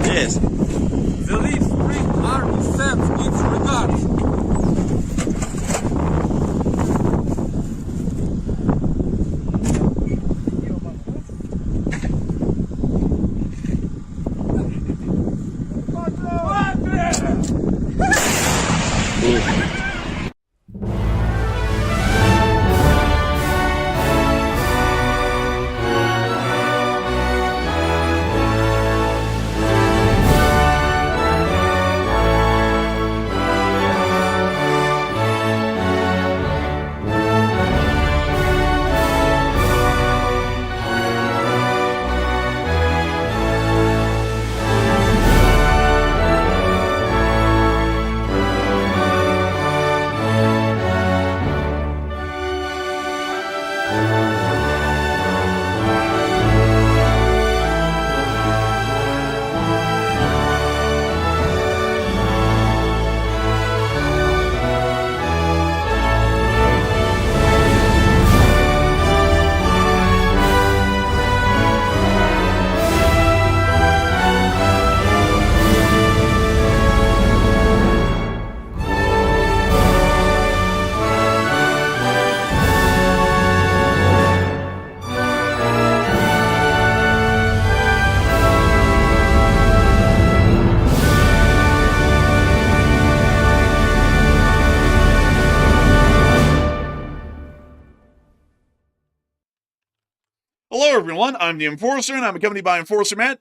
Yes. The leaf spring army sends its regards. Hello, everyone. I'm the Enforcer, and I'm accompanied by Enforcer Matt.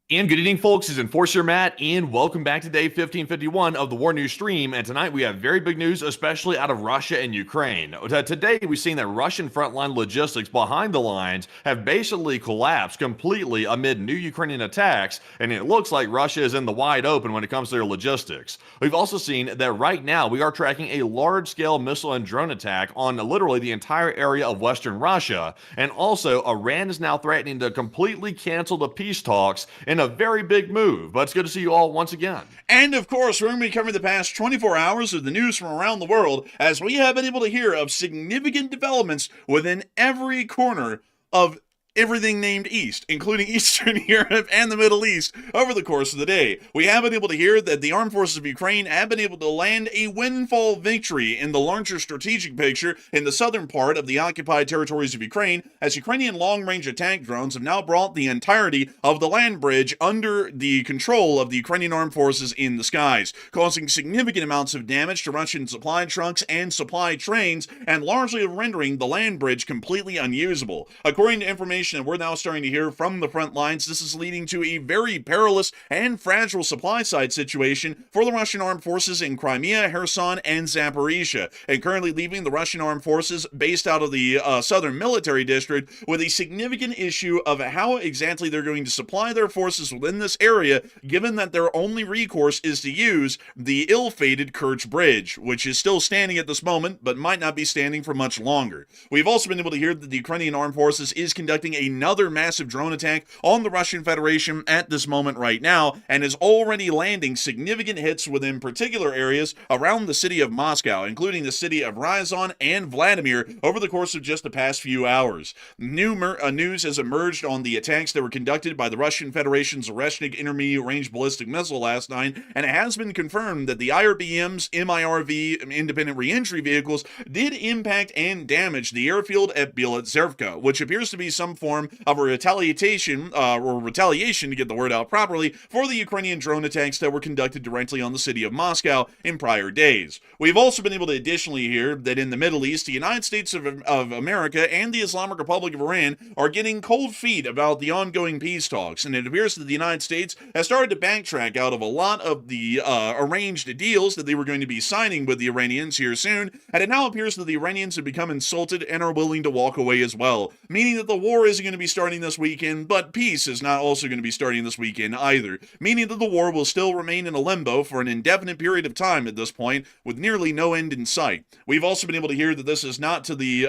And good evening, folks. This is Enforcer Matt, and welcome back to day 1551 of the War News stream. And tonight we have very big news, especially out of Russia and Ukraine. Today we've seen that Russian frontline logistics behind the lines have basically collapsed completely amid new Ukrainian attacks, and it looks like Russia is in the wide open when it comes to their logistics. We've also seen that right now we are tracking a large-scale missile and drone attack on literally the entire area of western Russia, and also Iran is now threatening to completely cancel the peace talks in a very big move. But it's good to see you all once again. And of course, we're going to be covering the past 24 hours of the news from around the world, as we have been able to hear of significant developments within every corner of everything named East, including Eastern Europe and the Middle East, over the course of the day. We have been able to hear that the armed forces of Ukraine have been able to land a windfall victory in the larger strategic picture in the southern part of the occupied territories of Ukraine, as Ukrainian long-range attack drones have now brought the entirety of the land bridge under the control of the Ukrainian armed forces in the skies, causing significant amounts of damage to Russian supply trucks and supply trains, and largely rendering the land bridge completely unusable. According to information that we're now starting to hear from the front lines, this is leading to a very perilous and fragile supply side situation for the Russian armed forces in Crimea, Kherson, and Zaporizhia, and currently leaving the Russian armed forces based out of the southern military district with a significant issue of how exactly they're going to supply their forces within this area, given that their only recourse is to use the ill-fated Kerch Bridge, which is still standing at this moment, but might not be standing for much longer. We've also been able to hear that the Ukrainian armed forces is conducting another massive drone attack on the Russian Federation at this moment right now, and is already landing significant hits within particular areas around the city of Moscow, including the city of Ryazan and Vladimir, over the course of just the past few hours. News has emerged on the attacks that were conducted by the Russian Federation's Oreshnik Intermediate Range Ballistic Missile last night, and it has been confirmed that the IRBM's MIRV independent reentry vehicles did impact and damage the airfield at Bila Tserkva, which appears to be some form of a retaliation, to get the word out properly, for the Ukrainian drone attacks that were conducted directly on the city of Moscow in prior days. We've also been able to additionally hear that in the Middle East, the United States of America and the Islamic Republic of Iran are getting cold feet about the ongoing peace talks, and it appears that the United States has started to backtrack out of a lot of the arranged deals that they were going to be signing with the Iranians here soon, and it now appears that the Iranians have become insulted and are willing to walk away as well, meaning that the war isn't going to be starting this weekend, but peace is not also going to be starting this weekend either, meaning that the war will still remain in a limbo for an indefinite period of time at this point, with nearly no end in sight. We've also been able to hear that this is not to the,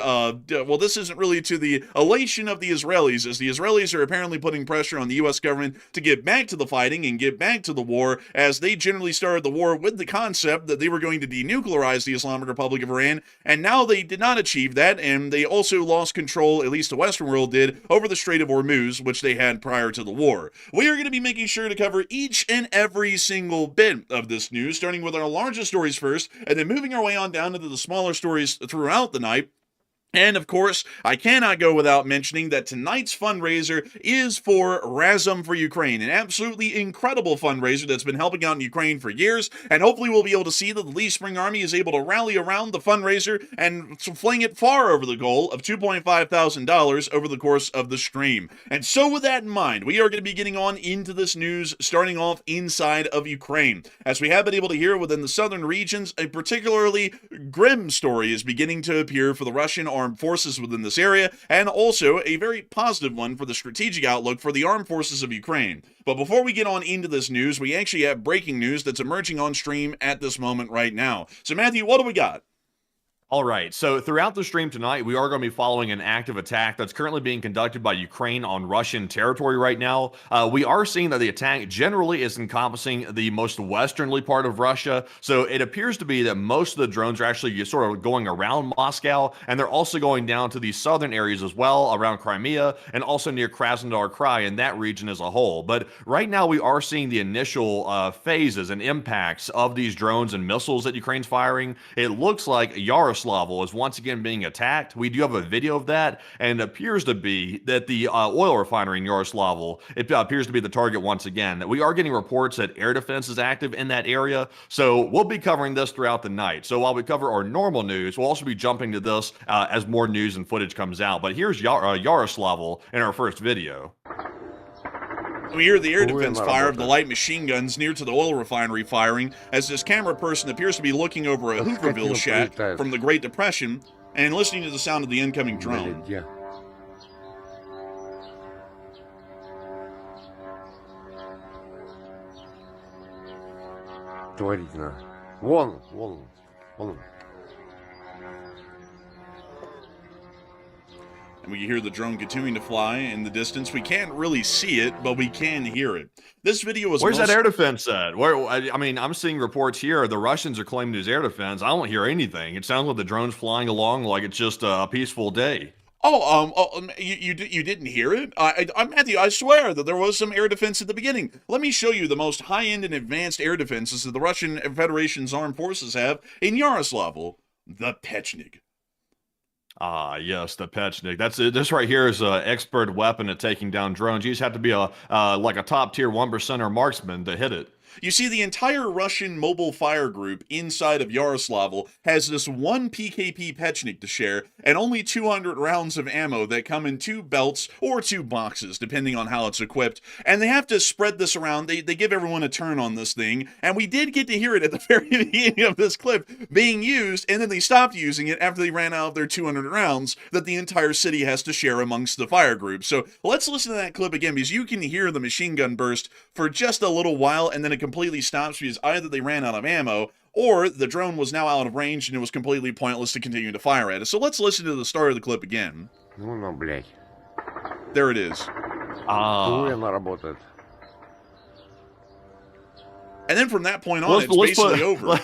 this isn't really to the elation of the Israelis, as the Israelis are apparently putting pressure on the U.S. government to get back to the fighting and get back to the war, as they generally started the war with the concept that they were going to denuclearize the Islamic Republic of Iran, and now they did not achieve that, and they also lost control, at least the Western world did, over the Strait of Hormuz, which they had prior to the war. We are going to be making sure to cover each and every single bit of this news, starting with our largest stories first, and then moving our way on down into the smaller stories throughout the night. And of course, I cannot go without mentioning that tonight's fundraiser is for Razum for Ukraine, an absolutely incredible fundraiser that's been helping out in Ukraine for years, and hopefully we'll be able to see that the Lee Spring Army is able to rally around the fundraiser and fling it far over the goal of $2,500 over the course of the stream. And so with that in mind, we are going to be getting on into this news, starting off inside of Ukraine. As we have been able to hear within the southern regions, a particularly grim story is beginning to appear for the Russian armed forces within this area, and also a very positive one for the strategic outlook for the armed forces of Ukraine. But before we get on into this news, we actually have breaking news that's emerging on stream at this moment right now. So Matthew, what do we got? All right, so throughout the stream tonight, we are going to be following an active attack that's currently being conducted by Ukraine on Russian territory right now. We are seeing that the attack generally is encompassing the most westernly part of Russia, so it appears to be that most of the drones are actually sort of going around Moscow, and they're also going down to the southern areas as well, around Crimea, and also near Krasnodar Krai in that region as a whole. But right now, we are seeing the initial phases and impacts of these drones and missiles that Ukraine's firing. It looks like Yaroslavl is once again being attacked. We do have a video of that, and it appears to be that the oil refinery in Yaroslavl, it appears to be the target once again. We are getting reports that air defense is active in that area, so we'll be covering this throughout the night. So while we cover our normal news, we'll also be jumping to this as more news and footage comes out. But here's Yaroslavl in our first video. We hear the air defense fire of the light machine guns near to the oil refinery firing, as this camera person appears to be looking over a Hooverville shack from the Great Depression and listening to the sound of the incoming drone. And we can hear the drone continuing to fly in the distance. We can't really see it, but we can hear it. This video was Where's that air defense at? Where, I mean, I'm seeing reports here. The Russians are claiming there's air defense. I don't hear anything. It sounds like the drone's flying along like it's just a peaceful day. You didn't hear it? Matthew, I swear that there was some air defense at the beginning. Let me show you the most high-end and advanced air defenses that the Russian Federation's armed forces have in Yaroslavl. The Pechnik. Ah, yes, the Pechnik. That's it. This right here is an expert weapon at taking down drones. You just have to be like a top tier 1%er marksman to hit it. You see, the entire Russian mobile fire group inside of Yaroslavl has this one PKP Pechnik to share, and only 200 rounds of ammo that come in 2 belts or 2 boxes, depending on how it's equipped. And they have to spread this around. They give everyone a turn on this thing, and we did get to hear it at the very beginning of this clip being used, and then they stopped using it after they ran out of their 200 rounds that the entire city has to share amongst the fire group. So let's listen to that clip again, because you can hear the machine gun burst for just a little while, and then it completely stops because either they ran out of ammo or the drone was now out of range and it was completely pointless to continue to fire at it. So let's listen to the start of the clip again. There it is. And then from that point on, it's basically over.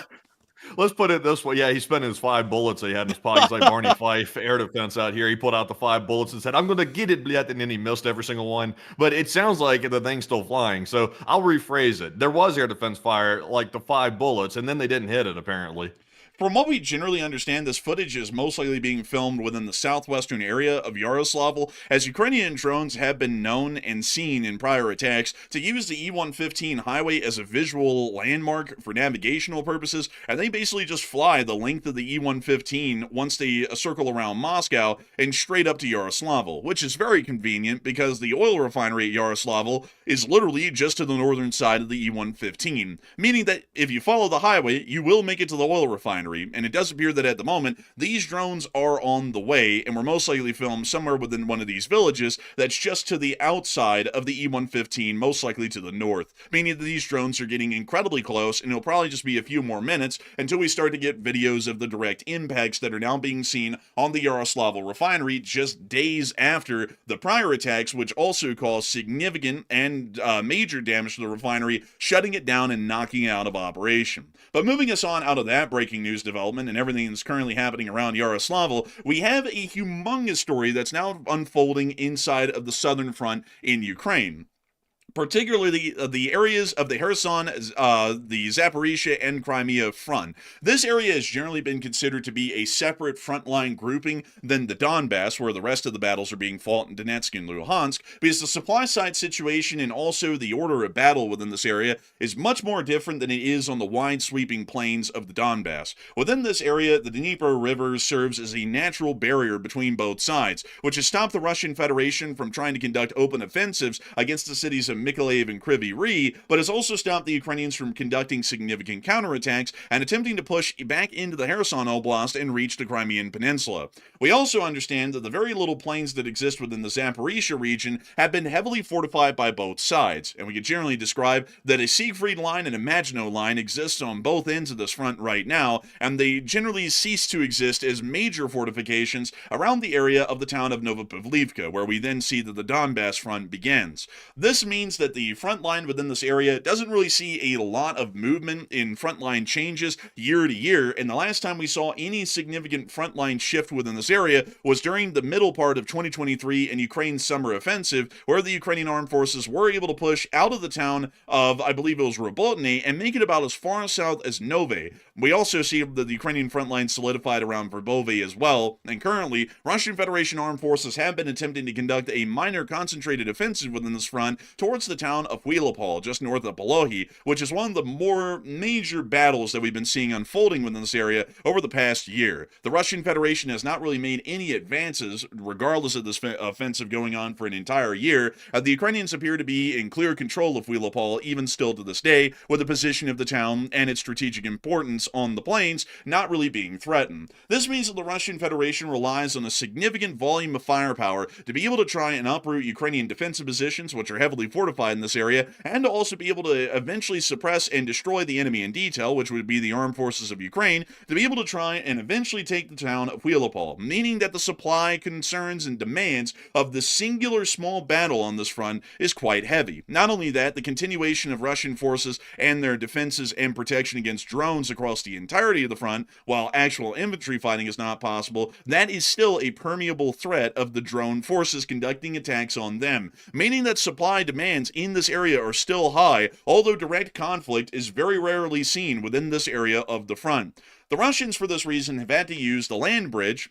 Let's put it this way. Yeah, he's spending his 5 bullets that he had in his pocket. He's like Barney Fife, air defense out here. He put out the 5 bullets and said, I'm going to get it, Bliat, and then he missed every single one. But it sounds like the thing's still flying. So I'll rephrase it. There was air defense fire, like the 5 bullets, and then they didn't hit it, apparently. From what we generally understand, this footage is most likely being filmed within the southwestern area of Yaroslavl, as Ukrainian drones have been known and seen in prior attacks to use the E-115 highway as a visual landmark for navigational purposes, and they basically just fly the length of the E-115 once they circle around Moscow and straight up to Yaroslavl, which is very convenient because the oil refinery at Yaroslavl is literally just to the northern side of the E-115, meaning that if you follow the highway, you will make it to the oil refinery. And it does appear that at the moment, these drones are on the way and were most likely filmed somewhere within one of these villages that's just to the outside of the E-115, most likely to the north, meaning that these drones are getting incredibly close, and it'll probably just be a few more minutes until we start to get videos of the direct impacts that are now being seen on the Yaroslavl refinery just days after the prior attacks, which also caused significant and major damage to the refinery, shutting it down and knocking it out of operation. But moving us on out of that breaking news development and everything that's currently happening around Yaroslavl, we have a humongous story that's now unfolding inside of the southern front in Ukraine. Particularly the areas of the Kherson, the Zaporizhia, and Crimea front. This area has generally been considered to be a separate frontline grouping than the Donbass, where the rest of the battles are being fought in Donetsk and Luhansk, because the supply side situation and also the order of battle within this area is much more different than it is on the wide sweeping plains of the Donbass. Within this area, the Dnieper River serves as a natural barrier between both sides, which has stopped the Russian Federation from trying to conduct open offensives against the cities of Mykolaiv and Kryvyi Rih, but has also stopped the Ukrainians from conducting significant counterattacks and attempting to push back into the Kherson Oblast and reach the Crimean Peninsula. We also understand that the very little plains that exist within the Zaporizhia region have been heavily fortified by both sides, and we can generally describe that a Siegfried line and a Maginot line exists on both ends of this front right now, and they generally cease to exist as major fortifications around the area of the town of Novopavlivka, where we then see that the Donbass front begins. This means that the front line within this area doesn't really see a lot of movement in frontline changes year to year, and the last time we saw any significant frontline shift within this area was during the middle part of 2023 in Ukraine's summer offensive, where the Ukrainian armed forces were able to push out of the town of, I believe it was Robotny, and make it about as far south as Nove. We also see that the Ukrainian front line solidified around Verbove as well, and currently, Russian Federation armed forces have been attempting to conduct a minor concentrated offensive within this front towards the town of Mariupol, just north of Polohi, which is one of the more major battles that we've been seeing unfolding within this area over the past year. The Russian Federation has not really made any advances, regardless of this offensive going on for an entire year. The Ukrainians appear to be in clear control of Mariupol, even still to this day, with the position of the town and its strategic importance on the plains not really being threatened. This means that the Russian Federation relies on a significant volume of firepower to be able to try and uproot Ukrainian defensive positions, which are heavily fortified in this area, and to also be able to eventually suppress and destroy the enemy in detail, which would be the armed forces of Ukraine, to be able to try and eventually take the town of Mariupol, meaning that the supply, concerns, and demands of the singular small battle on this front is quite heavy. Not only that, the continuation of Russian forces and their defenses and protection against drones across the entirety of the front, while actual infantry fighting is not possible, that is still a permeable threat of the drone forces conducting attacks on them, meaning that supply demands in this area are still high, although direct conflict is very rarely seen within this area of the front. The Russians, for this reason, have had to use the land bridge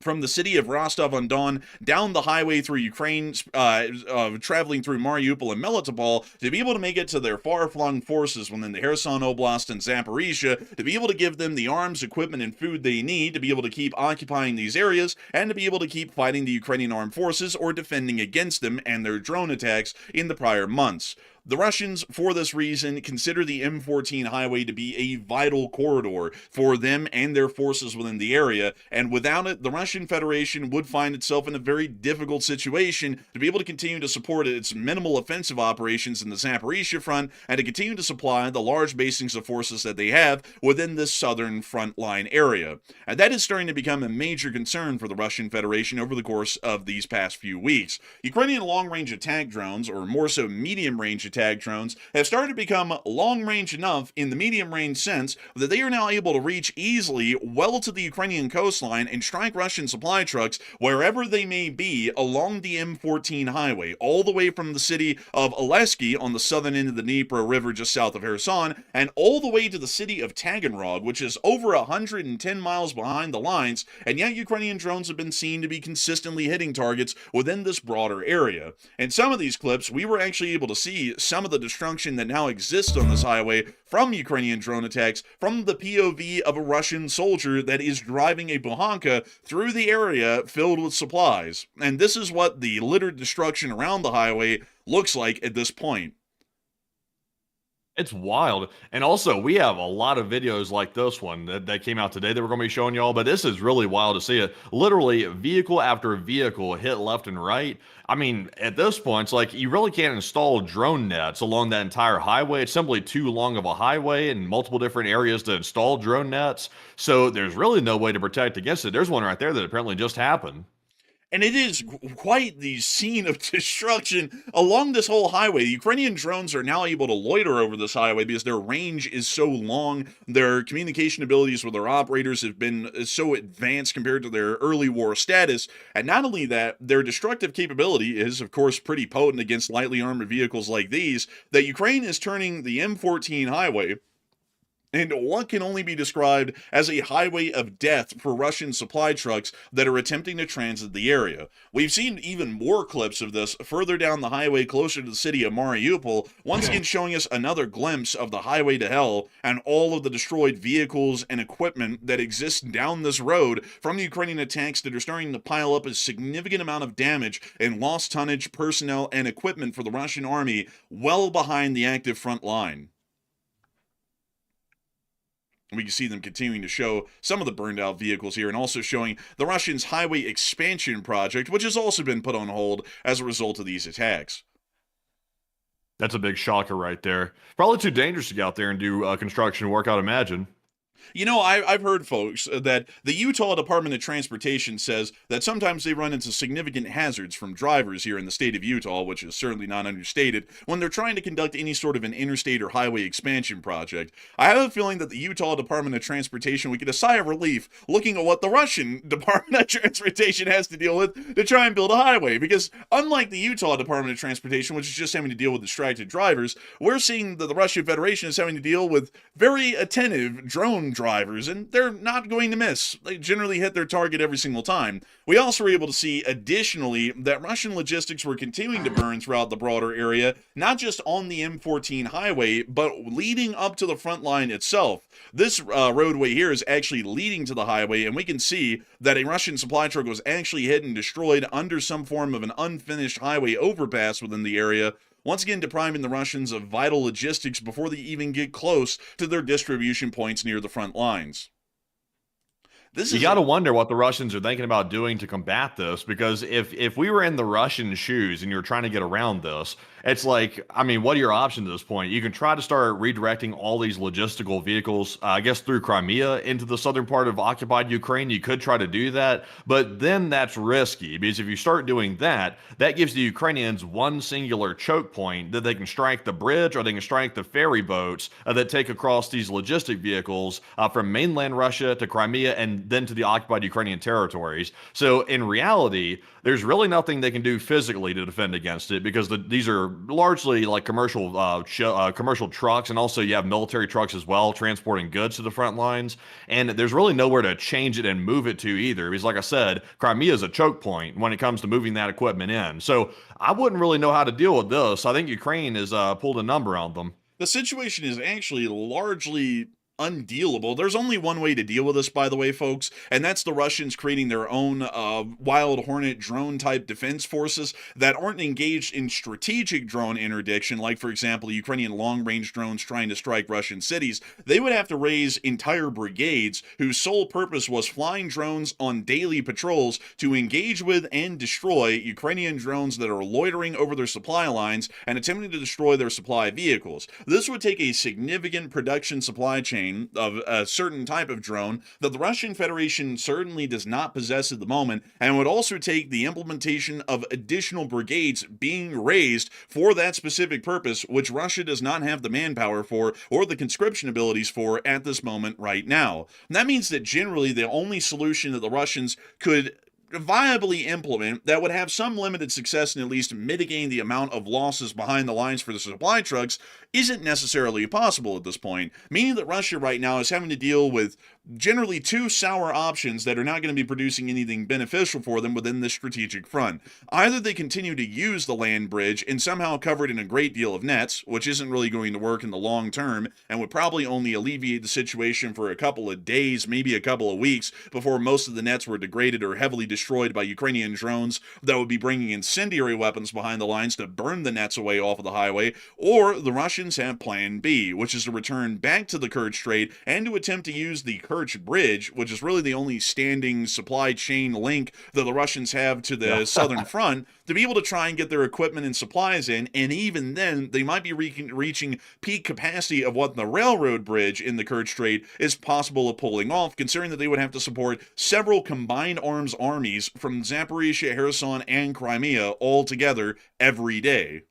from the city of Rostov-on-Don down the highway through Ukraine, traveling through Mariupol and Melitopol, to be able to make it to their far-flung forces within the Kherson Oblast and Zaporizhia, to be able to give them the arms, equipment, and food they need to be able to keep occupying these areas, and to be able to keep fighting the Ukrainian armed forces or defending against them and their drone attacks in the prior months. The Russians, for this reason, consider the M14 highway to be a vital corridor for them and their forces within the area, and without it, the Russian Federation would find itself in a very difficult situation to be able to continue to support its minimal offensive operations in the Zaporizhia front, and to continue to supply the large basings of forces that they have within this southern front line area. And that is starting to become a major concern for the Russian Federation over the course of these past few weeks. Ukrainian long-range attack drones, or more so medium-range attack drones have started to become long-range enough in the medium-range sense that they are now able to reach easily well to the Ukrainian coastline and strike Russian supply trucks wherever they may be along the M14 highway, all the way from the city of Oleshnik on the southern end of the Dnieper River just south of Kherson, and all the way to the city of Taganrog, which is over 110 miles behind the lines, and yet Ukrainian drones have been seen to be consistently hitting targets within this broader area. In some of these clips, we were actually able to see some of the destruction that now exists on this highway from Ukrainian drone attacks from the POV of a Russian soldier that is driving a Buhanka through the area filled with supplies. And this is what the littered destruction around the highway looks like at this point. It's wild. And also, we have a lot of videos like this one that came out today that we're going to be showing y'all, but this is really wild to see it. Literally, vehicle after vehicle hit left and right. I mean, at this point, it's like you really can't install drone nets along that entire highway. It's simply too long of a highway and multiple different areas to install drone nets. So there's really no way to protect against it. There's one right there that apparently just happened. And it is quite the scene of destruction along this whole highway. The Ukrainian drones are now able to loiter over this highway because their range is so long. Their communication abilities with their operators have been so advanced compared to their early war status. And not only that, their destructive capability is, of course, pretty potent against lightly armored vehicles like these, that Ukraine is turning the M14 highway and what can only be described as a highway of death for Russian supply trucks that are attempting to transit the area. We've seen even more clips of this further down the highway closer to the city of Mariupol, once again showing us another glimpse of the highway to hell and all of the destroyed vehicles and equipment that exists down this road from the Ukrainian attacks that are starting to pile up a significant amount of damage and lost tonnage, personnel, and equipment for the Russian army well behind the active front line. We can see them continuing to show some of the burned out vehicles here and also showing the Russians' highway expansion project, which has also been put on hold as a result of these attacks. That's a big shocker right there. Probably too dangerous to go out there and do construction work, I'd imagine. You know, I've heard, folks, that the Utah Department of Transportation says that sometimes they run into significant hazards from drivers here in the state of Utah, which is certainly not understated, when they're trying to conduct any sort of an interstate or highway expansion project. I have a feeling that the Utah Department of Transportation would get a sigh of relief looking at what the Russian Department of Transportation has to deal with to try and build a highway, because unlike the Utah Department of Transportation, which is just having to deal with distracted drivers, we're seeing that the Russian Federation is having to deal with very attentive drone drivers, and they're not going to miss. They generally hit their target every single time. We also were able to see, additionally, that Russian logistics were continuing to burn throughout the broader area, not just on the M14 highway, but leading up to the front line itself. This roadway here is actually leading to the highway, and we can see that a Russian supply truck was actually hit and destroyed under some form of an unfinished highway overpass within the area, once again depriving the Russians of vital logistics before they even get close to their distribution points near the front lines. You got to wonder what the Russians are thinking about doing to combat this, because if we were in the Russian shoes and you're trying to get around this, it's like, I mean, what are your options at this point? You can try to start redirecting all these logistical vehicles, I guess, through Crimea into the southern part of occupied Ukraine. You could try to do that, but then that's risky, because if you start doing that, that gives the Ukrainians one singular choke point that they can strike the bridge or they can strike the ferry boats that take across these logistic vehicles from mainland Russia to Crimea and then to the occupied Ukrainian territories. So in reality, there's really nothing they can do physically to defend against it, because these are largely like commercial trucks, and also you have military trucks as well transporting goods to the front lines, and there's really nowhere to change it and move it to either, because like I said, Crimea is a choke point when it comes to moving that equipment in. So I wouldn't really know how to deal with this. I think Ukraine has pulled a number on them. The situation is actually largely undealable. There's only one way to deal with this, by the way, folks, and that's the Russians creating their own Wild Hornet drone-type defense forces that aren't engaged in strategic drone interdiction, like, for example, Ukrainian long-range drones trying to strike Russian cities. They would have to raise entire brigades whose sole purpose was flying drones on daily patrols to engage with and destroy Ukrainian drones that are loitering over their supply lines and attempting to destroy their supply vehicles. This would take a significant production supply chain chain of a certain type of drone that the Russian Federation certainly does not possess at the moment, and would also take the implementation of additional brigades being raised for that specific purpose, which Russia does not have the manpower for or the conscription abilities for at this moment right now. And that means that generally the only solution that the Russians could viably implement that would have some limited success in at least mitigating the amount of losses behind the lines for the supply trucks isn't necessarily possible at this point, meaning that Russia right now is having to deal with generally two sour options that are not going to be producing anything beneficial for them within this strategic front. Either they continue to use the land bridge and somehow cover it in a great deal of nets, which isn't really going to work in the long term and would probably only alleviate the situation for a couple of days, maybe a couple of weeks, before most of the nets were degraded or heavily destroyed by Ukrainian drones that would be bringing incendiary weapons behind the lines to burn the nets away off of the highway. Or the Russians have plan B, which is to return back to the Kerch Strait and to attempt to use the Kerch Bridge, which is really the only standing supply chain link that the Russians have to the southern front, to be able to try and get their equipment and supplies in. And even then, they might be reaching peak capacity of what the railroad bridge in the Kerch Strait is possible of pulling off, considering that they would have to support several combined arms armies from Zaporizhia, Kherson, and Crimea all together every day.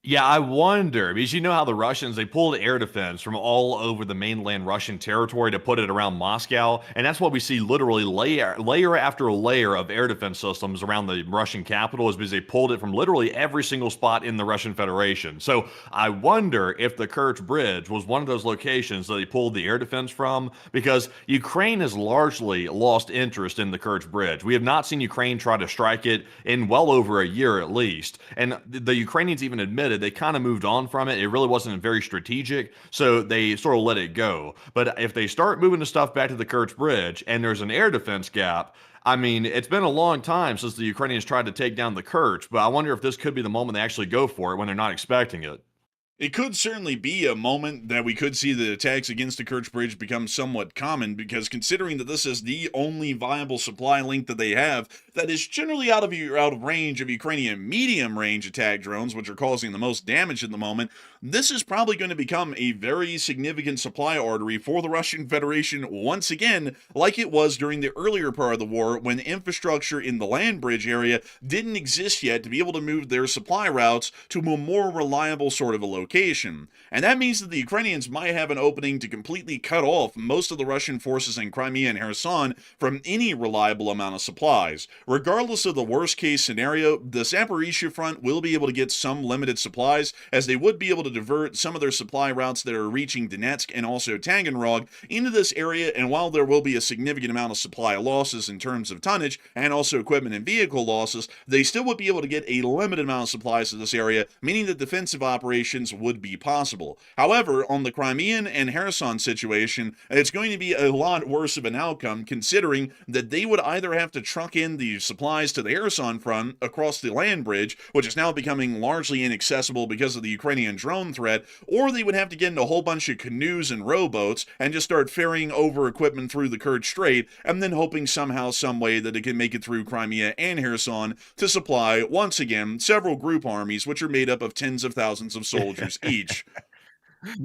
Yeah, I wonder, because you know how the Russians, they pulled air defense from all over the mainland Russian territory to put it around Moscow, and that's what we see literally layer after layer of air defense systems around the Russian capital, is because they pulled it from literally every single spot in the Russian Federation. So I wonder if the Kerch Bridge was one of those locations that they pulled the air defense from, because Ukraine has largely lost interest in the Kerch Bridge. We have not seen Ukraine try to strike it in well over a year at least, and the Ukrainians even admitted they kind of moved on from it. It really wasn't very strategic, so they sort of let it go. But if they start moving the stuff back to the Kerch Bridge and there's an air defense gap, I mean, it's been a long time since the Ukrainians tried to take down the Kerch, but I wonder if this could be the moment they actually go for it when they're not expecting it. It could certainly be a moment that we could see the attacks against the Kerch Bridge become somewhat common, because considering that this is the only viable supply link that they have that is generally out of range of Ukrainian medium-range attack drones, which are causing the most damage at the moment, this is probably going to become a very significant supply artery for the Russian Federation once again, like it was during the earlier part of the war when infrastructure in the land bridge area didn't exist yet to be able to move their supply routes to a more reliable sort of a location. And that means that the Ukrainians might have an opening to completely cut off most of the Russian forces in Crimea and Kherson from any reliable amount of supplies. Regardless of the worst case scenario, the Zaporizhia front will be able to get some limited supplies, as they would be able to divert some of their supply routes that are reaching Donetsk and also Taganrog into this area. And while there will be a significant amount of supply losses in terms of tonnage and also equipment and vehicle losses, they still would be able to get a limited amount of supplies to this area, meaning that defensive operations would be possible. However, on the Crimean and Kherson situation, it's going to be a lot worse of an outcome, considering that they would either have to truck in the supplies to the Kherson front across the land bridge, which is now becoming largely inaccessible because of the Ukrainian drone threat, or they would have to get into a whole bunch of canoes and rowboats and just start ferrying over equipment through the Kerch Strait, and then hoping somehow, some way that it can make it through Crimea and Kherson to supply, once again, several group armies, which are made up of tens of thousands of soldiers each.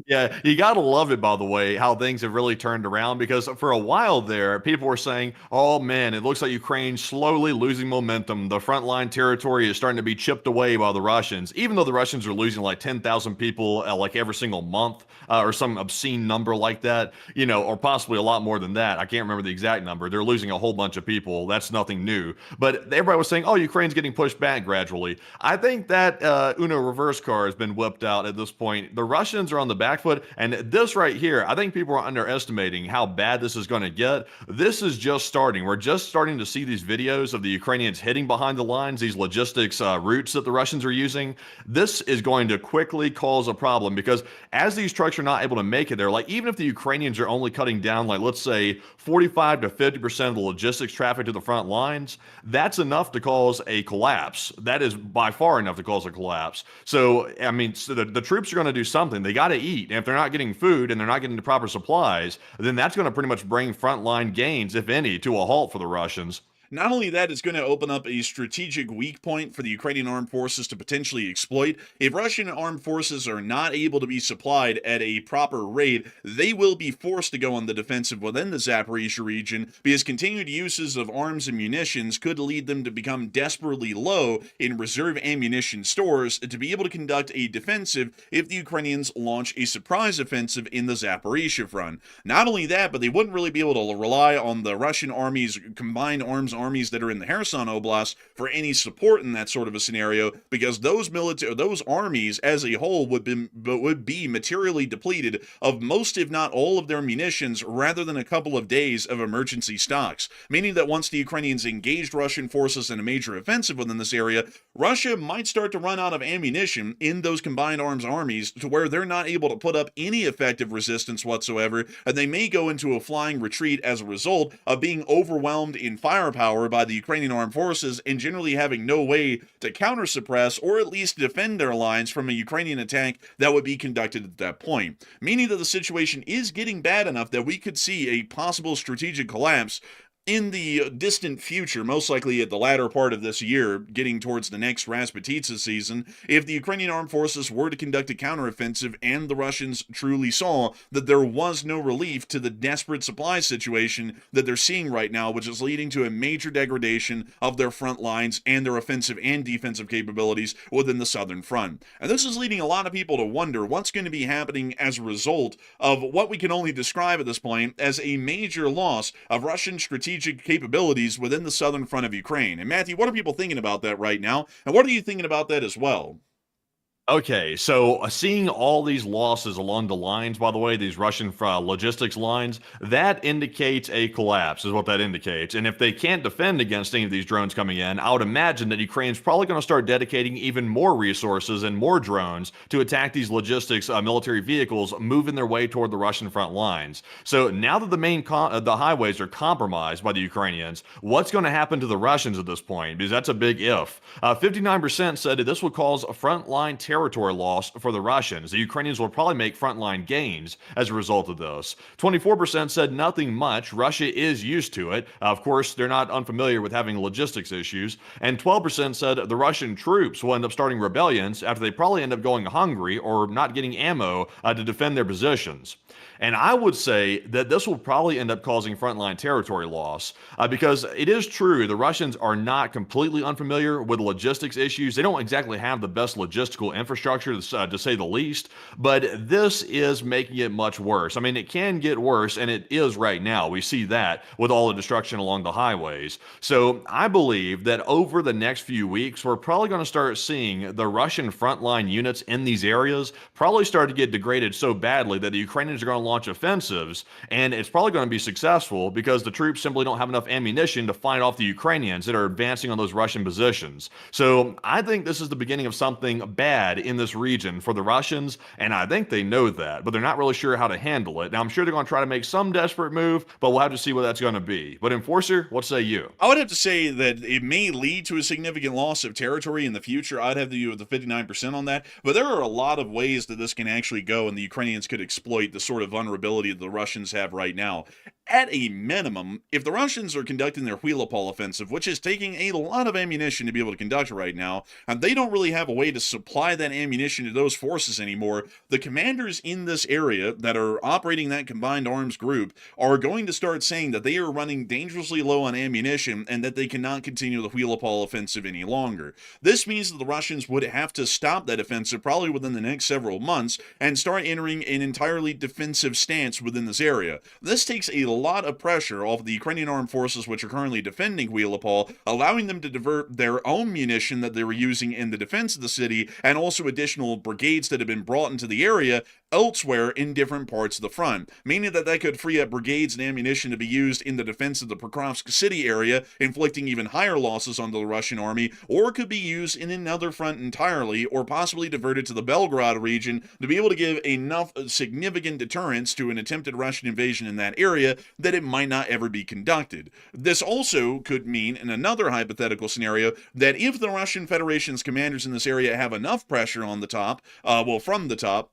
Yeah, you gotta love it, by the way, how things have really turned around, because for a while there, people were saying, oh man, it looks like Ukraine's slowly losing momentum. The frontline territory is starting to be chipped away by the Russians, even though the Russians are losing like 10,000 people like every single month, or some obscene number like that, you know, or possibly a lot more than that. I can't remember the exact number. They're losing a whole bunch of people. That's nothing new. But everybody was saying, oh, Ukraine's getting pushed back gradually. I think that Uno reverse card has been whipped out at this point. The Russians are on the back foot, and this right here, I think people are underestimating how bad this is going to get. This is just starting. We're just starting to see these videos of the Ukrainians hitting behind the lines, these logistics routes that the Russians are using. This is going to quickly cause a problem, because as these trucks are not able to make it there, like even if the Ukrainians are only cutting down, like let's say 45 to 50% of the logistics traffic to the front lines, that's enough to cause a collapse. That is by far enough to cause a collapse. So, I mean, so the troops are going to do something. They got to eat. And if they're not getting food and they're not getting the proper supplies, then that's going to pretty much bring frontline gains, if any, to a halt for the Russians. Not only that, it's going to open up a strategic weak point for the Ukrainian armed forces to potentially exploit. If Russian armed forces are not able to be supplied at a proper rate, they will be forced to go on the defensive within the Zaporizhzhia region, because continued uses of arms and munitions could lead them to become desperately low in reserve ammunition stores to be able to conduct a defensive if the Ukrainians launch a surprise offensive in the Zaporizhzhia front. Not only that, but they wouldn't really be able to rely on the Russian army's combined armies that are in the Kherson Oblast for any support in that sort of a scenario, because those armies as a whole would be materially depleted of most, if not all, of their munitions rather than a couple of days of emergency stocks, meaning that once the Ukrainians engaged Russian forces in a major offensive within this area, Russia might start to run out of ammunition in those combined arms armies to where they're not able to put up any effective resistance whatsoever, and they may go into a flying retreat as a result of being overwhelmed in firepower by the Ukrainian armed forces and generally having no way to counter-suppress or at least defend their lines from a Ukrainian attack that would be conducted at that point, meaning that the situation is getting bad enough that we could see a possible strategic collapse in the distant future, most likely at the latter part of this year, getting towards the next Rasputitsa season, if the Ukrainian armed forces were to conduct a counteroffensive and the Russians truly saw that there was no relief to the desperate supply situation that they're seeing right now, which is leading to a major degradation of their front lines and their offensive and defensive capabilities within the southern front. And this is leading a lot of people to wonder what's going to be happening as a result of what we can only describe at this point as a major loss of Russian strategic capabilities within the southern front of Ukraine. And Matthew, what are people thinking about that right now? And what are you thinking about that as well? Okay, so seeing all these losses along the lines, by the way, these Russian logistics lines, that indicates a collapse, is what that indicates. And if they can't defend against any of these drones coming in, I would imagine that Ukraine's probably going to start dedicating even more resources and more drones to attack these logistics military vehicles moving their way toward the Russian front lines. So now that the highways are compromised by the Ukrainians, what's going to happen to the Russians at this point? Because that's a big if. 59% said that this will cause a frontline territory loss for the Russians. The Ukrainians will probably make frontline gains as a result of this. 24% said nothing much. Russia is used to it. Of course, they're not unfamiliar with having logistics issues. And 12% said the Russian troops will end up starting rebellions after they probably end up going hungry or not getting ammo to defend their positions. And I would say that this will probably end up causing frontline territory loss because it is true the Russians are not completely unfamiliar with logistics issues. They don't exactly have the best logistical infrastructure to say the least, but this is making it much worse. I mean, it can get worse, and it is right now. We see that with all the destruction along the highways. So I believe that over the next few weeks, we're probably going to start seeing the Russian frontline units in these areas probably start to get degraded so badly that the Ukrainians are going to launch offensives, and it's probably going to be successful because the troops simply don't have enough ammunition to fight off the Ukrainians that are advancing on those Russian positions. So I think this is the beginning of something bad in this region for the Russians, and I think they know that, but they're not really sure how to handle it. Now, I'm sure they're going to try to make some desperate move, but we'll have to see what that's going to be. But Enforcer, what say you? I would have to say that it may lead to a significant loss of territory in the future. I'd have to do with the 59% on that, but there are a lot of ways that this can actually go, and the Ukrainians could exploit the sort of vulnerability that the Russians have right now. At a minimum, if the Russians are conducting their Mariupol offensive, which is taking a lot of ammunition to be able to conduct right now, and they don't really have a way to supply that ammunition to those forces anymore, the commanders in this area that are operating that combined arms group are going to start saying that they are running dangerously low on ammunition and that they cannot continue the Mariupol offensive any longer. This means that the Russians would have to stop that offensive probably within the next several months and start entering an entirely defensive stance within this area. This takes a lot of pressure off the Ukrainian armed forces which are currently defending Mariupol, allowing them to divert their own munition that they were using in the defense of the city and also additional brigades that have been brought into the area elsewhere in different parts of the front, meaning that could free up brigades and ammunition to be used in the defense of the Pokrovsk city area, inflicting even higher losses on the Russian army, or could be used in another front entirely, or possibly diverted to the Belgorod region to be able to give enough significant deterrence to an attempted Russian invasion in that area that it might not ever be conducted. This also could mean, in another hypothetical scenario, that if the Russian Federation's commanders in this area have enough pressure on the top, from the top,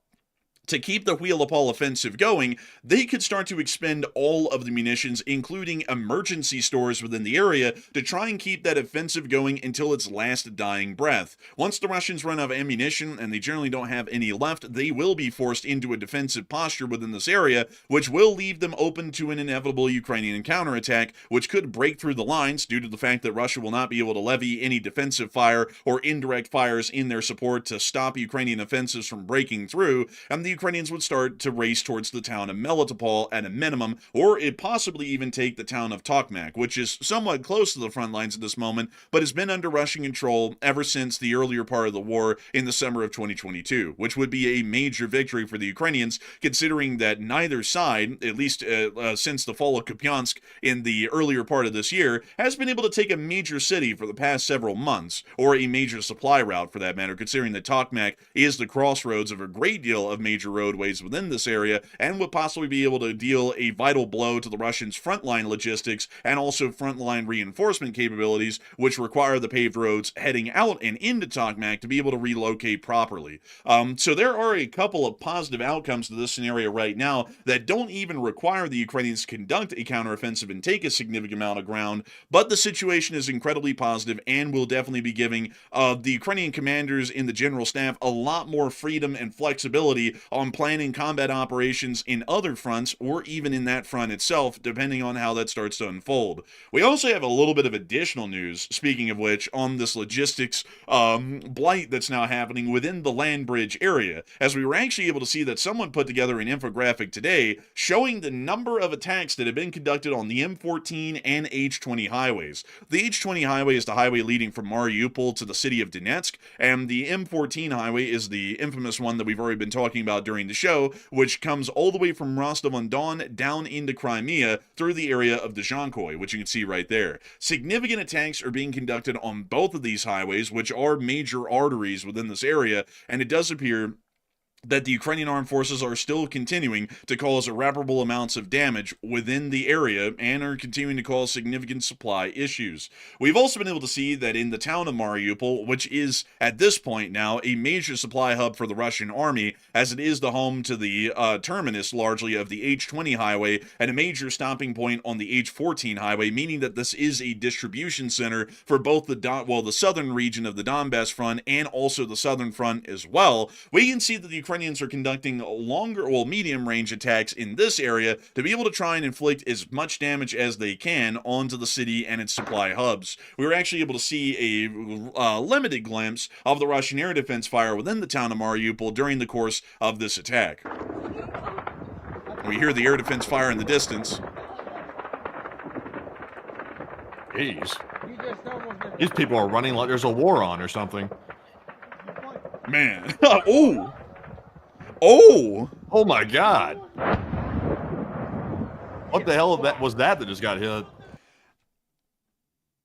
to keep the Mariupol offensive going, they could start to expend all of the munitions, including emergency stores within the area, to try and keep that offensive going until its last dying breath. Once the Russians run out of ammunition, and they generally don't have any left, they will be forced into a defensive posture within this area, which will leave them open to an inevitable Ukrainian counterattack, which could break through the lines due to the fact that Russia will not be able to levy any defensive fire or indirect fires in their support to stop Ukrainian offensives from breaking through, and the Ukrainians would start to race towards the town of Melitopol at a minimum, or it possibly even take the town of Tokmak, which is somewhat close to the front lines at this moment, but has been under Russian control ever since the earlier part of the war in the summer of 2022, which would be a major victory for the Ukrainians, considering that neither side, at least since the fall of Kupiansk in the earlier part of this year, has been able to take a major city for the past several months, or a major supply route for that matter, considering that Tokmak is the crossroads of a great deal of major roadways within this area, and would possibly be able to deal a vital blow to the Russians' frontline logistics and also frontline reinforcement capabilities, which require the paved roads heading out and into Tokmak to be able to relocate properly. So there are a couple of positive outcomes to this scenario right now that don't even require the Ukrainians to conduct a counteroffensive and take a significant amount of ground, but the situation is incredibly positive and will definitely be giving the Ukrainian commanders in the general staff a lot more freedom and flexibility on planning combat operations in other fronts, or even in that front itself, depending on how that starts to unfold. We also have a little bit of additional news, speaking of which, on this logistics blight that's now happening within the land bridge area, as we were actually able to see that someone put together an infographic today showing the number of attacks that have been conducted on the M14 and H20 highways. The H20 highway is the highway leading from Mariupol to the city of Donetsk, and the M14 highway is the infamous one that we've already been talking about during the show, which comes all the way from Rostov-on-Don down into Crimea through the area of the Zhankoy, which you can see right there. Significant attacks are being conducted on both of these highways, which are major arteries within this area, and it does appear that the Ukrainian armed forces are still continuing to cause irreparable amounts of damage within the area and are continuing to cause significant supply issues. We've also been able to see that in the town of Mariupol, which is at this point now a major supply hub for the Russian army, as it is the home to the terminus largely of the H20 highway and a major stopping point on the H14 highway, meaning that this is a distribution center for both the southern region of the Donbass front and also the southern front as well. We can see that the Ukrainians are conducting medium-range attacks in this area to be able to try and inflict as much damage as they can onto the city and its supply hubs. We were actually able to see a limited glimpse of the Russian air defense fire within the town of Mariupol during the course of this attack. We hear the air defense fire in the distance. Jeez. These people are running like there's a war on or something. Man. Oh! Oh! Oh my God! What the hell was that just got hit?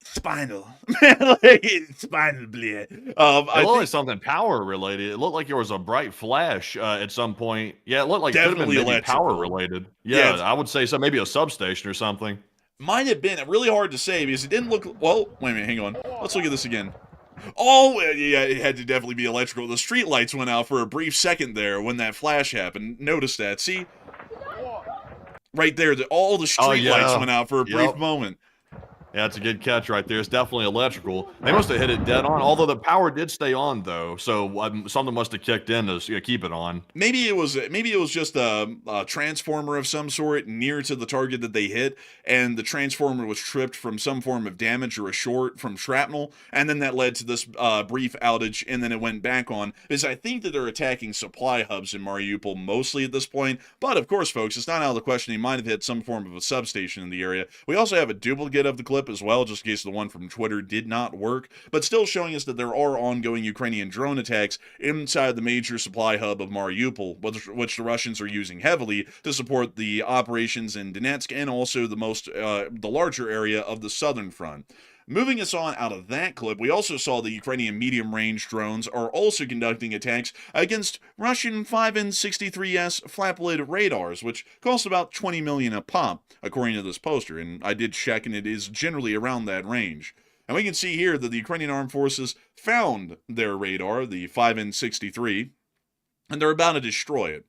Spinal. Spinal bleed. It looked like something power related. It looked like there was a bright flash at some point. Yeah, it looked like definitely maybe power related. Yeah, I would say so. Maybe a substation or something. Might have been. Really hard to say because it didn't look. Well, wait a minute. Hang on. Let's look at this again. Oh, yeah, it had to definitely be electrical. The street lights went out for a brief second there when that flash happened. Notice that. See? Right there, all the street lights went out for a brief moment. Yeah, that's a good catch right there. It's definitely electrical. They must have hit it dead on, although the power did stay on, though. So something must have kicked in to keep it on. Maybe it was just a transformer of some sort near to the target that they hit, and the transformer was tripped from some form of damage or a short from shrapnel, and then that led to this brief outage, and then it went back on. Because I think that they're attacking supply hubs in Mariupol mostly at this point, but of course, folks, it's not out of the question he might have hit some form of a substation in the area. We also have a duplicate of the clip as well, just in case the one from Twitter did not work, but still showing us that there are ongoing Ukrainian drone attacks inside the major supply hub of Mariupol, which the Russians are using heavily to support the operations in Donetsk and also the larger area of the southern front. Moving us on out of that clip, we also saw the Ukrainian medium-range drones are also conducting attacks against Russian 5N63S flap-lid radars, which cost about $20 million a pop, according to this poster, and I did check, and it is generally around that range. And we can see here that the Ukrainian armed forces found their radar, the 5N63, and they're about to destroy it.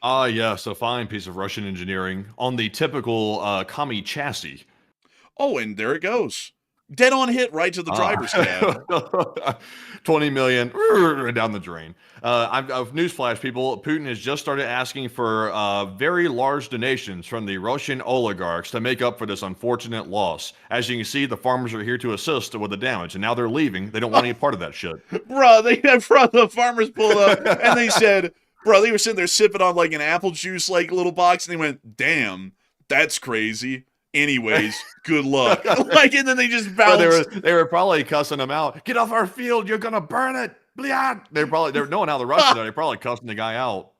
Ah, yes, a fine piece of Russian engineering on the typical Kami chassis. Oh, and there it goes. Dead on hit right to the Ah, driver's cab. 20 million down the drain. I've newsflash, people. Putin has just started asking for very large donations from the Russian oligarchs to make up for this unfortunate loss. As you can see, the farmers are here to assist with the damage, and now they're leaving. They don't want any part of that shit. Bro, the farmers pulled up and they said, bro, they were sitting there sipping on like an apple juice like little box, and they went, damn, that's crazy. Anyways, good luck. Like, and then they just But bounced. they were probably cussing him out. Get off our field! You're gonna burn it! Bliat! They're knowing how the Russians are. They're probably cussing the guy out.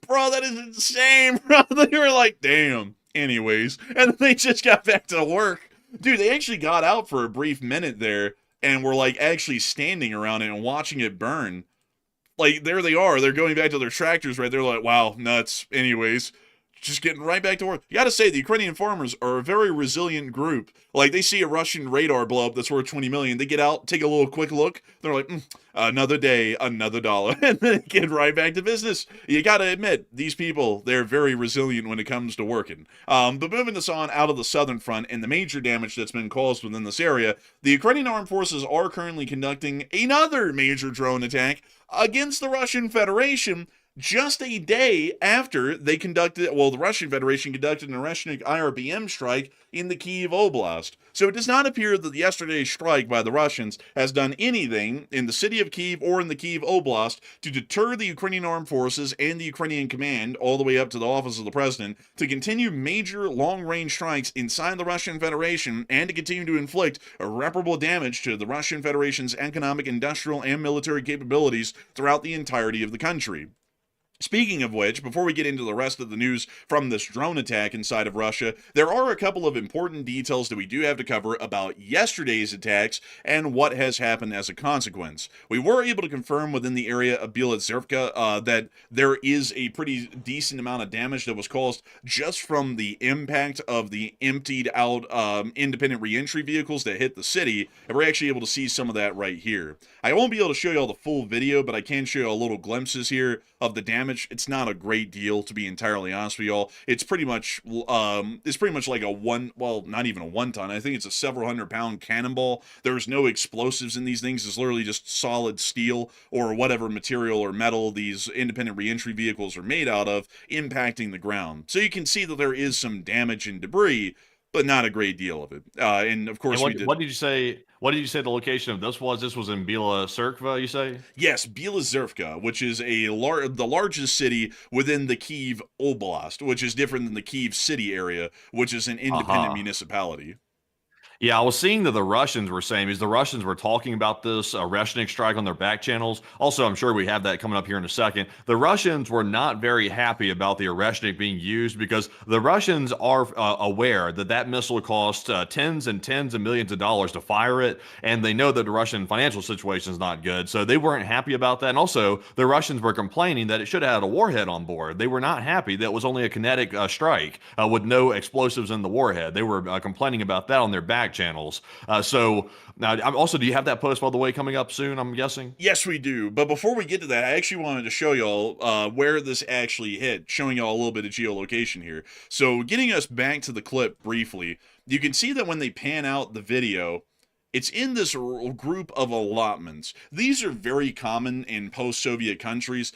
Bro, that is insane, bro. They were like, damn. Anyways, and then they just got back to work. Dude, they actually got out for a brief minute there and were like actually standing around it and watching it burn. Like, there they are. They're going back to their tractors, right? They're like, wow, nuts. Anyways, just getting right back to work. You got to say, the Ukrainian farmers are a very resilient group. Like, they see a Russian radar blow up that's worth 20 million. They get out, take a little quick look. They're like, another day, another dollar. And then get right back to business. You got to admit, these people, they're very resilient when it comes to working. But moving this on out of the southern front and the major damage that's been caused within this area, the Ukrainian armed forces are currently conducting another major drone attack against the Russian Federation, just a day after they conducted, well, the Russian Federation conducted an Oreshnik IRBM strike in the Kyiv Oblast. So it does not appear that yesterday's strike by the Russians has done anything in the city of Kyiv or in the Kyiv Oblast to deter the Ukrainian armed forces and the Ukrainian command, all the way up to the office of the president, to continue major long-range strikes inside the Russian Federation and to continue to inflict irreparable damage to the Russian Federation's economic, industrial, and military capabilities throughout the entirety of the country. Speaking of which, before we get into the rest of the news from this drone attack inside of Russia, there are a couple of important details that we do have to cover about yesterday's attacks and what has happened as a consequence. We were able to confirm within the area of Bila Tserkva that there is a pretty decent amount of damage that was caused just from the impact of the emptied out independent reentry vehicles that hit the city, and we're actually able to see some of that right here. I won't be able to show you all the full video, but I can show you a little glimpses here of the damage. It's not a great deal, to be entirely honest with y'all. It's pretty much like a not even a 1 ton. I think it's a several 100-pound cannonball. There's no explosives in these things. It's literally just solid steel or whatever material or metal these independent reentry vehicles are made out of impacting the ground. So you can see that there is some damage and debris, but not a great deal of it. And of course, What did you say? What did you say the location of this was? This was in Bila Tserkva, you say? Yes, Bila Tserkva, which is the largest city within the Kyiv Oblast, which is different than the Kyiv city area, which is an independent municipality. Yeah, I was seeing that the Russians were saying, because the Russians were talking about this Oreshnik strike on their back channels. Also, I'm sure we have that coming up here in a second. The Russians were not very happy about the Oreshnik being used because the Russians are aware that that missile cost tens and tens of millions of dollars to fire it, and they know that the Russian financial situation is not good, so they weren't happy about that. And also, the Russians were complaining that it should have had a warhead on board. They were not happy that it was only a kinetic strike with no explosives in the warhead. They were complaining about that on their back channels. So now, also, do you have that post, by the way, coming up soon, I'm guessing? Yes, we do. But before we get to that, I actually wanted to show y'all where this actually hit, showing y'all a little bit of geolocation here. So getting us back to the clip briefly, you can see that when they pan out the video, it's in this group of allotments. These are very common in post-Soviet countries.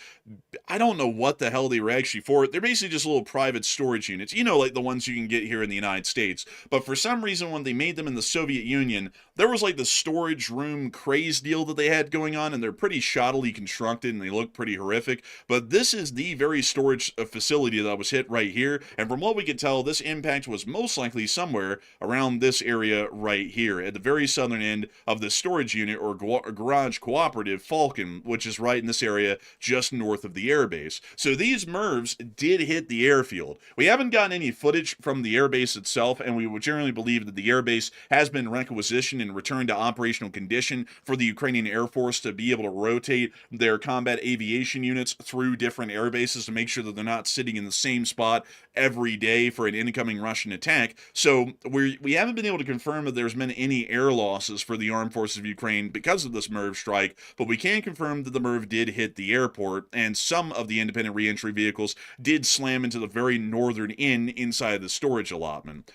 I don't know what the hell they were actually for. They're basically just little private storage units, you know, like the ones you can get here in the United States. But for some reason, when they made them in the Soviet Union, there was like the storage room craze deal that they had going on, and they're pretty shoddily constructed, and they look pretty horrific. But this is the very storage facility that was hit right here, and from what we could tell, this impact was most likely somewhere around this area right here, at the very southern end of the storage unit or garage cooperative Falcon, which is right in this area just north of the airbase. So these MIRVs did hit the airfield. We haven't gotten any footage from the airbase itself, and we would generally believe that the airbase has been requisitioned and returned to operational condition for the Ukrainian Air Force to be able to rotate their combat aviation units through different air bases to make sure that they're not sitting in the same spot every day for an incoming Russian attack. So we haven't been able to confirm that there's been any air loss losses for the armed forces of Ukraine because of this MIRV strike, but we can confirm that the MIRV did hit the airport, and some of the independent reentry vehicles did slam into the very northern inn inside the storage allotment.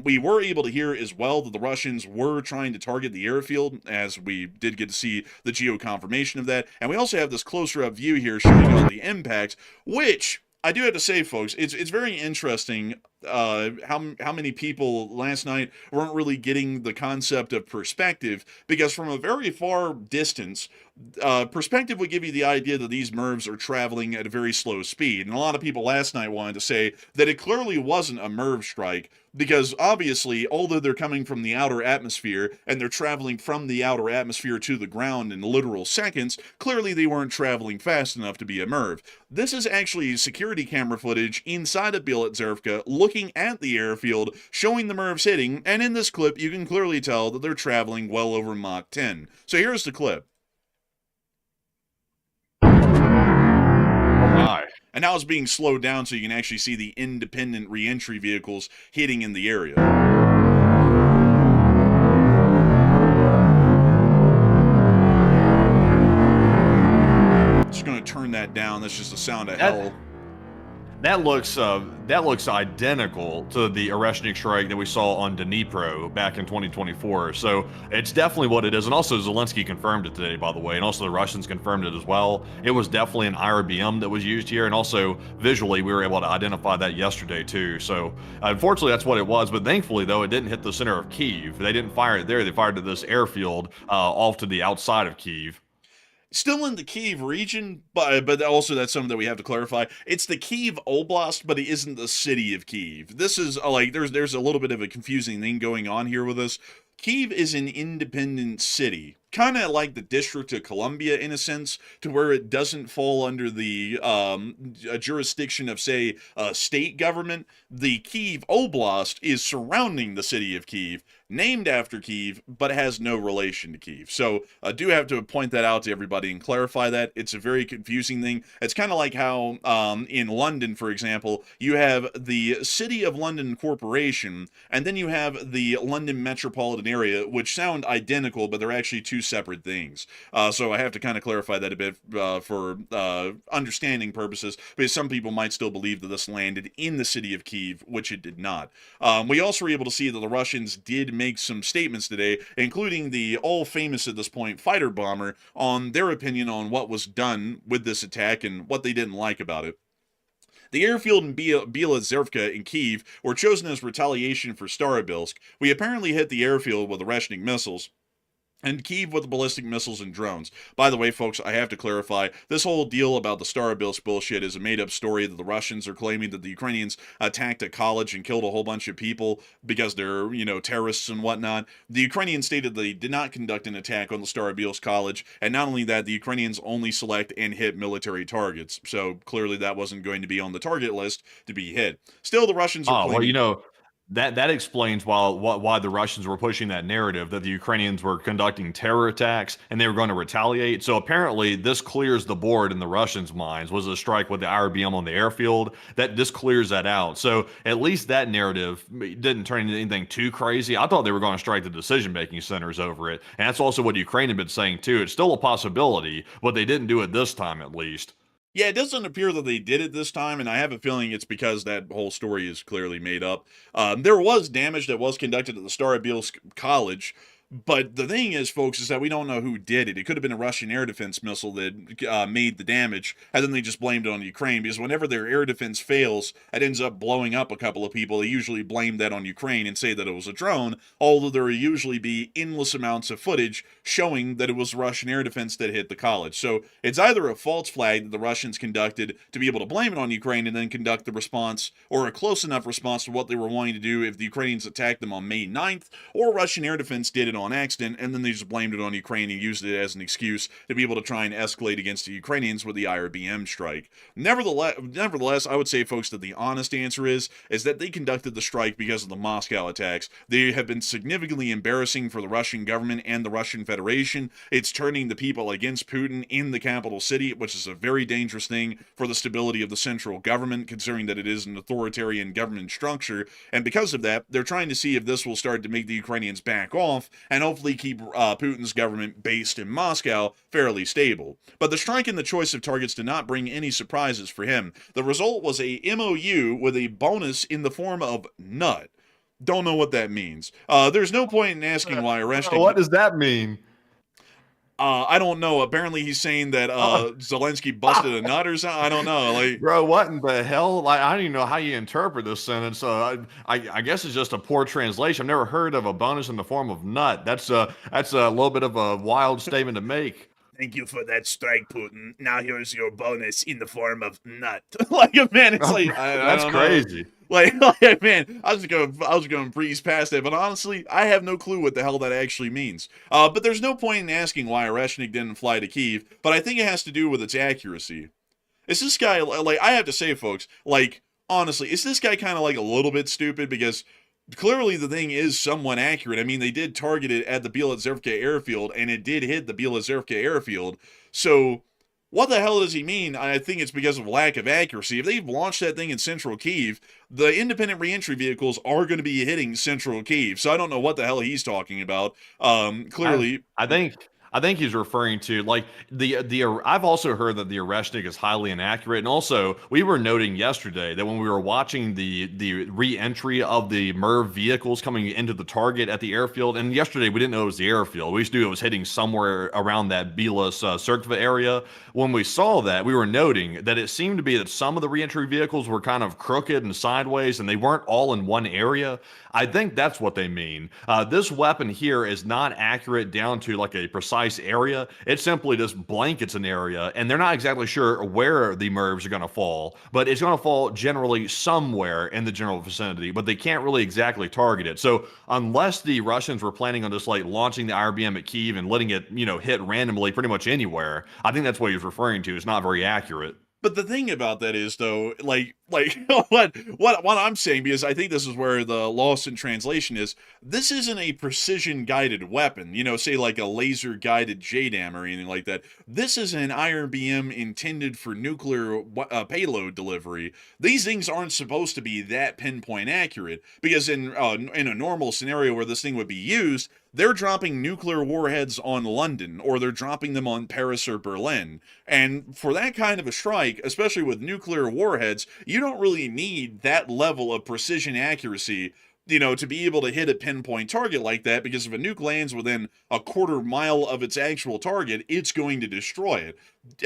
We were able to hear as well that the Russians were trying to target the airfield, as we did get to see the geo confirmation of that, and we also have this closer up view here showing all the impact, which I do have to say, folks, it's very interesting how many people last night weren't really getting the concept of perspective, because from a very far distance, perspective would give you the idea that these MIRVs are traveling at a very slow speed. And a lot of people last night wanted to say that it clearly wasn't a MIRV strike, because obviously, although they're coming from the outer atmosphere and they're traveling from the outer atmosphere to the ground in literal seconds, clearly they weren't traveling fast enough to be a MIRV. This is actually security camera footage inside of Bila Tserkva looking at the airfield, showing the MIRVs hitting, and in this clip you can clearly tell that they're traveling well over Mach 10. So here's the clip. Oh my. And now it's being slowed down so you can actually see the independent reentry vehicles hitting in the area. Just going to turn that down. That's just the sound of hell. That looks identical to the Oreshnik strike that we saw on Dnipro back in 2024. So it's definitely what it is. And also Zelenskyy confirmed it today, by the way, and also the Russians confirmed it as well. It was definitely an IRBM that was used here, and also visually we were able to identify that yesterday too. So unfortunately that's what it was, but thankfully though it didn't hit the center of Kyiv. They didn't fire it there. They fired to this airfield off to the outside of Kyiv. Still in the Kyiv region, but also that's something that we have to clarify. It's the Kyiv Oblast, but it isn't the city of Kyiv. This is like there's a little bit of a confusing thing going on here with us. Kyiv is an independent city, kind of like the District of Columbia in a sense, to where it doesn't fall under the jurisdiction of, say, a state government. The Kyiv Oblast is surrounding the city of Kyiv, named after Kyiv, but has no relation to Kyiv. So I do have to point that out to everybody and clarify that. It's a very confusing thing. It's kind of like how in London, for example, you have the City of London Corporation, and then you have the London Metropolitan Area, which sound identical, but they're actually two separate things. So I have to kind of clarify that a bit for understanding purposes, because some people might still believe that this landed in the city of Kyiv, which it did not. We also were able to see that the Russians did make some statements today, including the all-famous at this point fighter bomber, on their opinion on what was done with this attack and what they didn't like about it. The airfield in Bila Tserkva in Kyiv were chosen as retaliation for Starobilsk. We apparently hit the airfield with Oreshnik missiles, and Kyiv with the ballistic missiles and drones. By the way, folks, I have to clarify, this whole deal about the Starobilsk bullshit is a made-up story that the Russians are claiming that the Ukrainians attacked a college and killed a whole bunch of people because they're, terrorists and whatnot. The Ukrainians stated they did not conduct an attack on the Starobilsk college, and not only that, the Ukrainians only select and hit military targets. So clearly that wasn't going to be on the target list to be hit. Still, the Russians are claiming... That explains why the Russians were pushing that narrative that the Ukrainians were conducting terror attacks and they were going to retaliate. So apparently this clears the board in the Russians' minds, was a strike with the IRBM on the airfield. That this clears that out. So at least that narrative didn't turn into anything too crazy. I thought they were going to strike the decision-making centers over it. And that's also what Ukraine had been saying too. It's still a possibility, but they didn't do it this time at least. Yeah, it doesn't appear that they did it this time, and I have a feeling it's because that whole story is clearly made up. There was damage that was conducted at the Starobilsk College, but the thing is, folks, is that we don't know who did it. It could have been a Russian air defense missile that made the damage, and then they just blamed it on Ukraine, because whenever their air defense fails, it ends up blowing up a couple of people. They usually blame that on Ukraine and say that it was a drone, although there will usually be endless amounts of footage showing that it was Russian air defense that hit the college. So it's either a false flag that the Russians conducted to be able to blame it on Ukraine and then conduct the response, or a close enough response to what they were wanting to do if the Ukrainians attacked them on May 9th, or Russian air defense did it on accident, and then they just blamed it on Ukraine and used it as an excuse to be able to try and escalate against the Ukrainians with the IRBM strike. Nevertheless, I would say, folks, that the honest answer is that they conducted the strike because of the Moscow attacks. They have been significantly embarrassing for the Russian government and the Russian Federation. It's turning the people against Putin in the capital city, which is a very dangerous thing for the stability of the central government, considering that it is an authoritarian government structure. And because of that, they're trying to see if this will start to make the Ukrainians back off and hopefully keep Putin's government based in Moscow fairly stable. But the strike and the choice of targets did not bring any surprises for him. The result was a MOU with a bonus in the form of nut. Don't know what that means. There's no point in asking why Oreshnik... What does that mean? I don't know. Apparently, he's saying that Zelenskyy busted a nut or something. I don't know. Like, bro, what in the hell? Like, I don't even know how you interpret this sentence. I guess it's just a poor translation. I've never heard of a bonus in the form of nut. That's a little bit of a wild statement to make. Thank you for that strike, Putin. Now here's your bonus in the form of nut. Like, man, it's like that's crazy. Like, man, I was going to breeze past that, but honestly, I have no clue what the hell that actually means. But there's no point in asking why Oreshnik didn't fly to Kyiv, but I think it has to do with its accuracy. Is this guy, like, I have to say, folks, like, honestly, is this guy kind of like a little bit stupid? Because clearly the thing is somewhat accurate. I mean, they did target it at the Bila Tserkva airfield, and it did hit the Bila Tserkva airfield. So what the hell does he mean? I think it's because of lack of accuracy. If they've launched that thing in central Kyiv, the independent reentry vehicles are going to be hitting central Kyiv. So I don't know what the hell he's talking about. Clearly, I think he's referring to like I've also heard that the Oreshnik is highly inaccurate, and also we were noting yesterday that when we were watching the re-entry of the MIRV vehicles coming into the target at the airfield, and yesterday we didn't know it was the airfield. We just knew it was hitting somewhere around that Bila Tserkva area. When we saw that, we were noting that it seemed to be that some of the re-entry vehicles were kind of crooked and sideways, and they weren't all in one area. I think that's what they mean. This weapon here is not accurate down to like a precise area. It simply just blankets an area, and they're not exactly sure where the MIRVs are going to fall, but it's going to fall generally somewhere in the general vicinity, but they can't really exactly target it. So unless the Russians were planning on just like launching the IRBM at Kyiv and letting it, hit randomly pretty much anywhere, I think that's what he was referring to. It's not very accurate. But the thing about that is, though, like what I'm saying, because I think this is where the loss in translation is, this isn't a precision-guided weapon, say like a laser-guided JDAM or anything like that. This is an IRBM intended for nuclear payload delivery. These things aren't supposed to be that pinpoint accurate, because in a normal scenario where this thing would be used, they're dropping nuclear warheads on London, or they're dropping them on Paris or Berlin. And for that kind of a strike, especially with nuclear warheads, you don't really need that level of precision accuracy, to be able to hit a pinpoint target like that, because if a nuke lands within a quarter mile of its actual target, it's going to destroy it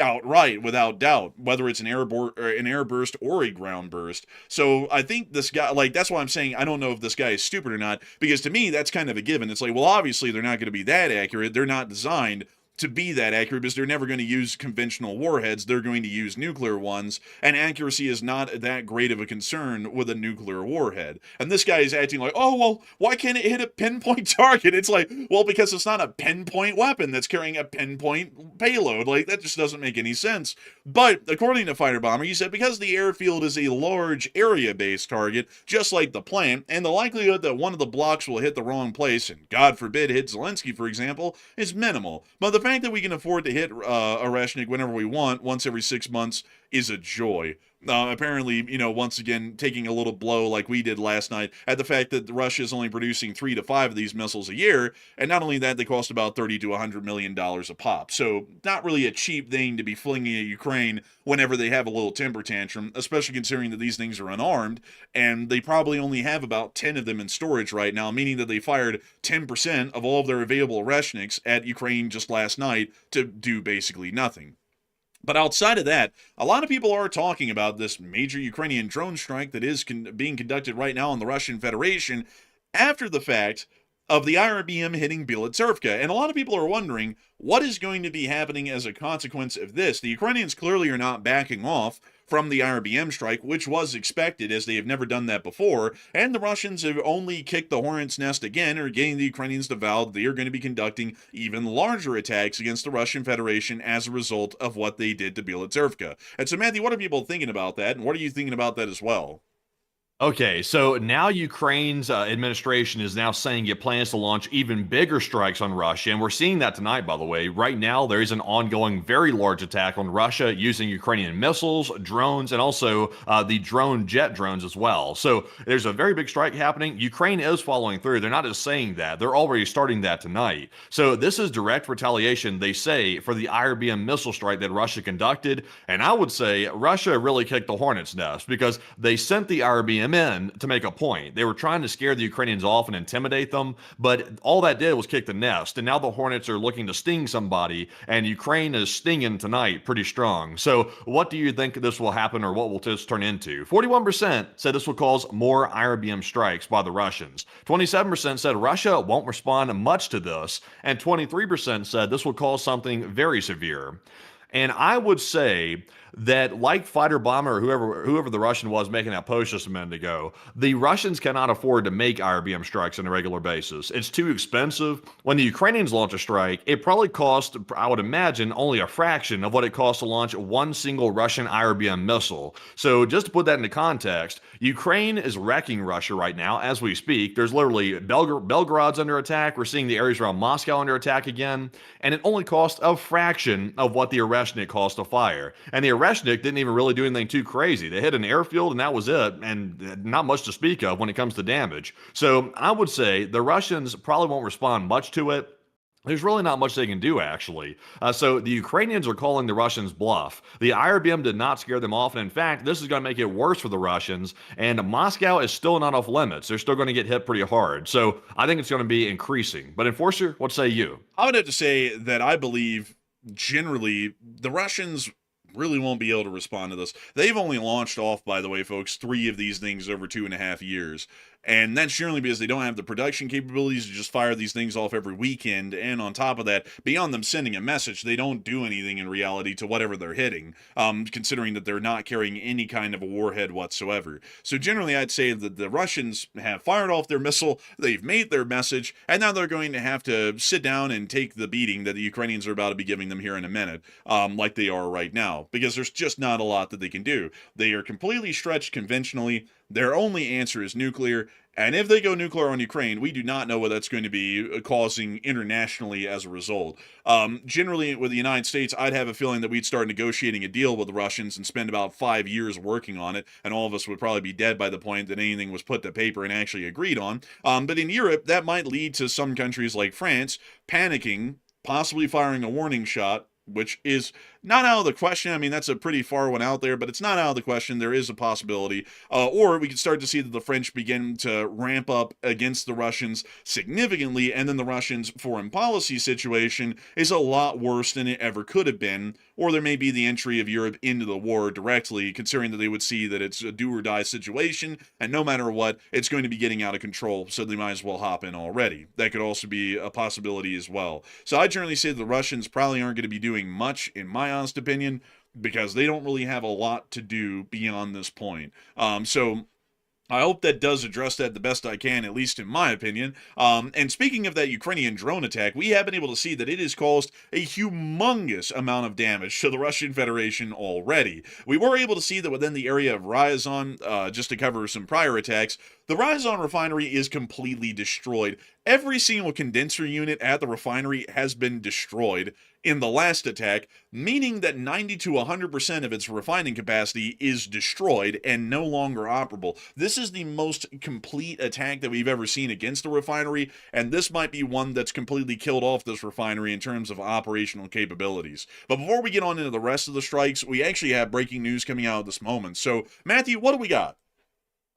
outright, without doubt, whether it's an airburst or a ground burst. So I think this guy, like, that's why I'm saying I don't know if this guy is stupid or not, because to me, that's kind of a given. It's like, well, obviously they're not going to be that accurate. They're not designed to be that accurate, because they're never going to use conventional warheads. They're going to use nuclear ones, and accuracy is not that great of a concern with a nuclear warhead. And this guy is acting like, oh, well, why can't it hit a pinpoint target? It's like, well, because it's not a pinpoint weapon that's carrying a pinpoint payload. Like, that just doesn't make any sense. But according to Fighter Bomber, he said because the airfield is a large area-based target, just like the plant, and the likelihood that one of the blocks will hit the wrong place, and God forbid hit Zelenskyy, for example, is minimal. But the fact that we can afford to hit Oreshnik whenever we want, once every 6 months, is a joy. Apparently, once again, taking a little blow like we did last night at the fact that Russia is only producing 3 to 5 of these missiles a year, and not only that, they cost about $30 to $100 million a pop. So, not really a cheap thing to be flinging at Ukraine whenever they have a little temper tantrum, especially considering that these things are unarmed, and they probably only have about 10 of them in storage right now, meaning that they fired 10% of all of their available Oreshniks at Ukraine just last night to do basically nothing. But outside of that, a lot of people are talking about this major Ukrainian drone strike that is being conducted right now in the Russian Federation after the fact of the IRBM hitting Bila Tserkva. And a lot of people are wondering what is going to be happening as a consequence of this. The Ukrainians clearly are not backing off from the IRBM strike, which was expected, as they have never done that before, and the Russians have only kicked the hornet's nest again, or getting the Ukrainians to vow they are going to be conducting even larger attacks against the Russian Federation as a result of what they did to Bila Tserkva. And so, Matthew, what are people thinking about that, and what are you thinking about that as well? Okay, so now Ukraine's administration is now saying it plans to launch even bigger strikes on Russia. And we're seeing that tonight, by the way. Right now, there is an ongoing, very large attack on Russia using Ukrainian missiles, drones, and also the jet drones as well. So there's a very big strike happening. Ukraine is following through. They're not just saying that, they're already starting that tonight. So this is direct retaliation, they say, for the IRBM missile strike that Russia conducted. And I would say Russia really kicked the hornet's nest because they sent the IRBM in to make a point. They were trying to scare the Ukrainians off and intimidate them, but all that did was kick the nest. And now the Hornets are looking to sting somebody, and Ukraine is stinging tonight pretty strong. So what do you think this will happen, or what will this turn into? 41% said this will cause more IRBM strikes by the Russians. 27% said Russia won't respond much to this, and 23% said this will cause something very severe. And I would say that, like fighter bomber or whoever the Russian was making that post just a minute ago, the Russians cannot afford to make IRBM strikes on a regular basis. It's too expensive. When the Ukrainians launch a strike, it probably costs, I would imagine, only a fraction of what it costs to launch one single Russian IRBM missile. So just to put that into context, Ukraine is wrecking Russia right now as we speak. There's literally Belgorod's under attack. We're seeing the areas around Moscow under attack again, and it only costs a fraction of what the Oreshnik cost to fire. And the Oreshnik didn't even really do anything too crazy. They hit an airfield and that was it, and not much to speak of when it comes to damage. So I would say the Russians probably won't respond much to it. There's really not much they can do, actually. So the Ukrainians are calling the Russians bluff. The IRBM did not scare them off, and in fact, this is going to make it worse for the Russians, and Moscow is still not off limits. They're still going to get hit pretty hard. So I think it's going to be increasing. But Enforcer, what say you? I would have to say that I believe generally the Russians really won't be able to respond to this. They've only launched off, by the way, folks, 3 of these things over 2.5 years. And that's generally because they don't have the production capabilities to just fire these things off every weekend. And on top of that, beyond them sending a message, they don't do anything in reality to whatever they're hitting, considering that they're not carrying any kind of a warhead whatsoever. So generally, I'd say that the Russians have fired off their missile, they've made their message, and now they're going to have to sit down and take the beating that the Ukrainians are about to be giving them here in a minute, like they are right now, because there's just not a lot that they can do. They are completely stretched conventionally. Their only answer is nuclear, and if they go nuclear on Ukraine, we do not know what that's going to be causing internationally as a result. Generally, with the United States, I'd have a feeling that we'd start negotiating a deal with the Russians and spend about 5 years working on it, and all of us would probably be dead by the point that anything was put to paper and actually agreed on. But in Europe, that might lead to some countries like France panicking, possibly firing a warning shot, which is not out of the question. I mean, that's a pretty far one out there, but it's not out of the question. There is a possibility. Or we could start to see that the French begin to ramp up against the Russians significantly, and then the Russians' foreign policy situation is a lot worse than it ever could have been. Or there may be the entry of Europe into the war directly, considering that they would see that it's a do-or-die situation, and no matter what, it's going to be getting out of control, so they might as well hop in already. That could also be a possibility as well. So I generally say that the Russians probably aren't going to be doing much, in my honest opinion, because they don't really have a lot to do beyond this point. So I hope that does address that the best I can, at least in my opinion. And speaking of that Ukrainian drone attack, we have been able to see that it has caused a humongous amount of damage to the Russian Federation already. We were able to see that within the area of Ryazan, just to cover some prior attacks, the Ryazan refinery is completely destroyed. Every single condenser unit at the refinery has been destroyed in the last attack, meaning that 90 to 100% of its refining capacity is destroyed and no longer operable. This is the most complete attack that we've ever seen against a refinery, and this might be one that's completely killed off this refinery in terms of operational capabilities. But before we get on into the rest of the strikes, we actually have breaking news coming out at this moment. So, Matthew, what do we got?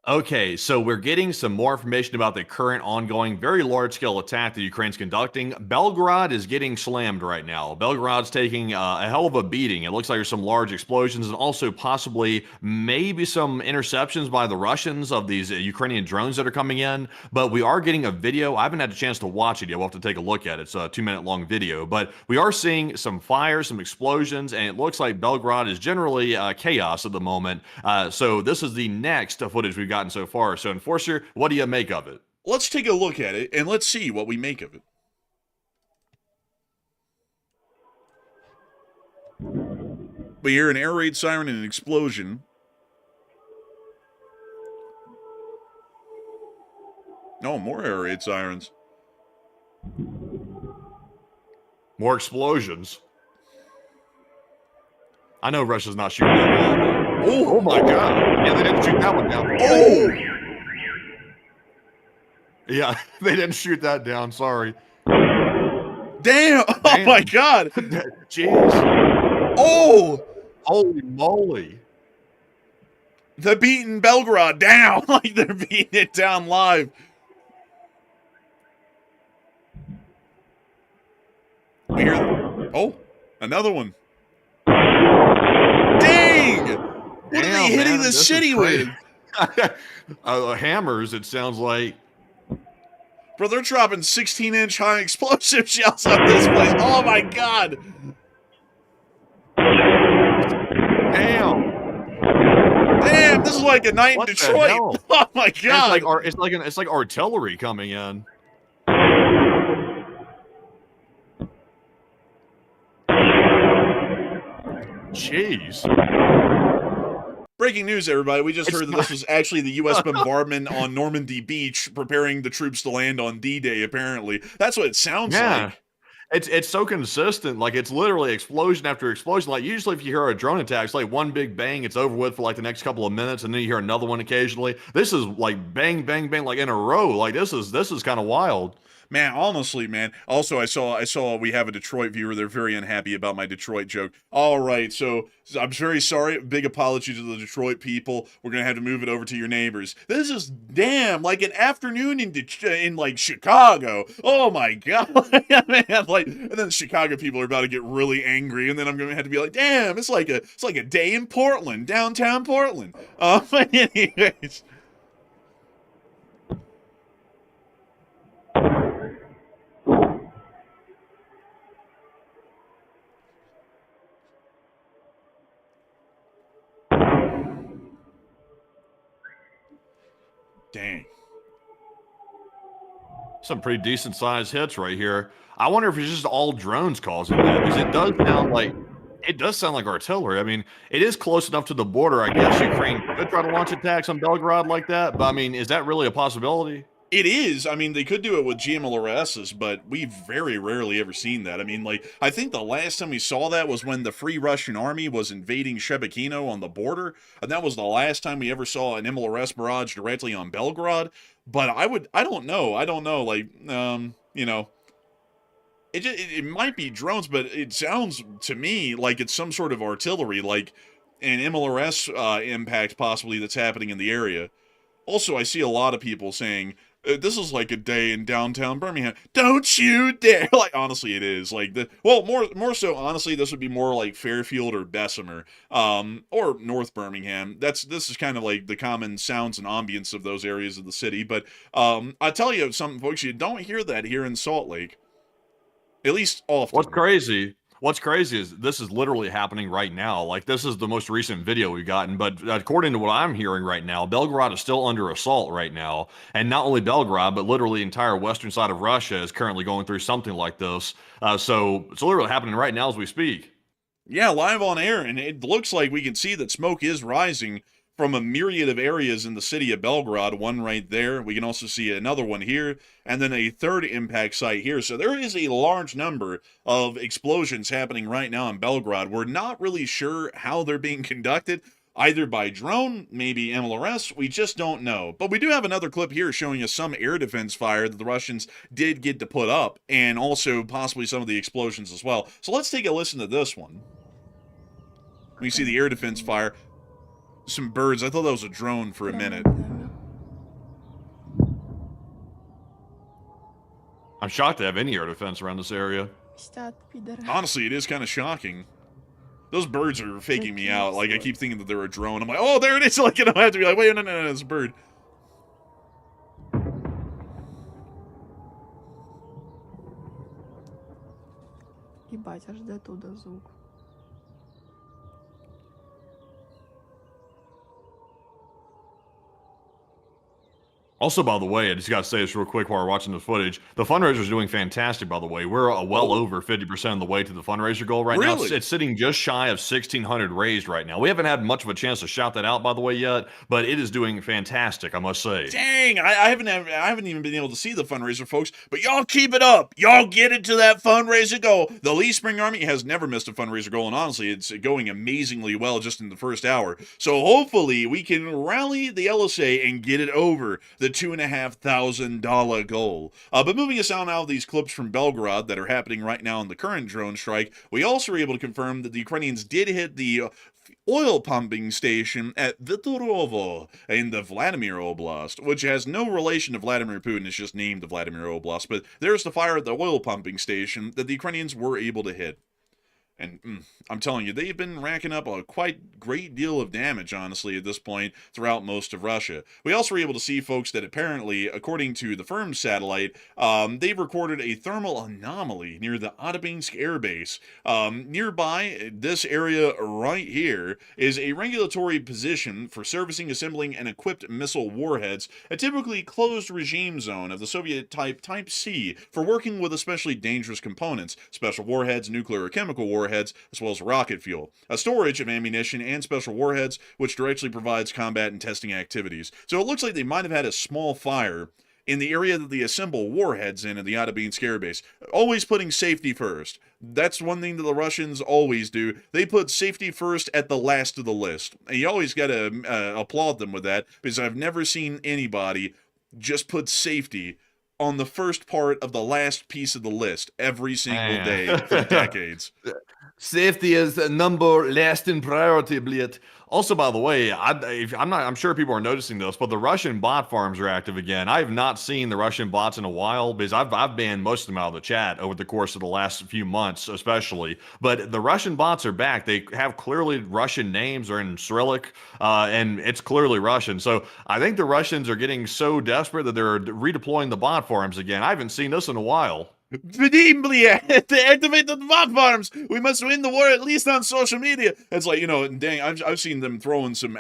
Okay, so we're getting some more information about the current ongoing, very large-scale attack that Ukraine's conducting. Belgorod is getting slammed right now. Belgorod's taking a hell of a beating. It looks like there's some large explosions and also possibly maybe some interceptions by the Russians of these Ukrainian drones that are coming in. But we are getting a video. I haven't had a chance to watch it yet. We'll have to take a look at it. It's a 2-minute long video. But we are seeing some fires, some explosions, and it looks like Belgorod is generally chaos at the moment. So this is the next footage we've gotten so far. So, Enforcer, what do you make of it? Let's take a look at it, and let's see what we make of it. We hear an air raid siren and an explosion. No, more air raid sirens. More explosions. I know Russia's not shooting that down. Oh my god. Yeah, they didn't shoot that one down. Oh! Yeah, they didn't shoot that down. Sorry. Damn! Oh my god! Jeez. Oh! Holy moly. They're beating Belgorod down. Like, they're beating it down live. We hear... Oh, another one. Dang! What are they hitting the city with? Hammers, it sounds like. Bro, they're dropping 16-inch high explosive shells on this place. Oh my god! Damn! Damn, this is like a night in Detroit. Oh my god! It's like artillery coming in. Jeez. Breaking news, everybody. We just heard that this was actually the U.S. bombardment on Normandy Beach, preparing the troops to land on D-Day, apparently. That's what it sounds like. It's so consistent. Like, it's literally explosion after explosion. Like, usually if you hear a drone attack, it's like one big bang, it's over with for like the next couple of minutes, and then you hear another one occasionally. This is like bang, bang, bang, like in a row. Like, this is kind of wild. Man, honestly, man. Also, I saw we have a Detroit viewer. They're very unhappy about my Detroit joke. All right, so I'm very sorry. Big apology to the Detroit people. We're gonna have to move it over to your neighbors. This is damn like an afternoon in like Chicago. Oh my god, man! Like, and then the Chicago people are about to get really angry, and then I'm gonna have to be like, damn, it's like a day in Portland, downtown Portland. Anyways. Dang. Some pretty decent sized hits right here. I wonder if it's just all drones causing that, because it does sound like artillery. I mean, it is close enough to the border. I guess Ukraine could try to launch attacks on Belgorod like that, but I mean, is that really a possibility? It is. I mean, they could do it with GMLRSs, but we've very rarely ever seen that. I mean, like, I think the last time we saw that was when the Free Russian Army was invading Shebekino on the border, and that was the last time we ever saw an MLRS barrage directly on Belgorod. But I don't know, like, you know, it might be drones, but it sounds to me like it's some sort of artillery, like an MLRS impact possibly that's happening in the area. Also, I see a lot of people saying, this is like a day in downtown Birmingham. Don't you dare! Like, honestly, it is. Like, more so, honestly, this would be more like Fairfield or Bessemer, or North Birmingham. This is kind of like the common sounds and ambience of those areas of the city. But, I tell you something, folks, you don't hear that here in Salt Lake. At least often. What's crazy is this is literally happening right now. Like, this is the most recent video we've gotten, but according to what I'm hearing right now, Belgorod is still under assault right now. And not only Belgorod, but literally the entire western side of Russia is currently going through something like this. So it's literally happening right now as we speak. Yeah, live on air, and it looks like we can see that smoke is rising from a myriad of areas in the city of Belgorod. One right there. We can also see another one here, and then a third impact site here. So there is a large number of explosions happening right now in Belgorod. We're not really sure how they're being conducted, either by drone, maybe MLRS, we just don't know. But we do have another clip here showing us some air defense fire that the Russians did get to put up, and also possibly some of the explosions as well. So let's take a listen to this one. We see the air defense fire. Some birds. I thought that was a drone for a minute. I'm shocked to have any air defense around this area. Honestly, it is kind of shocking. Those birds are faking me out. Like, I keep thinking that they're a drone. I'm like, oh, there it is. Like, I don't have to be like, wait, no, it's a bird. Ебать, аж до туда звук. Also, by the way, I just got to say this real quick while we're watching the footage. The fundraiser is doing fantastic, by the way. We're well over 50% of the way to the fundraiser goal right now. Really? It's sitting just shy of 1,600 raised right now. We haven't had much of a chance to shout that out, by the way, yet, but it is doing fantastic, I must say. Dang, I haven't even been able to see the fundraiser, folks. But y'all keep it up. Y'all get it to that fundraiser goal. The Lee Spring Army has never missed a fundraiser goal, and honestly, it's going amazingly well just in the first hour. So hopefully we can rally the LSA and get it over the $2,500 goal. But moving us on out of these clips from Belgorod that are happening right now in the current drone strike, we also were able to confirm that the Ukrainians did hit the oil pumping station at Vitorovo in the Vladimir Oblast, which has no relation to Vladimir Putin. It's just named the Vladimir Oblast. But there's the fire at the oil pumping station that the Ukrainians were able to hit. And I'm telling you, they've been racking up a quite great deal of damage, honestly, at this point, throughout most of Russia. We also were able to see, folks, that apparently, according to the firm's satellite, they've recorded a thermal anomaly near the Otabinsk Air Base. Nearby, this area right here is a regulatory position for servicing, assembling, and equipped missile warheads, a typically closed regime zone of the Soviet Type C, for working with especially dangerous components, special warheads, nuclear or chemical warheads, as well as rocket fuel, a storage of ammunition and special warheads, which directly provides combat and testing activities. So it looks like they might have had a small fire in the area that they assemble warheads in the Otabinsk Air Base. Always putting safety first. That's one thing that the Russians always do. They put safety first at the last of the list. And you always got to applaud them with that, because I've never seen anybody just put safety on the first part of the last piece of the list every single day for decades. Safety is the number last in priority, Bliet. Also, by the way, I'm sure people are noticing this, but the Russian bot farms are active again. I have not seen the Russian bots in a while, because I've banned most of them out of the chat over the course of the last few months, especially. But the Russian bots are back. They have clearly Russian names, are in Cyrillic, and it's clearly Russian. So I think the Russians are getting so desperate that they're redeploying the bot farms again. I haven't seen this in a while. To activate the bot farms, we must win the war, at least on social media. It's like, dang, I've seen them throwing some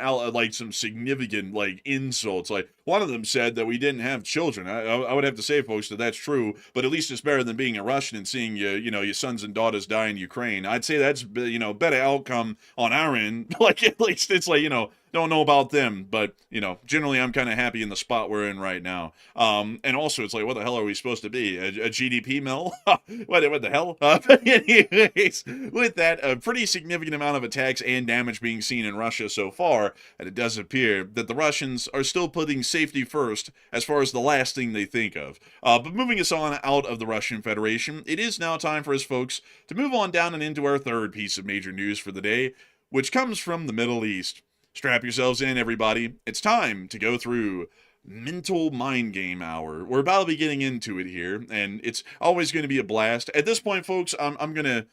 significant insults. Like, one of them said that we didn't have children. I would have to say, folks, that that's true, but at least it's better than being a Russian and seeing your sons and daughters die in Ukraine. I'd say that's better outcome on our end. Like, at least it's like, don't know about them, but generally I'm kind of happy in the spot we're in right now. And also it's like, what the hell are we supposed to be? A GDP mill? what the hell? But anyways, with that, a pretty significant amount of attacks and damage being seen in Russia so far, and it does appear that the Russians are still putting safety first as far as the last thing they think of. But moving us on out of the Russian Federation, it is now time for us, folks, to move on down and into our third piece of major news for the day, which comes from the Middle East. Strap yourselves in, everybody. It's time to go through Mental Mind Game Hour. We're about to be getting into it here, and it's always going to be a blast. At this point, folks, I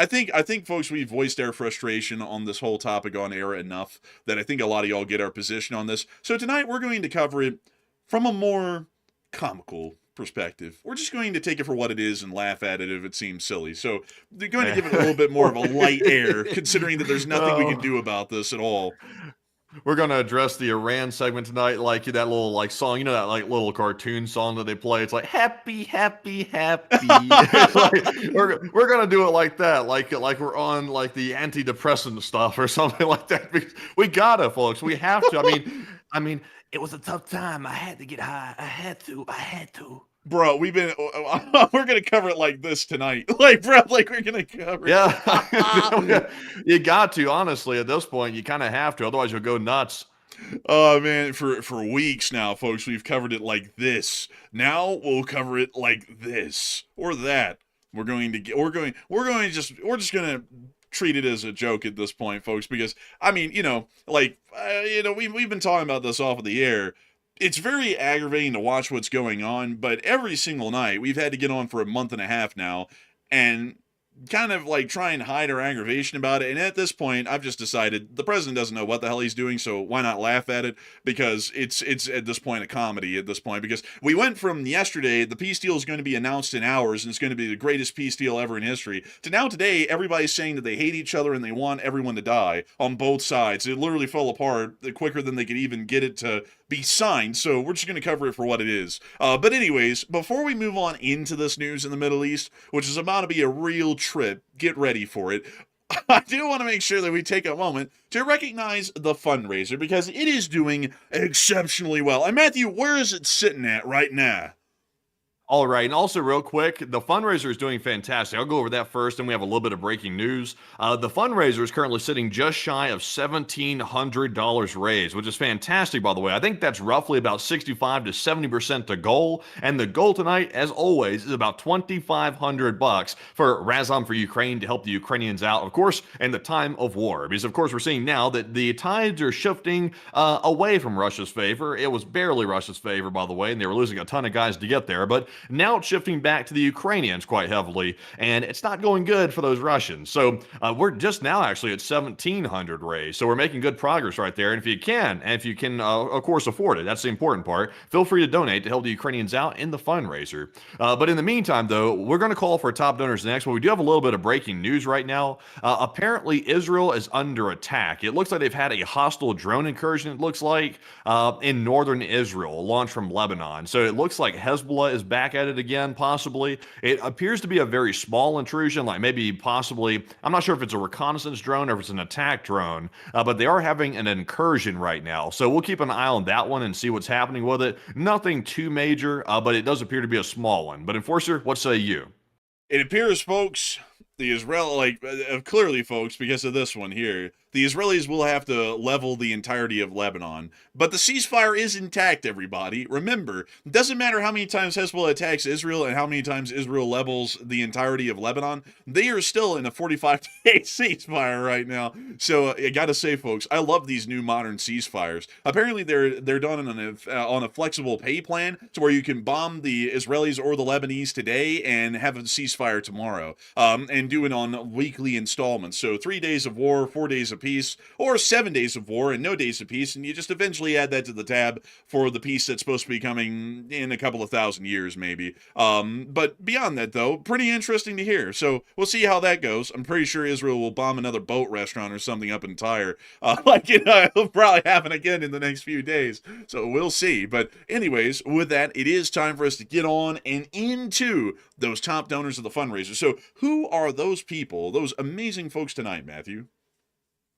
think, folks, we've voiced our frustration on this whole topic on air enough that I think a lot of y'all get our position on this. So tonight, we're going to cover it from a more comical perspective. We're just going to take it for what it is and laugh at it if it seems silly. So they're going to give it a little bit more of a light air, considering that there's nothing we can do about this at all. We're going to address the Iran segment tonight, like that little song, that little cartoon song that they play. It's like happy, happy, happy. we're going to do it like that, like we're on the antidepressant stuff or something like that. Because we gotta, folks. We have to. I mean, it was a tough time. I had to get high. I had to. Bro, we're gonna cover it like this tonight. We're gonna cover it. Yeah. You got to, honestly, at this point, you kind of have to, otherwise you'll go nuts. Oh man, for weeks now, folks, we've covered it like this. Now we'll cover it like this or that. We're just gonna treat it as a joke at this point, folks, because we've been talking about this off of the air. It's very aggravating to watch what's going on, but every single night, we've had to get on for a month and a half now, and kind of try and hide our aggravation about it. And at this point, I've just decided the president doesn't know what the hell he's doing, so why not laugh at it? Because it's at this point a comedy at this point. Because we went from yesterday, the peace deal is going to be announced in hours, and it's going to be the greatest peace deal ever in history, to now today, everybody's saying that they hate each other and they want everyone to die on both sides. It literally fell apart quicker than they could even get it to be signed, so we're just going to cover it for what it is. But anyways, before we move on into this news in the Middle East, which is about to be a real trip, get ready for it. I do want to make sure that we take a moment to recognize the fundraiser because it is doing exceptionally well. And Matthew, where is it sitting at right now? All right, and also real quick, the fundraiser is doing fantastic. I'll go over that first, and we have a little bit of breaking news. The fundraiser is currently sitting just shy of $1,700 raised, which is fantastic, by the way. I think that's roughly about 65 to 70% the goal, and the goal tonight, as always, is about $2,500 for Razom for Ukraine to help the Ukrainians out, of course, in the time of war. Because, of course, we're seeing now that the tides are shifting away from Russia's favor. It was barely Russia's favor, by the way, and they were losing a ton of guys to get there, but now it's shifting back to the Ukrainians quite heavily, and it's not going good for those Russians. So we're just now actually at 1,700 raised. So we're making good progress right there. And if you can, of course, afford it, that's the important part, feel free to donate to help the Ukrainians out in the fundraiser. But in the meantime, though, we're going to call for top donors next, but we do have a little bit of breaking news right now. Apparently, Israel is under attack. It looks like they've had a hostile drone incursion, it looks like, in northern Israel, launched from Lebanon. So it looks like Hezbollah is back at it again, possibly. It appears to be a very small intrusion, like maybe possibly, I'm not sure if it's a reconnaissance drone or if it's an attack drone, but they are having an incursion right now. So we'll keep an eye on that one and see what's happening with it. Nothing too major, but it does appear to be a small one. But Enforcer, what say you? It appears, folks, clearly, folks, because of this one here, the Israelis will have to level the entirety of Lebanon. But the ceasefire is intact, everybody. Remember, it doesn't matter how many times Hezbollah attacks Israel and how many times Israel levels the entirety of Lebanon. They are still in a 45-day ceasefire right now. So I gotta say, folks, I love these new modern ceasefires. Apparently, they're done on a flexible pay plan to where you can bomb the Israelis or the Lebanese today and have a ceasefire tomorrow, and do it on weekly installments. So 3 days of war, 4 days of peace, or 7 days of war and no days of peace, and you just eventually add that to the tab for the peace that's supposed to be coming in a couple of thousand years, maybe. But beyond that, though, pretty interesting to hear. So we'll see how that goes. I'm pretty sure Israel will bomb another boat restaurant or something up in Tyre, it'll probably happen again in the next few days. So we'll see. But anyways, with that, it is time for us to get on and into those top donors of the fundraiser. So who are those people, those amazing folks tonight, Matthew?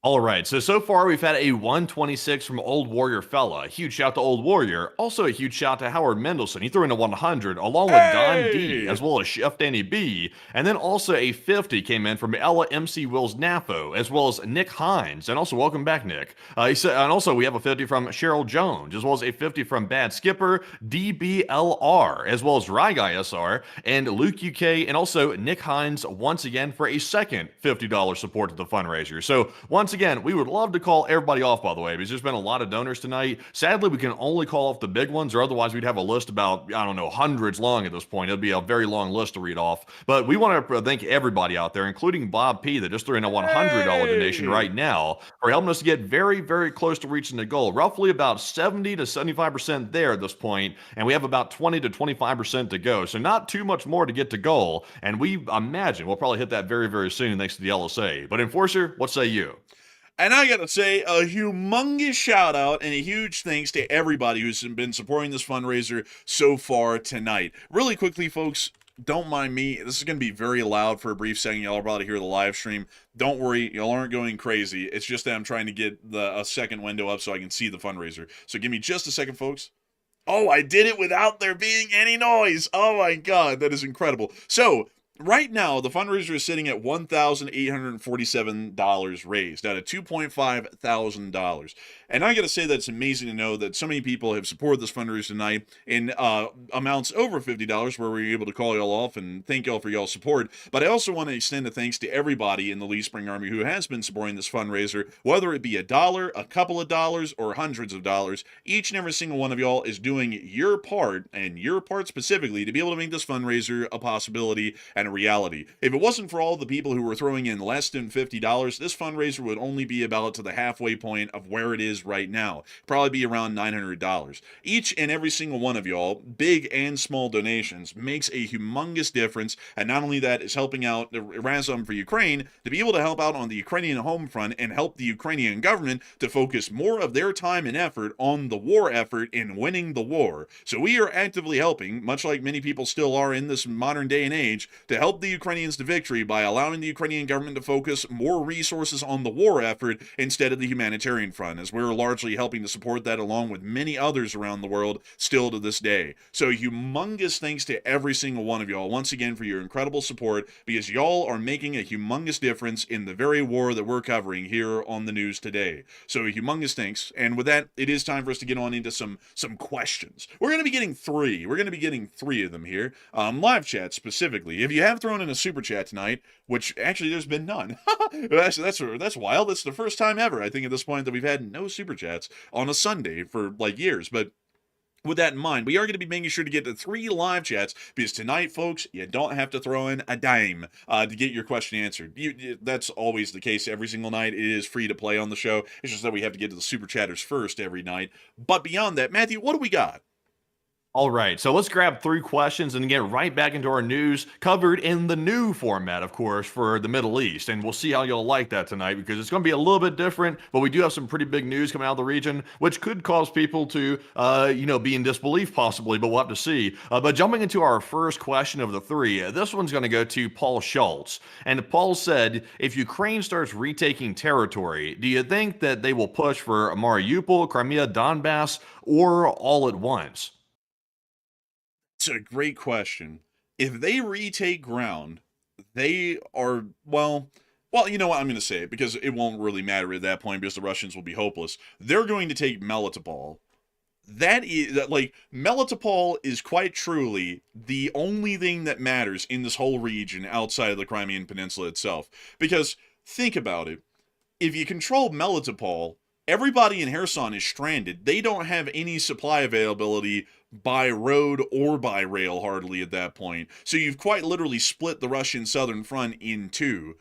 All right, so far we've had a 126 from Old Warrior Fella. Huge shout to Old Warrior. Also a huge shout to Howard Mendelson. He threw in a 100 along with Don D, as well as Chef Danny B. And then also a 50 came in from Ella MC Wills Naffo, as well as Nick Hines. And also welcome back, Nick. He said, and also we have a 50 from Cheryl Jones, as well as a 50 from Bad Skipper, DBLR, as well as Rye Guy SR, and Luke UK, and also Nick Hines once again for a second $50 support to the fundraiser. So once again, we would love to call everybody off, by the way, because there's been a lot of donors tonight. Sadly, we can only call off the big ones, or otherwise we'd have a list about, I don't know, hundreds long at this point. It'd be a very long list to read off. But we want to thank everybody out there, including Bob P, that just threw in a $100 donation right now, for helping us to get very, very close to reaching the goal. Roughly about 70 to 75% there at this point, and we have about 20 to 25% to go. So not too much more to get to goal, and we imagine we'll probably hit that very, very soon thanks to the LSA. But Enforcer, what say you? And I gotta say, a humongous shout out and a huge thanks to everybody who's been supporting this fundraiser so far tonight. Really quickly, folks, don't mind me. This is going to be very loud for a brief second. Y'all are about to hear the live stream. Don't worry, y'all aren't going crazy. It's just that I'm trying to get a second window up so I can see the fundraiser. So give me just a second, folks. Oh, I did it without there being any noise. Oh my God, that is incredible. So, right now, the fundraiser is sitting at $1,847 raised out of $2.5 thousand. And I got to say that it's amazing to know that so many people have supported this fundraiser tonight in amounts over $50, where we were able to call y'all off and thank y'all for y'all's support. But I also want to extend a thanks to everybody in the Lee Spring Army who has been supporting this fundraiser, whether it be $1, a couple of dollars, or hundreds of dollars. Each and every single one of y'all is doing your part, and your part specifically, to be able to make this fundraiser a possibility. And and a reality. If it wasn't for all the people who were throwing in less than $50, this fundraiser would only be about to the halfway point of where it is right now. Probably be around $900. Each and every single one of y'all, big and small donations, makes a humongous difference, and not only that, is helping out the ransom for Ukraine to be able to help out on the Ukrainian home front and help the Ukrainian government to focus more of their time and effort on the war effort in winning the war. So we are actively helping, much like many people still are in this modern day and age, to help the Ukrainians to victory by allowing the Ukrainian government to focus more resources on the war effort instead of the humanitarian front, as we're largely helping to support that along with many others around the world still to this day. So humongous thanks to every single one of y'all once again for your incredible support, because y'all are making a humongous difference in the very war that we're covering here on the news today. So humongous thanks. And with that, it is time for us to get on into some questions. We're going to be getting three. We're going to be getting three of them here. Live chat specifically. If you have thrown in a super chat tonight, which actually there's been none. that's wild. That's the first time ever, I think, at this point that we've had no super chats on a Sunday for like years. But with that in mind, we are going to be making sure to get to 3 live chats, because tonight, folks, you don't have to throw in a dime to get your question answered. That's always the case every single night. It is free to play on the show. It's just that we have to get to the super chatters first every night. But beyond that, Matthew, what do we got? All right, so let's grab 3 questions and get right back into our news, covered in the new format, of course, for the Middle East. And we'll see how y'all like that tonight, because it's going to be a little bit different, but we do have some pretty big news coming out of the region, which could cause people to, be in disbelief possibly, but we'll have to see. But jumping into our first question of the 3, this one's going to go to Paul Schultz. And Paul said, if Ukraine starts retaking territory, do you think that they will push for Mariupol, Crimea, Donbass, or all at once? It's a great question. If they retake ground, they are, well, you know what? I'm going to say it, because it won't really matter at that point, because the Russians will be hopeless. They're going to take Melitopol. Melitopol is quite truly the only thing that matters in this whole region outside of the Crimean Peninsula itself. Because, think about it. If you control Melitopol, everybody in Kherson is stranded. They don't have any supply availability by road or by rail hardly at that point. So you've quite literally split the Russian southern front in 2.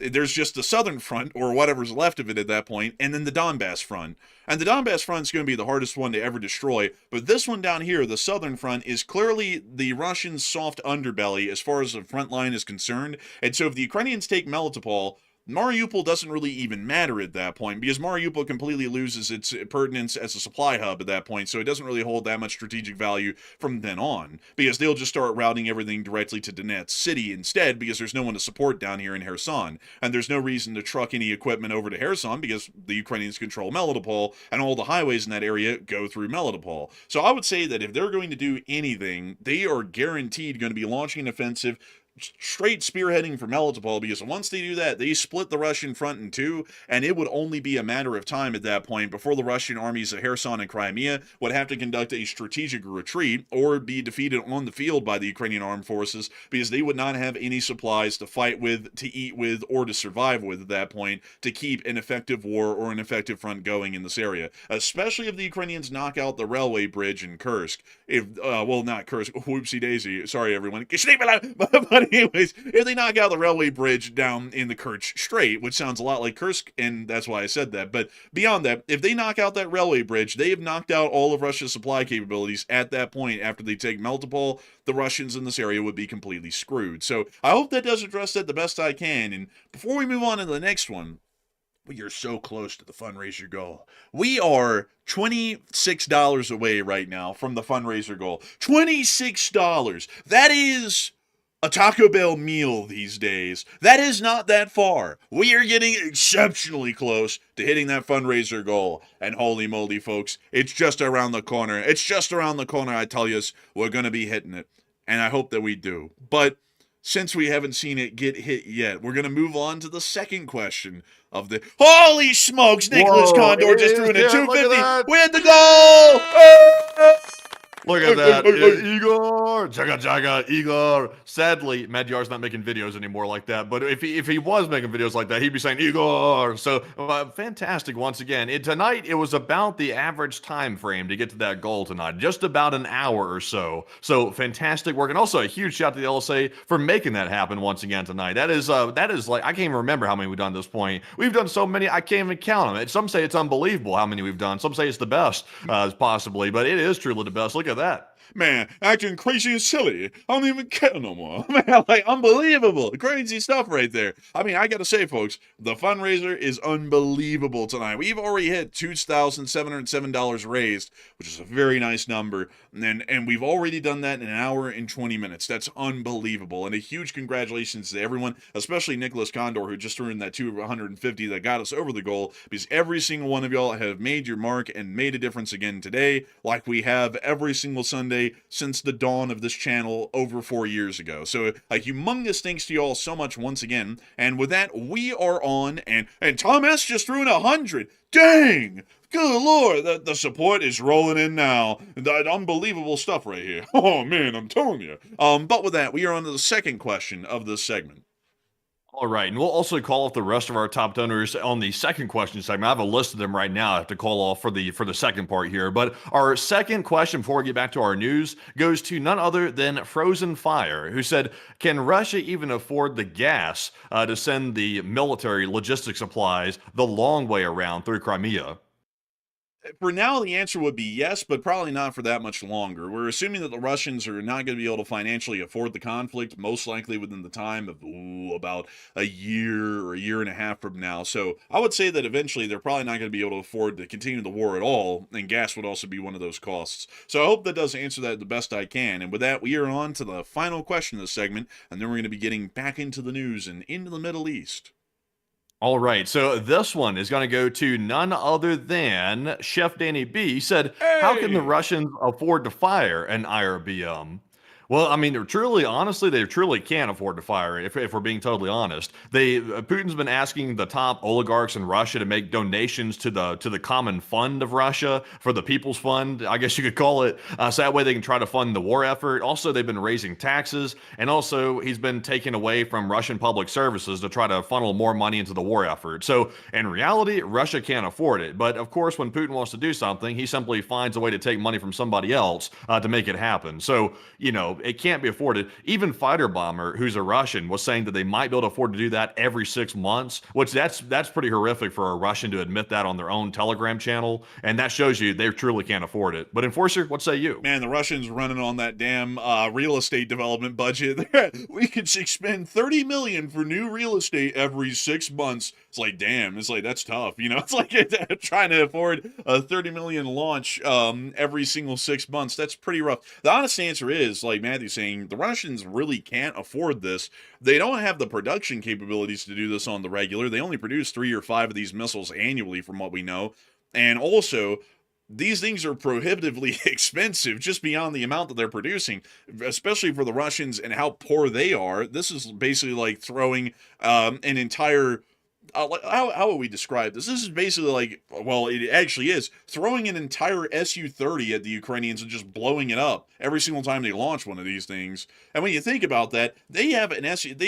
There's just the southern front, or whatever's left of it at that point, and then the Donbass front. And the Donbass front is going to be the hardest one to ever destroy, but this one down here, the southern front, is clearly the Russian soft underbelly as far as the front line is concerned. And so if the Ukrainians take Melitopol, Mariupol doesn't really even matter at that point, because Mariupol completely loses its pertinence as a supply hub at that point, so it doesn't really hold that much strategic value from then on, because they'll just start routing everything directly to Donetsk City instead, because there's no one to support down here in Kherson, and there's no reason to truck any equipment over to Kherson, because the Ukrainians control Melitopol, and all the highways in that area go through Melitopol. So I would say that if they're going to do anything, they are guaranteed going to be launching an offensive straight spearheading for Melitopol, because once they do that, they split the Russian front in 2, and it would only be a matter of time at that point before the Russian armies of Kherson and Crimea would have to conduct a strategic retreat or be defeated on the field by the Ukrainian armed forces, because they would not have any supplies to fight with, to eat with, or to survive with at that point to keep an effective war or an effective front going in this area, especially if the Ukrainians knock out the railway bridge in Kursk. Not Kursk, whoopsie daisy, sorry everyone. But anyways, if they knock out the railway bridge down in the Kerch Strait, which sounds a lot like Kursk, and that's why I said that, but beyond that, if they knock out that railway bridge, they have knocked out all of Russia's supply capabilities at that point. After they take Melitopol, the Russians in this area would be completely screwed. So I hope that does address that the best I can. And before we move on to the next one, we are so close to the fundraiser goal. We are $26 away right now from the fundraiser goal. $26. That is a Taco Bell meal these days. That is not that far. We are getting exceptionally close to hitting that fundraiser goal. And holy moly, folks, it's just around the corner. It's just around the corner, I tell you, we're going to be hitting it. And I hope that we do. But since we haven't seen it get hit yet, we're going to move on to the second question of the... Holy smokes, Nicholas Condor just threw in a 250. We hit the goal! Look at that. Igor! Jaga Jaga, Igor. Sadly, Madjar's not making videos anymore like that, but if he was making videos like that, he'd be saying Igor. So, fantastic once again. Tonight, it was about the average time frame to get to that goal tonight. Just about an hour or so. So, fantastic work. And also a huge shout to the LSA for making that happen once again tonight. That is like, I can't even remember how many we've done at this point. We've done so many, I can't even count them. Some say it's unbelievable how many we've done. Some say it's the best, possibly, but it is truly the best. Look at that. Man, acting crazy and silly. I don't even care no more. Man, like, unbelievable. Crazy stuff right there. I mean, I gotta say, folks, the fundraiser is unbelievable tonight. We've already hit $2,707 raised, which is a very nice number. And we've already done that in an hour and 20 minutes. That's unbelievable. And a huge congratulations to everyone, especially Nicholas Condor, who just earned that 250 that got us over the goal, because every single one of y'all have made your mark and made a difference again today, like we have every single Sunday since the dawn of this channel over 4 years ago. So a humongous thanks to you all so much once again. And with that, we are on, and Tom S just threw in 100. Dang! Good Lord, the support is rolling in now. That unbelievable stuff right here. Oh man, I'm telling you. But with that, we are on to the second question of this segment. All right, and we'll also call off the rest of our top donors on the second question segment. I have a list of them right now. I have to call off for the second part here. But our second question, before we get back to our news, goes to none other than Frozen Fire, who said, "Can Russia even afford the gas to send the military logistic supplies the long way around through Crimea?" For now, the answer would be yes, but probably not for that much longer. We're assuming that the Russians are not going to be able to financially afford the conflict, most likely within the time of about a year or a year and a half from now. So I would say that eventually they're probably not going to be able to afford to continue the war at all, and gas would also be one of those costs. So I hope that does answer that the best I can. And with that, we are on to the final question of the segment, and then we're going to be getting back into the news and into the Middle East. All right, so this one is going to go to none other than Chef Danny B. He said, "How can the Russians afford to fire an IRBM?" Well, I mean, honestly, they truly can't afford to fire it, if we're being totally honest. Putin's been asking the top oligarchs in Russia to make donations to the common fund of Russia, for the People's Fund, I guess you could call it, so that way they can try to fund the war effort. Also, they've been raising taxes, and also he's been taking away from Russian public services to try to funnel more money into the war effort. So, in reality, Russia can't afford it. But, of course, when Putin wants to do something, he simply finds a way to take money from somebody else to make it happen. So, it can't be afforded. Even Fighter Bomber, who's a Russian, was saying that they might be able to afford to do that every 6 months, which that's pretty horrific for a Russian to admit that on their own Telegram channel, and that shows you they truly can't afford it. But Enforcer, what say you? Man, the Russians running on that damn real estate development budget. We could expend $30 million for new real estate every 6 months. It's like, damn, it's like, that's tough. It's like trying to afford a $30 million launch every single 6 months. That's pretty rough. The honest answer is, like Matthew's saying, the Russians really can't afford this. They don't have the production capabilities to do this on the regular. They only produce 3 or 5 of these missiles annually, from what we know. And also, these things are prohibitively expensive just beyond the amount that they're producing, especially for the Russians and how poor they are. This is basically like throwing an entire... how would we describe this? This is basically like, well, it actually is throwing an entire Su-30 at the Ukrainians and just blowing it up every single time they launch one of these things. And when you think about that, they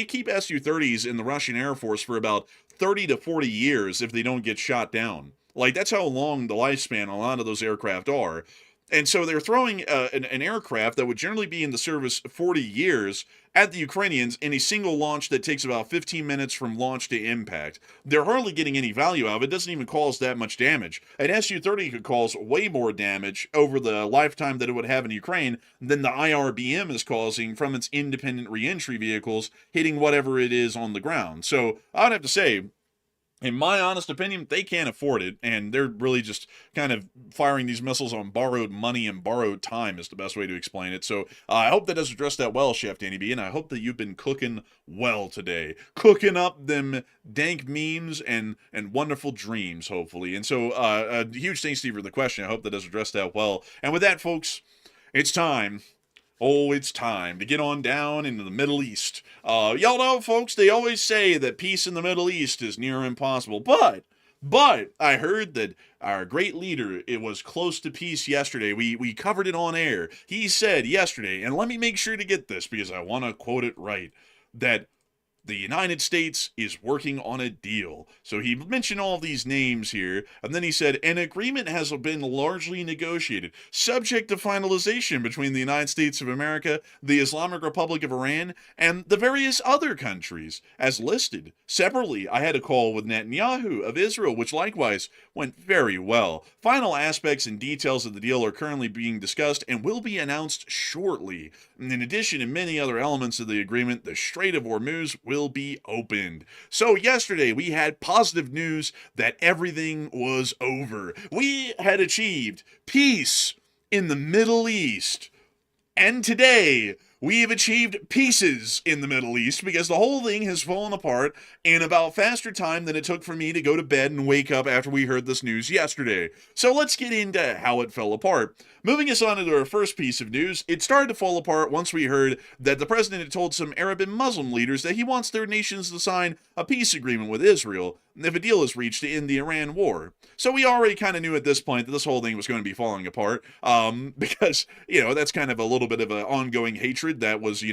keep Su-30s in the Russian Air Force for about 30 to 40 years if they don't get shot down. Like, that's how long the lifespan a lot of those aircraft are. And so they're throwing an aircraft that would generally be in the service 40 years at the Ukrainians in a single launch that takes about 15 minutes from launch to impact. They're hardly getting any value out of it. It doesn't even cause that much damage. An Su-30 could cause way more damage over the lifetime that it would have in Ukraine than the IRBM is causing from its independent reentry vehicles hitting whatever it is on the ground. So I would have to say, in my honest opinion, they can't afford it, and they're really just kind of firing these missiles on borrowed money and borrowed time is the best way to explain it. So I hope that does address that well, Chef Danny B, and I hope that you've been cooking well today. Cooking up them dank memes and wonderful dreams, hopefully. And so a huge thanks to you for the question. I hope that does address that well. And with that, folks, it's time. Oh, it's time to get on down into the Middle East. Y'all know, folks, they always say that peace in the Middle East is near impossible, but But I heard that our great leader, it was close to peace yesterday. We covered it on air. He said yesterday, and let me make sure to get this because I want to quote it right, that the United States is working on a deal. So he mentioned all these names here, and then he said, an agreement has been largely negotiated, subject to finalization between the United States of America, the Islamic Republic of Iran, and the various other countries, as listed. Separately, I had a call with Netanyahu of Israel, which likewise went very well. Final aspects and details of the deal are currently being discussed and will be announced shortly. And in addition to many other elements of the agreement, the Strait of Hormuz will be opened. So yesterday we had positive news that everything was over. We had achieved peace in the Middle East. And today we've achieved pieces in the Middle East because the whole thing has fallen apart in about faster time than it took for me to go to bed and wake up after we heard this news yesterday. So let's get into how it fell apart. Moving us on to our first piece of news, it started to fall apart once we heard that the president had told some Arab and Muslim leaders that he wants their nations to sign a peace agreement with Israel if a deal is reached to end the Iran war. So we already kind of knew at this point that this whole thing was going to be falling apart because, that's kind of a little bit of an ongoing hatred that was,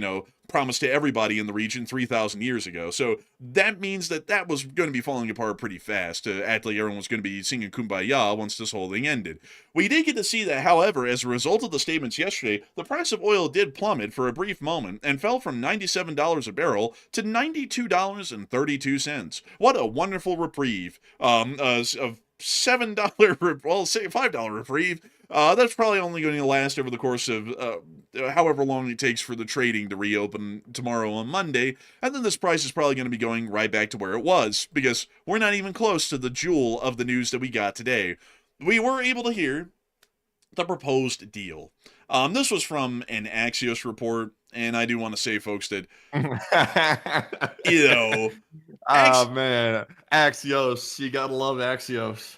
promised to everybody in the region 3,000 years ago. So that means that was going to be falling apart pretty fast. Act like everyone was going to be singing Kumbaya once this whole thing ended. We did get to see that, however, as a result of the statements yesterday, the price of oil did plummet for a brief moment and fell from $97 a barrel to $92.32. What a wonderful reprieve of $7, well, say $5 reprieve. That's probably only going to last over the course of however long it takes for the trading to reopen tomorrow on Monday, and then this price is probably going to be going right back to where it was, because we're not even close to the jewel of the news that we got today. We were able to hear the proposed deal. This was from an Axios report, and I do want to say, folks, that, oh, man. Axios. You gotta love Axios.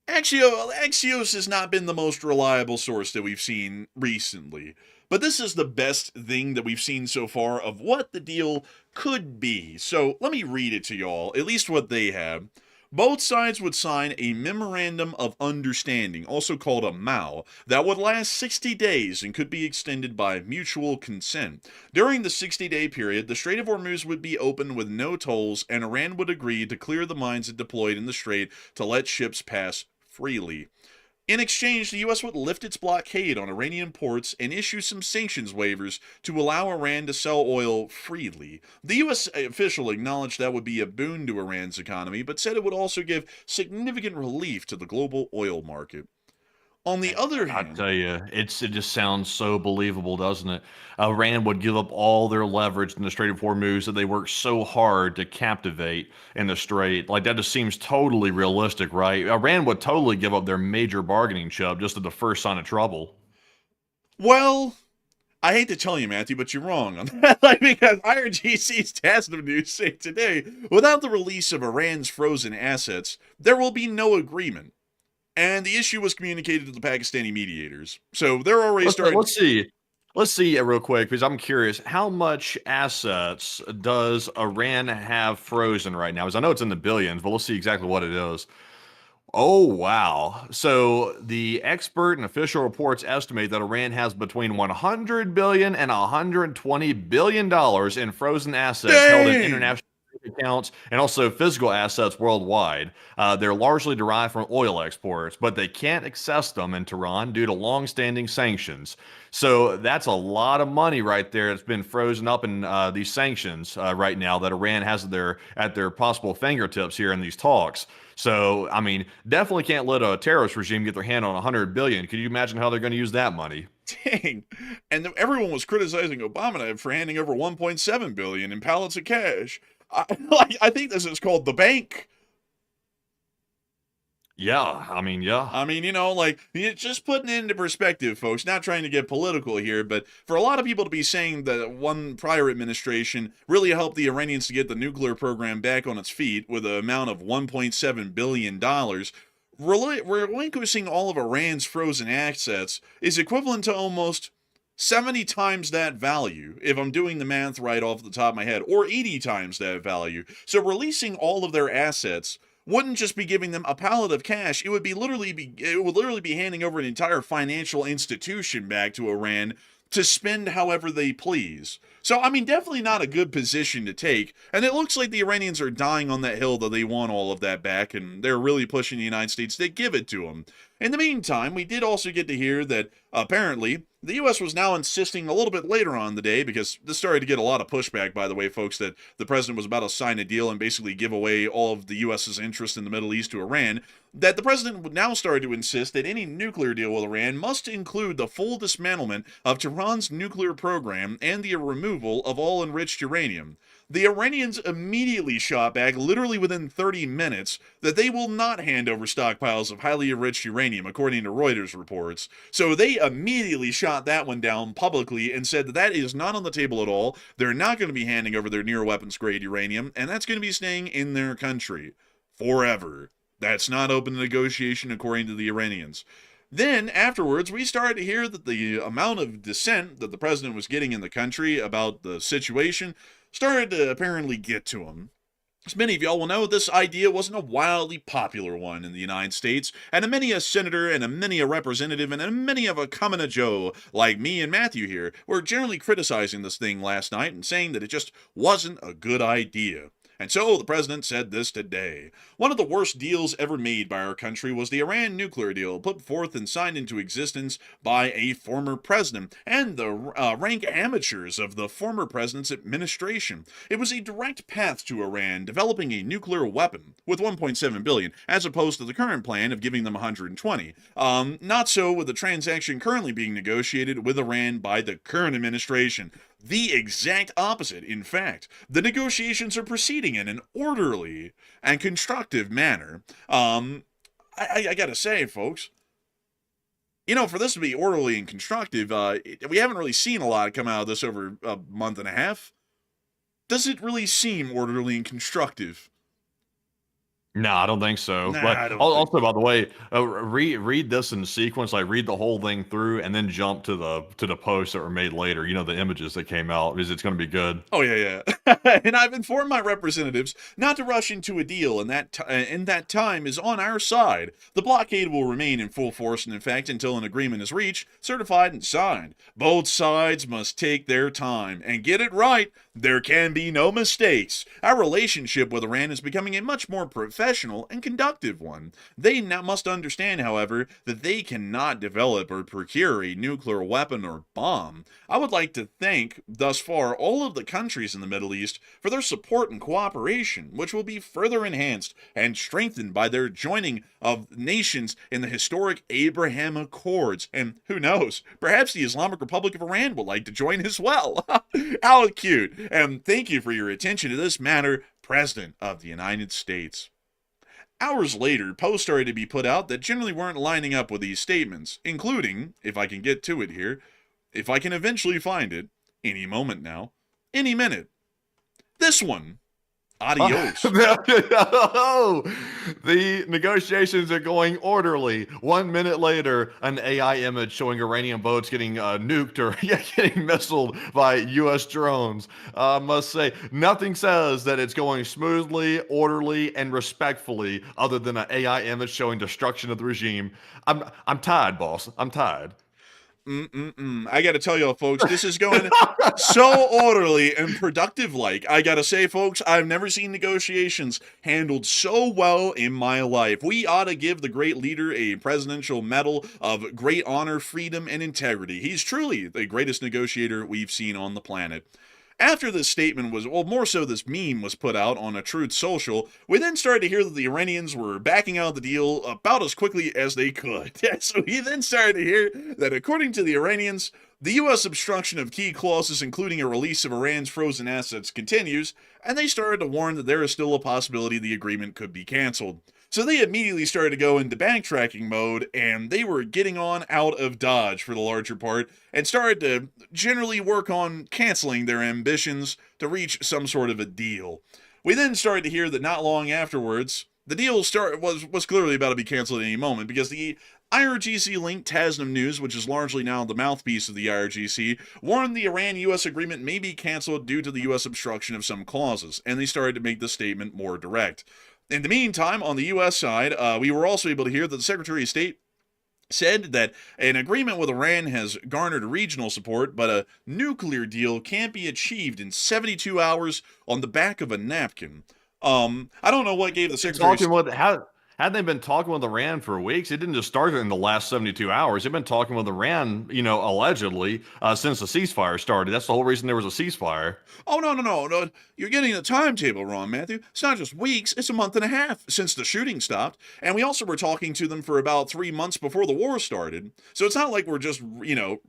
Axios has not been the most reliable source that we've seen recently, but this is the best thing that we've seen so far of what the deal could be. So let me read it to y'all, at least what they have. Both sides would sign a Memorandum of Understanding, also called a MOU, that would last 60 days and could be extended by mutual consent. During the 60-day period, the Strait of Hormuz would be open with no tolls, and Iran would agree to clear the mines it deployed in the strait to let ships pass freely. In exchange, the U.S. would lift its blockade on Iranian ports and issue some sanctions waivers to allow Iran to sell oil freely. The U.S. official acknowledged that would be a boon to Iran's economy, but said it would also give significant relief to the global oil market. On the other hand, I tell you, it just sounds so believable, doesn't it? Iran would give up all their leverage in the Strait of Hormuz that they worked so hard to captivate in the Strait. Like, that just seems totally realistic, right? Iran would totally give up their major bargaining chip just at the first sign of trouble. well, I hate to tell you, Matthew, but you're wrong on that. Because IRGC's task of news say today, without the release of Iran's frozen assets, there will be no agreement. And the issue was communicated to the Pakistani mediators. So they're already starting. Let's see real quick, because I'm curious. How much assets does Iran have frozen right now? Because I know it's in the billions, but let's see exactly what it is. Oh, wow. So the expert and official reports estimate that Iran has between $100 billion and $120 billion in frozen assets held in international accounts and also physical assets worldwide. They're largely derived from oil exports, but they can't access them in Tehran due to long-standing sanctions. So that's a lot of money right there that's been frozen up in these sanctions right now that Iran has at their possible fingertips here in these talks. So, I mean, definitely can't let a terrorist regime get their hand on $100 billion. Could you imagine how they're going to use that money? Dang. And everyone was criticizing Obama for handing over $1.7 billion in pallets of cash. I think this is called the bank. Yeah, I mean, just putting it into perspective, folks, not trying to get political here, but for a lot of people to be saying that one prior administration really helped the Iranians to get the nuclear program back on its feet with an amount of $1.7 billion, relinquishing all of Iran's frozen assets is equivalent to almost 70 times that value, if I'm doing the math right off the top of my head, or 80 times that value. So releasing all of their assets wouldn't just be giving them a pallet of cash, it would literally be handing over an entire financial institution back to Iran to spend however they please. So, I mean, definitely not a good position to take, and it looks like the Iranians are dying on that hill that they want all of that back, and they're really pushing the United States to give it to them. In the meantime, we did also get to hear that, apparently, the U.S. was now insisting a little bit later on in the day, because this started to get a lot of pushback, by the way, folks, that the president was about to sign a deal and basically give away all of the U.S.'s interest in the Middle East to Iran, that the president would now start to insist that any nuclear deal with Iran must include the full dismantlement of Tehran's nuclear program and the removal of all enriched uranium. The Iranians immediately shot back, literally within 30 minutes, that they will not hand over stockpiles of highly enriched uranium, according to Reuters reports. So they immediately shot that one down publicly and said that that is not on the table at all. They're not going to be handing over their near-weapons-grade uranium, and that's going to be staying in their country forever. That's not open to negotiation, according to the Iranians. Then, afterwards, we started to hear that the amount of dissent that the president was getting in the country about the situation started to apparently get to him. As many of y'all will know, this idea wasn't a wildly popular one in the United States, and many a senator and many a representative and many of a common Joe, like me and Matthew here, were generally criticizing this thing last night and saying that it just wasn't a good idea. And so the president said this today. One of the worst deals ever made by our country was the Iran nuclear deal, put forth and signed into existence by a former president and the rank amateurs of the former president's administration. It was a direct path to Iran developing a nuclear weapon with 1.7 billion, as opposed to the current plan of giving them 120. Not so with the transaction currently being negotiated with Iran by the current administration. The exact opposite, in fact. The negotiations are proceeding in an orderly and constructive manner. I gotta say, folks, you know, for this to be orderly and constructive, we haven't really seen a lot come out of this over a month and a half. Does it really seem orderly and constructive? No, I don't think so. Nah, But I don't also, by the way, read this in sequence. Like read the whole thing through, and then jump to the posts that were made later. You know, the images that came out, because it's going to be good. Oh, yeah. And I've informed my representatives not to rush into a deal, and that time is on our side. The blockade will remain in full force, and in fact, until an agreement is reached, certified, and signed. Both sides must take their time, and get it right. There can be no mistakes. Our relationship with Iran is becoming a much more professional and conductive one. They now must understand, however, that they cannot develop or procure a nuclear weapon or bomb. I would like to thank, thus far, all of the countries in the Middle East for their support and cooperation, which will be further enhanced and strengthened by their joining of nations in the historic Abraham Accords. And who knows, perhaps the Islamic Republic of Iran would like to join as well. How cute. And thank you for your attention to this matter, President of the United States. Hours later, posts started to be put out that generally weren't lining up with these statements, including, if I can get to it here, if I can eventually find it, any moment now, any minute. This one. Adios. The negotiations are going orderly. 1 minute later, an AI image showing Iranian boats getting nuked or getting missiled by U.S. drones. Must say, nothing says that it's going smoothly, orderly, and respectfully, other than an AI image showing destruction of the regime. I'm tired, boss. I'm tired. I gotta tell y'all, folks, this is going so orderly and productive-like. I gotta say, folks, I've never seen negotiations handled so well in my life. We ought to give the great leader a presidential medal of great honor, freedom, and integrity. He's truly the greatest negotiator we've seen on the planet. After this statement was, well, more so this meme was put out on a Truth Social, we then started to hear that the Iranians were backing out of the deal about as quickly as they could. So we then started to hear that according to the Iranians, the U.S. obstruction of key clauses, including a release of Iran's frozen assets, continues, and they started to warn that there is still a possibility the agreement could be canceled. So they immediately started to go into backtracking mode, and they were getting on out of Dodge for the larger part, and started to generally work on canceling their ambitions to reach some sort of a deal. We then started to hear that not long afterwards, the deal was clearly about to be canceled at any moment, because the IRGC-linked Tasnim News, which is largely now the mouthpiece of the IRGC, warned the Iran-U.S. agreement may be canceled due to the U.S. obstruction of some clauses, and they started to make the statement more direct. In the meantime, on the U.S. side, we were also able to hear that the Secretary of State said that an agreement with Iran has garnered regional support, but a nuclear deal can't be achieved in 72 hours on the back of a napkin. I don't know what gave the Secretary... Talking with how had they been talking with Iran for weeks? It didn't just start in the last 72 hours. They've been talking with Iran, allegedly since the ceasefire started. That's the whole reason there was a ceasefire. Oh, no. You're getting the timetable wrong, Matthew. It's not just weeks, it's a month and a half since the shooting stopped. And we also were talking to them for about 3 months before the war started. So it's not like we're just,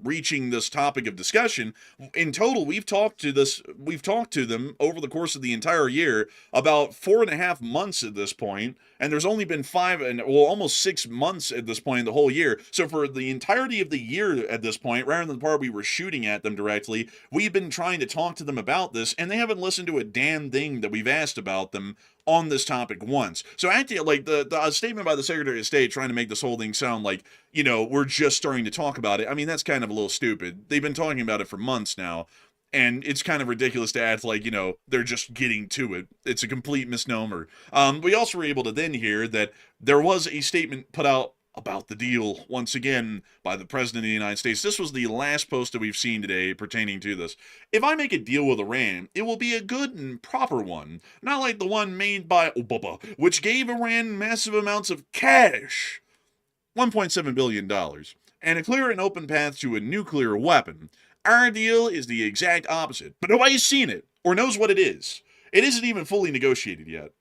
reaching this topic of discussion. In total, we've talked to them over the course of the entire year about 4.5 months at this point. And there's only been almost 6 months at this point in the whole year. So for the entirety of the year at this point, rather than the part we were shooting at them directly, we've been trying to talk to them about this, and they haven't listened to a damn thing that we've asked about them on this topic once. So actually, like the statement by the Secretary of State trying to make this whole thing sound like, we're just starting to talk about it. I mean, that's kind of a little stupid. They've been talking about it for months now. And it's kind of ridiculous to act like, they're just getting to it. It's a complete misnomer. We also were able to then hear that there was a statement put out about the deal, once again, by the President of the United States. This was the last post that we've seen today pertaining to this. If I make a deal with Iran, it will be a good and proper one. Not like the one made by Obama, which gave Iran massive amounts of cash. $1.7 billion. And a clear and open path to a nuclear weapon. Our deal is the exact opposite, but nobody's seen it or knows what it is. It isn't even fully negotiated yet.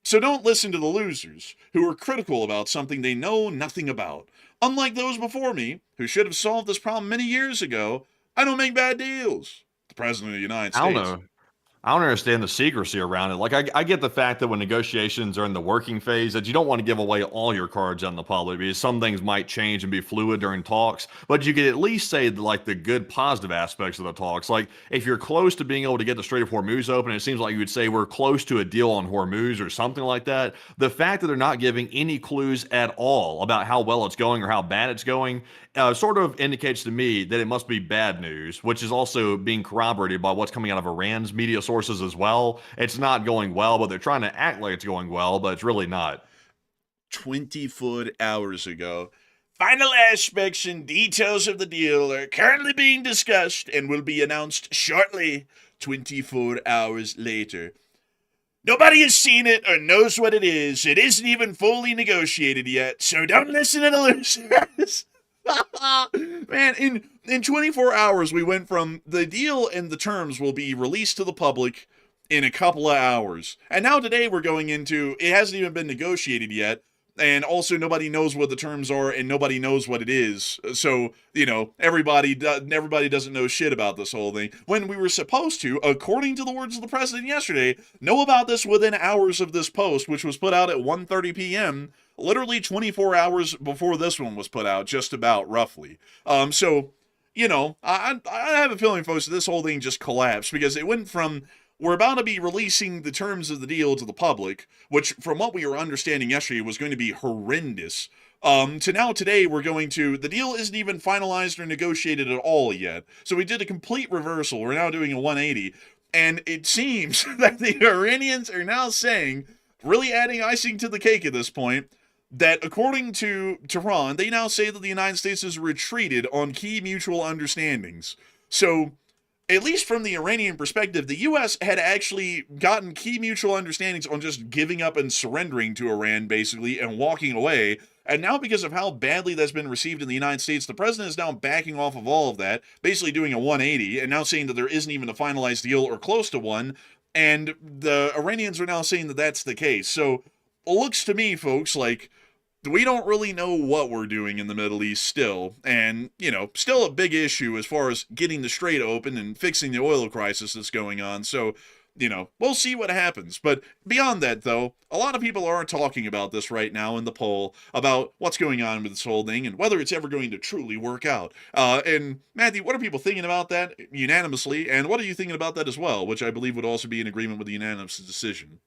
So don't listen to the losers who are critical about something they know nothing about. Unlike those before me, who should have solved this problem many years ago, I don't make bad deals. The President of the United States. I don't know. I don't understand the secrecy around it. Like, I get the fact that when negotiations are in the working phase, that you don't want to give away all your cards on the public because some things might change and be fluid during talks. But you could at least say like the good, positive aspects of the talks. Like, if you're close to being able to get the Strait of Hormuz open, it seems like you would say we're close to a deal on Hormuz or something like that. The fact that they're not giving any clues at all about how well it's going or how bad it's going sort of indicates to me that it must be bad news, which is also being corroborated by what's coming out of Iran's media sources as well. It's not going well, but they're trying to act like it's going well, but it's really not. 24 hours ago. Final aspects and details of the deal are currently being discussed and will be announced shortly. 24 hours later. Nobody has seen it or knows what it is. It isn't even fully negotiated yet, so don't listen to the losers. Man, in 24 hours, we went from the deal and the terms will be released to the public in a couple of hours. And now today we're going into, it hasn't even been negotiated yet. And also nobody knows what the terms are and nobody knows what it is. So, everybody doesn't know shit about this whole thing. When we were supposed to, according to the words of the president yesterday, know about this within hours of this post, which was put out at 1:30 p.m., literally 24 hours before this one was put out, just about roughly. I have a feeling, folks, that this whole thing just collapsed because it went from we're about to be releasing the terms of the deal to the public, which from what we were understanding yesterday was going to be horrendous, to now today the deal isn't even finalized or negotiated at all yet. So we did a complete reversal. We're now doing a 180. And it seems that the Iranians are now saying, really adding icing to the cake at this point, that according to Tehran, they now say that the United States has retreated on key mutual understandings. So, at least from the Iranian perspective, the U.S. had actually gotten key mutual understandings on just giving up and surrendering to Iran, basically, and walking away. And now because of how badly that's been received in the United States, the president is now backing off of all of that, basically doing a 180, and now saying that there isn't even a finalized deal or close to one. And the Iranians are now saying that that's the case. So, it looks to me, folks, like we don't really know what we're doing in the Middle East still. And, still a big issue as far as getting the strait open and fixing the oil crisis that's going on. So, we'll see what happens. But beyond that, though, a lot of people are talking about this right now in the poll about what's going on with this whole thing and whether it's ever going to truly work out. And Matthew, what are people thinking about that unanimously? And what are you thinking about that as well, which I believe would also be in agreement with the unanimous decision?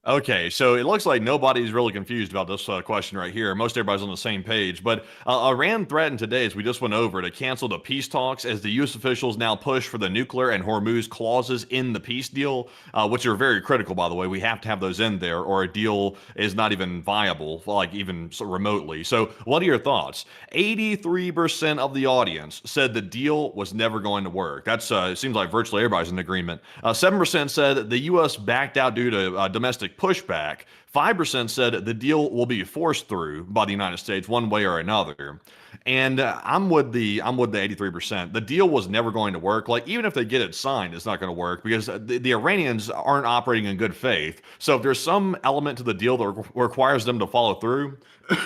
Okay, so it looks like nobody's really confused about this question right here. Most everybody's on the same page. But Iran threatened today, as we just went over, to cancel the peace talks as the U.S. officials now push for the nuclear and Hormuz clauses in the peace deal, which are very critical, by the way. We have to have those in there, or a deal is not even viable, like even remotely. So, what are your thoughts? 83% of the audience said the deal was never going to work. That's it seems like virtually everybody's in agreement. 7% said the U.S. backed out due to domestic pushback. 5% said the deal will be forced through by the United States one way or another. And I'm with the 83%. The deal was never going to work. Like, even if they get it signed, it's not going to work because the Iranians aren't operating in good faith. So if there's some element to the deal that requires them to follow through,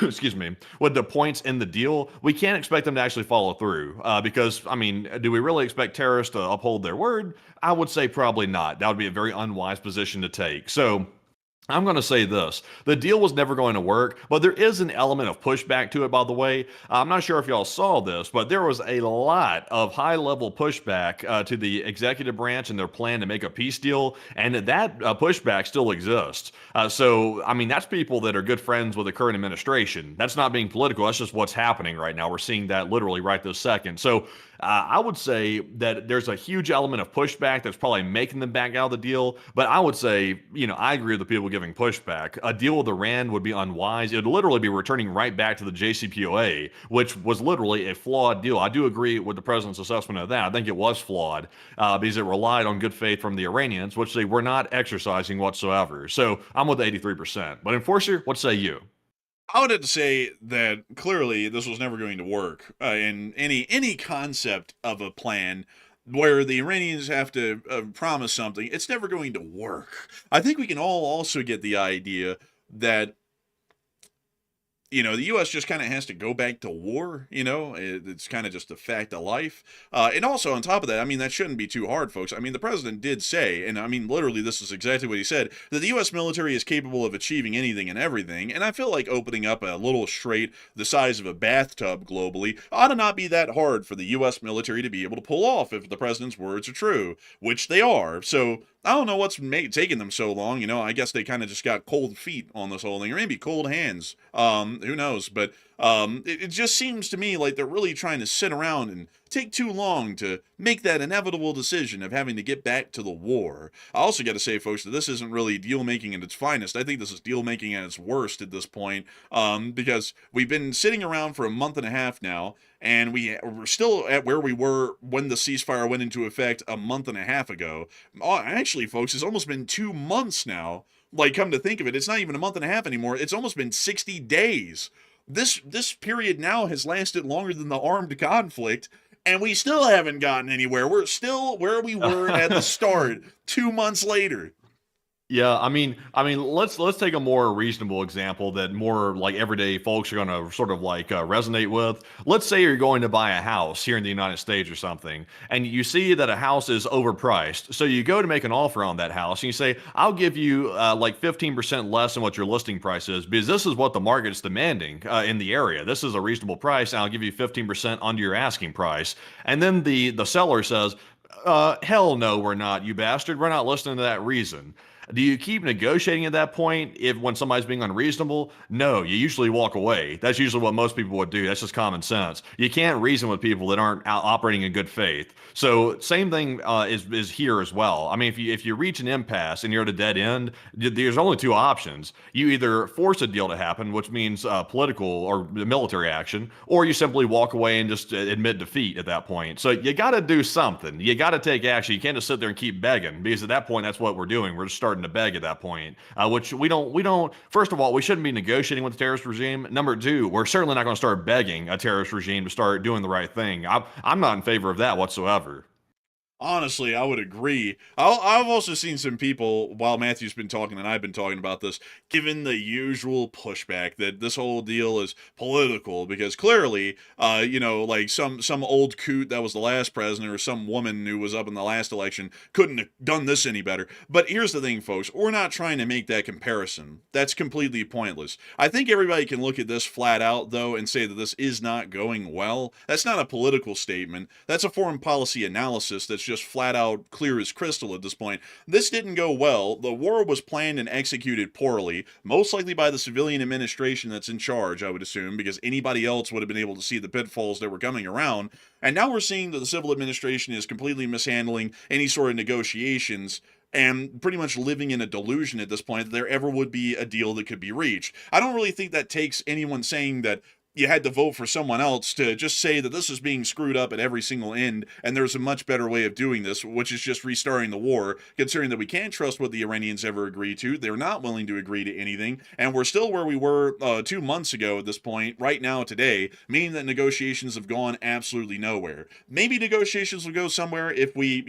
excuse me, with the points in the deal, we can't expect them to actually follow through. Because, I mean, do we really expect terrorists to uphold their word? I would say probably not. That would be a very unwise position to take. So I'm going to say this. The deal was never going to work, but there is an element of pushback to it, by the way. I'm not sure if y'all saw this, but there was a lot of high-level pushback to the executive branch and their plan to make a peace deal, and that pushback still exists. So, I mean, that's people that are good friends with the current administration. That's not being political. That's just what's happening right now. We're seeing that literally right this second. So, I would say that there's a huge element of pushback that's probably making them back out of the deal. But I would say, I agree with the people giving pushback. A deal with Iran would be unwise. It would literally be returning right back to the JCPOA, which was literally a flawed deal. I do agree with the president's assessment of that. I think it was flawed because it relied on good faith from the Iranians, which they were not exercising whatsoever. So I'm with 83%. But Enforcer, what say you? I would have to say that clearly this was never going to work in any concept of a plan where the Iranians have to promise something. It's never going to work. I think we can all also get the idea that the U.S. just kind of has to go back to war. It's kind of just a fact of life. And also, on top of that, I mean, that shouldn't be too hard, folks. I mean, the president did say, and I mean, literally, this is exactly what he said, that the U.S. military is capable of achieving anything and everything. And I feel like opening up a little strait the size of a bathtub globally ought to not be that hard for the U.S. military to be able to pull off if the president's words are true, which they are. So I don't know what's taking them so long. I guess they kind of just got cold feet on this whole thing, or maybe cold hands. Who knows? But it just seems to me like they're really trying to sit around and take too long to make that inevitable decision of having to get back to the war. I also got to say, folks, that this isn't really deal making at its finest. I think this is deal making at its worst at this point, because we've been sitting around for a month and a half now, and we're still at where we were when the ceasefire went into effect a month and a half ago. Actually, folks, it's almost been 2 months now. Like, come to think of it, it's not even a month and a half anymore. It's almost been 60 days. This period now has lasted longer than the armed conflict, and we still haven't gotten anywhere. We're still where we were at the start, 2 months later. Yeah, let's take a more reasonable example that more like everyday folks are going to sort of like resonate with. Let's say you're going to buy a house here in the United States or something, and you see that a house is overpriced. So you go to make an offer on that house, and you say, "I'll give you like 15% less than what your listing price is because this is what the market's demanding in the area. This is a reasonable price, and I'll give you 15% under your asking price." And then the seller says, "Hell no, we're not, you bastard. We're not listening to that reason." Do you keep negotiating at that point when somebody's being unreasonable? No, you usually walk away. That's usually what most people would do. That's just common sense. You can't reason with people that aren't operating in good faith. So same thing is here as well. I mean, if you reach an impasse and you're at a dead end, there's only two options. You either force a deal to happen, which means political or military action, or you simply walk away and just admit defeat at that point. So you got to do something. You got to take action. You can't just sit there and keep begging because at that point, that's what we're doing. We're just starting to beg at that point, which we don't, first of all, we shouldn't be negotiating with the terrorist regime. Number two, we're certainly not going to start begging a terrorist regime to start doing the right thing. I'm not in favor of that whatsoever. Honestly, I would agree. I've also seen some people, while Matthew's been talking and I've been talking about this, given the usual pushback that this whole deal is political, because clearly, like some old coot that was the last president or some woman who was up in the last election couldn't have done this any better. But here's the thing, folks. We're not trying to make that comparison. That's completely pointless. I think everybody can look at this flat out, though, and say that this is not going well. That's not a political statement. That's a foreign policy analysis that's just flat out clear as crystal at this point. This didn't go well. The war was planned and executed poorly, most likely by the civilian administration that's in charge, I would assume, because anybody else would have been able to see the pitfalls that were coming around. And now we're seeing that the civil administration is completely mishandling any sort of negotiations and pretty much living in a delusion at this point that there ever would be a deal that could be reached. I don't really think that takes anyone saying that you had to vote for someone else to just say that this is being screwed up at every single end, and there's a much better way of doing this, which is just restarting the war, considering that we can't trust what the Iranians ever agree to. They're not willing to agree to anything, and we're still where we were 2 months ago at this point, right now today, meaning that negotiations have gone absolutely nowhere. Maybe negotiations will go somewhere if we,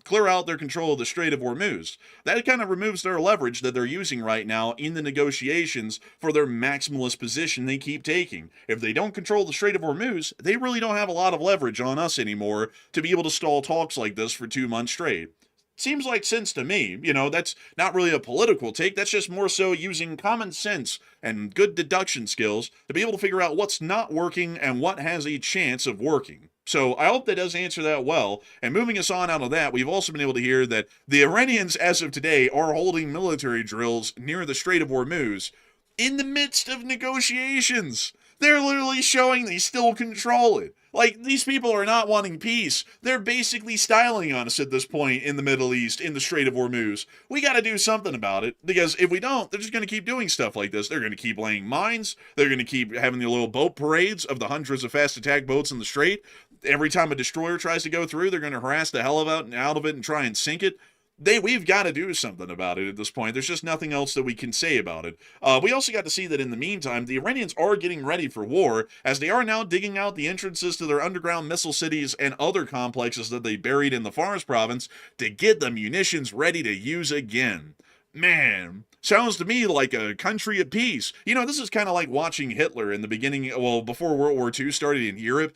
clear out their control of the Strait of Hormuz. That kind of removes their leverage that they're using right now in the negotiations for their maximalist position they keep taking. If they don't control the Strait of Hormuz, they really don't have a lot of leverage on us anymore to be able to stall talks like this for 2 months straight. Seems like sense to me. That's not really a political take. That's just more so using common sense and good deduction skills to be able to figure out what's not working and what has a chance of working. So I hope that does answer that well. And moving us on out of that, we've also been able to hear that the Iranians, as of today, are holding military drills near the Strait of Hormuz in the midst of negotiations. They're literally showing they still control it. Like, these people are not wanting peace. They're basically styling on us at this point in the Middle East, in the Strait of Hormuz. We got to do something about it, because if we don't, they're just going to keep doing stuff like this. They're going to keep laying mines. They're going to keep having the little boat parades of the hundreds of fast attack boats in the Strait. Every time a destroyer tries to go through, they're going to harass the hell out of it and try and sink it. We've got to do something about it at this point. There's just nothing else that we can say about it. We also got to see that in the meantime, the Iranians are getting ready for war, as they are now digging out the entrances to their underground missile cities and other complexes that they buried in the Fars province to get the munitions ready to use again. Man, sounds to me like a country at peace. This is kind of like watching Hitler in the beginning, before World War II started in Europe,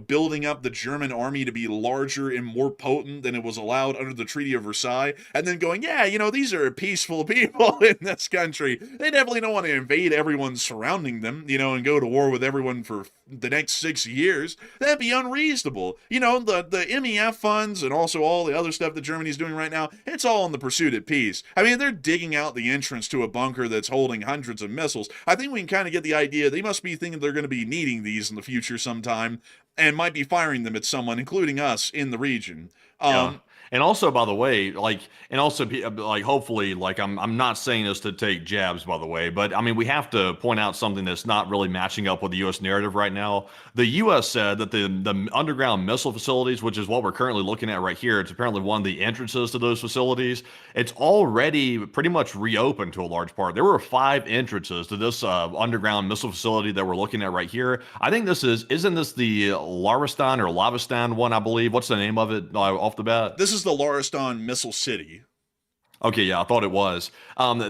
building up the German army to be larger and more potent than it was allowed under the Treaty of Versailles, and then going, these are peaceful people in this country. They definitely don't want to invade everyone surrounding them, and go to war with everyone for the next 6 years. That'd be unreasonable. The MEF funds and also all the other stuff that Germany's doing right now, it's all in the pursuit of peace. I mean, they're digging out the entrance to a bunker that's holding hundreds of missiles. I think we can kind of get the idea they must be thinking they're going to be needing these in the future sometime, and might be firing them at someone, including us, in the region. Yeah. And also, by the way, hopefully, I'm not saying this to take jabs, by the way, but I mean, we have to point out something that's not really matching up with the U.S. narrative right now. The U.S. said that the underground missile facilities, which is what we're currently looking at right here, it's apparently one of the entrances to those facilities. It's already pretty much reopened to a large part. There were 5 entrances to this underground missile facility that we're looking at right here. I think isn't this the Laristan or Lavistan one, I believe? What's the name of it off the bat? This is the Laristan Missile City. Okay, yeah, I thought it was.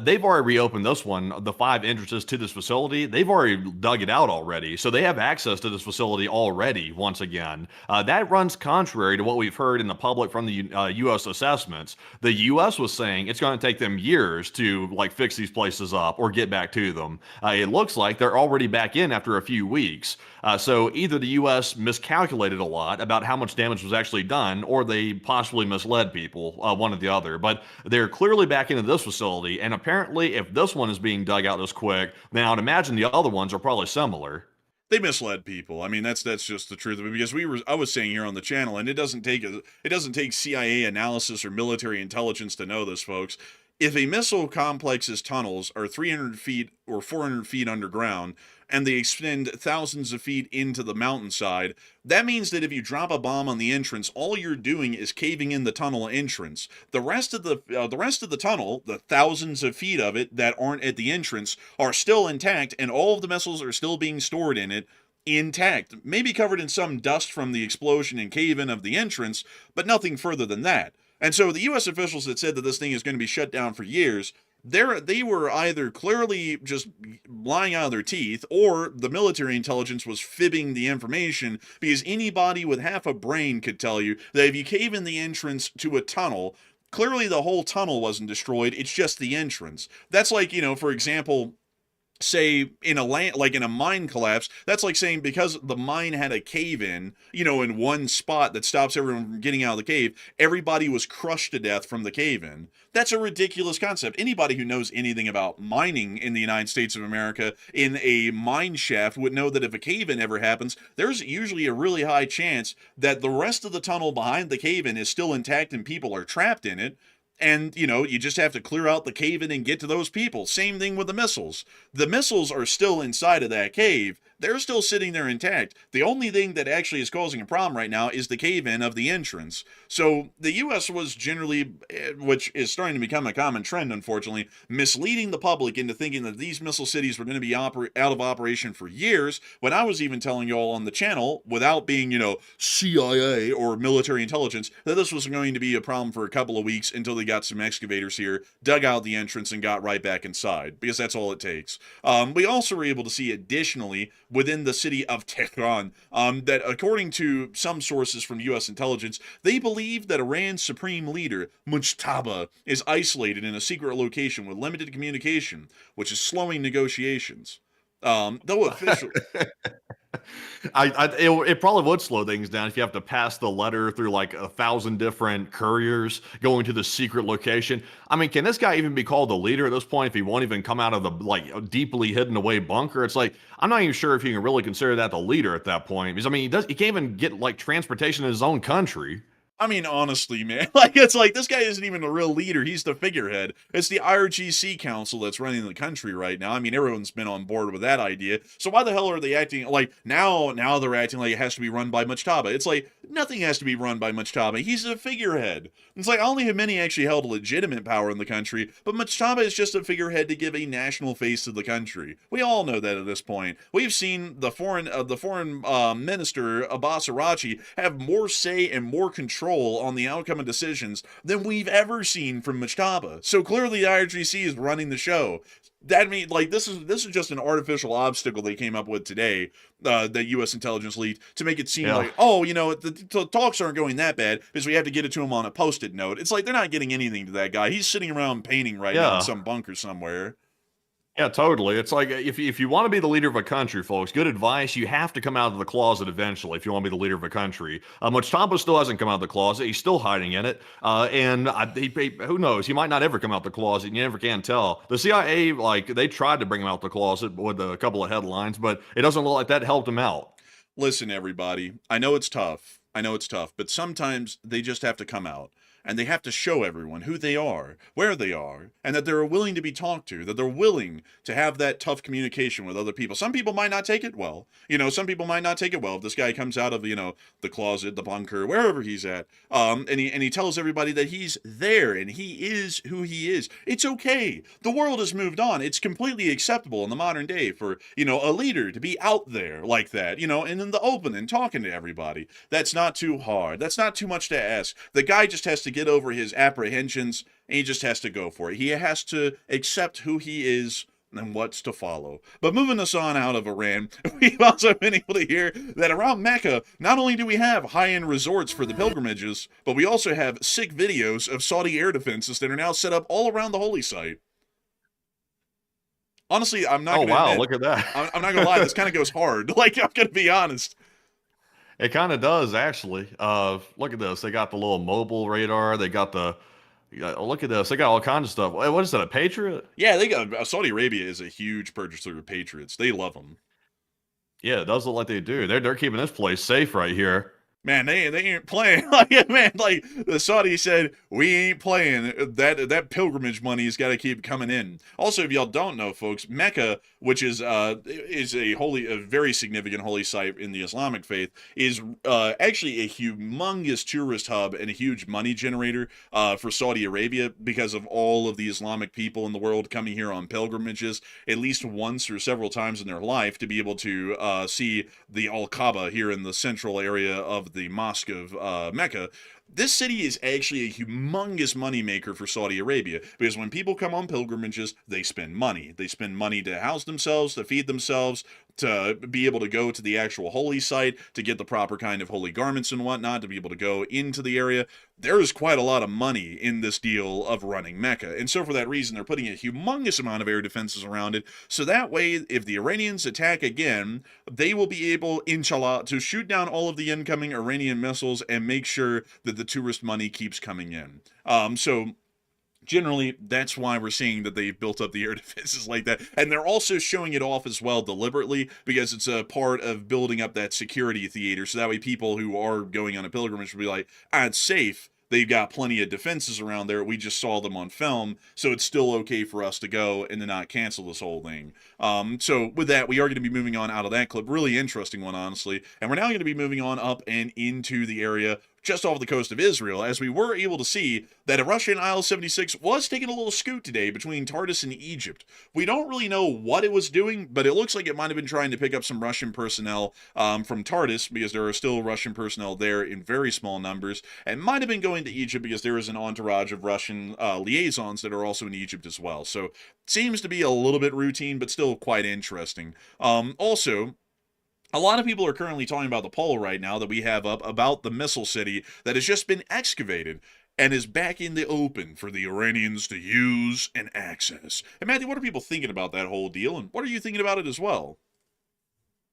They've already reopened this one, the 5 entrances to this facility. They've already dug it out already, so they have access to this facility already, once again. That runs contrary to what we've heard in the public from the U.S. assessments. The U.S. was saying it's going to take them years to, fix these places up or get back to them. It looks like they're already back in after a few weeks. So either the U.S. miscalculated a lot about how much damage was actually done, or they possibly misled people, one or the other. But they're clearly back into this facility, and apparently if this one is being dug out this quick, then I would imagine the other ones are probably similar. They misled people. I mean, that's just the truth of it, because I was saying here on the channel, and it doesn't take CIA analysis or military intelligence to know this, folks. If a missile complex's tunnels are 300 feet or 400 feet underground, and they extend thousands of feet into the mountainside, that means that if you drop a bomb on the entrance, all you're doing is caving in the tunnel entrance. The rest of the tunnel, the thousands of feet of it that aren't at the entrance, are still intact, and all of the missiles are still being stored in it, intact, maybe covered in some dust from the explosion and cave-in of the entrance, but nothing further than that. And so the U.S. officials that said that this thing is going to be shut down for years, they were either clearly just lying out of their teeth, or the military intelligence was fibbing the information, because anybody with half a brain could tell you that if you cave in the entrance to a tunnel, clearly the whole tunnel wasn't destroyed, it's just the entrance. That's like, for example, say in a land, like in a mine collapse, that's like saying because the mine had a cave in, in one spot that stops everyone from getting out of the cave, everybody was crushed to death from the cave in. That's a ridiculous concept. Anybody who knows anything about mining in the United States of America in a mine shaft would know that if a cave in ever happens, there's usually a really high chance that the rest of the tunnel behind the cave in is still intact and people are trapped in it. And, you just have to clear out the cave in and get to those people. Same thing with the missiles. The missiles are still inside of that cave. They're still sitting there intact. The only thing that actually is causing a problem right now is the cave-in of the entrance. So the U.S. was generally, which is starting to become a common trend, unfortunately, misleading the public into thinking that these missile cities were going to be out of operation for years, when I was even telling you all on the channel, without being, CIA or military intelligence, that this was going to be a problem for a couple of weeks until they got some excavators here, dug out the entrance, and got right back inside, because that's all it takes. We also were able to see additionally within the city of Tehran that according to some sources from U.S. intelligence, they believe that Iran's supreme leader, Mujtaba, is isolated in a secret location with limited communication, which is slowing negotiations. Though official... It probably would slow things down if you have to pass the letter through like 1,000 different couriers going to the secret location. I mean, can this guy even be called the leader at this point if he won't even come out of the deeply hidden away bunker? It's like, I'm not even sure if you can really consider that the leader at that point, because I mean, he can't even get like transportation in his own country. I mean, honestly, man, it's like this guy isn't even a real leader. He's the figurehead. It's the IRGC council that's running the country right now. I mean, everyone's been on board with that idea. So why the hell are they acting like now they're acting like it has to be run by Mujtaba? It's like nothing has to be run by Mujtaba. He's a figurehead. It's like only many actually held legitimate power in the country, but Mujtaba is just a figurehead to give a national face to the country. We all know that at this point. We've seen the foreign minister Abbas Arachi have more say and more control on the outcome of decisions than we've ever seen from Mujtaba. So clearly the IRGC is running the show. That means this is just an artificial obstacle they came up with today, that U.S. intelligence leaked, to make it seem like, the talks aren't going that bad because we have to get it to him on a post-it note. It's like they're not getting anything to that guy. He's sitting around painting right now in some bunker somewhere. Yeah, totally. It's like if you want to be the leader of a country, folks, good advice. You have to come out of the closet eventually if you want to be the leader of a country. Mujtaba still hasn't come out of the closet. He's still hiding in it. Who knows? He might not ever come out the closet. You never can tell. The CIA, they tried to bring him out the closet with a couple of headlines, but it doesn't look like that helped him out. Listen, everybody. I know it's tough, but sometimes they just have to come out. And they have to show everyone who they are, where they are, and that they're willing to be talked to, that they're willing to have that tough communication with other people. Some people might not take it well. Some people might not take it well if this guy comes out of, the closet, the bunker, wherever he's at, and he tells everybody that he's there and he is who he is. It's okay. The world has moved on. It's completely acceptable in the modern day for, a leader to be out there like that, and in the open and talking to everybody. That's not too hard. That's not too much to ask. The guy just has to get over his apprehensions, and he just has to go for it. He has to accept who he is and what's to follow. But moving us on out of Iran, we've also been able to hear that around Mecca, not only do we have high-end resorts for the pilgrimages, but we also have sick videos of Saudi air defenses that are now set up all around the holy site. Honestly, I'm not gonna admit, look at that. I'm not gonna lie, this kind of goes hard. I'm gonna be honest. It kind of does, actually. Look at this. They got the little mobile radar. They got look at this. They got all kinds of stuff. What is that, a Patriot? Yeah, they got Saudi Arabia is a huge purchaser of Patriots. They love them. Yeah, it does look like they do. They're keeping this place safe right here. Man, they ain't playing. The Saudis said, we ain't playing. That pilgrimage money's got to keep coming in. Also, if y'all don't know, folks, Mecca, which is a very significant holy site in the Islamic faith, is actually a humongous tourist hub and a huge money generator for Saudi Arabia because of all of the Islamic people in the world coming here on pilgrimages at least once or several times in their life to be able to see the Al-Kaaba here in the central area of the Mosque of Mecca. this city is actually a humongous moneymaker for Saudi Arabia, because when people come on pilgrimages, they spend money. They spend money to house themselves, to feed themselves, to be able to go to the actual holy site, to get the proper kind of holy garments and whatnot, to be able to go into the area. There is quite a lot of money in this deal of running Mecca. And so for that reason, they're putting a humongous amount of air defenses around it. So that way, if the Iranians attack again, they will be able, inshallah, to shoot down all of the incoming Iranian missiles and make sure that the tourist money keeps coming in. So generally, that's why we're seeing that they've built up the air defenses like that. And they're also showing it off as well deliberately, because it's a part of building up that security theater. So that way people who are going on a pilgrimage will be like, it's safe. They've got plenty of defenses around there. We just saw them on film, so it's still okay for us to go and to not cancel this whole thing. So with that, we are going to be moving on out of that clip. Really interesting one, honestly. And we're now going to be moving on up and into the area just off the coast of Israel, as we were able to see that a Russian IL-76 was taking a little scoot today between Tartus and Egypt. We don't really know what it was doing, but it looks like it might have been trying to pick up some Russian personnel from Tartus, because there are still Russian personnel there in very small numbers, and might have been going to Egypt because there is an entourage of Russian liaisons that are also in Egypt as well. So seems to be a little bit routine, but still quite interesting. Also, a lot of people are currently talking about the poll right now that we have up about the missile city that has just been excavated and is back in the open for the Iranians to use and access. And Matthew, what are people thinking about that whole deal, and what are you thinking about it as well?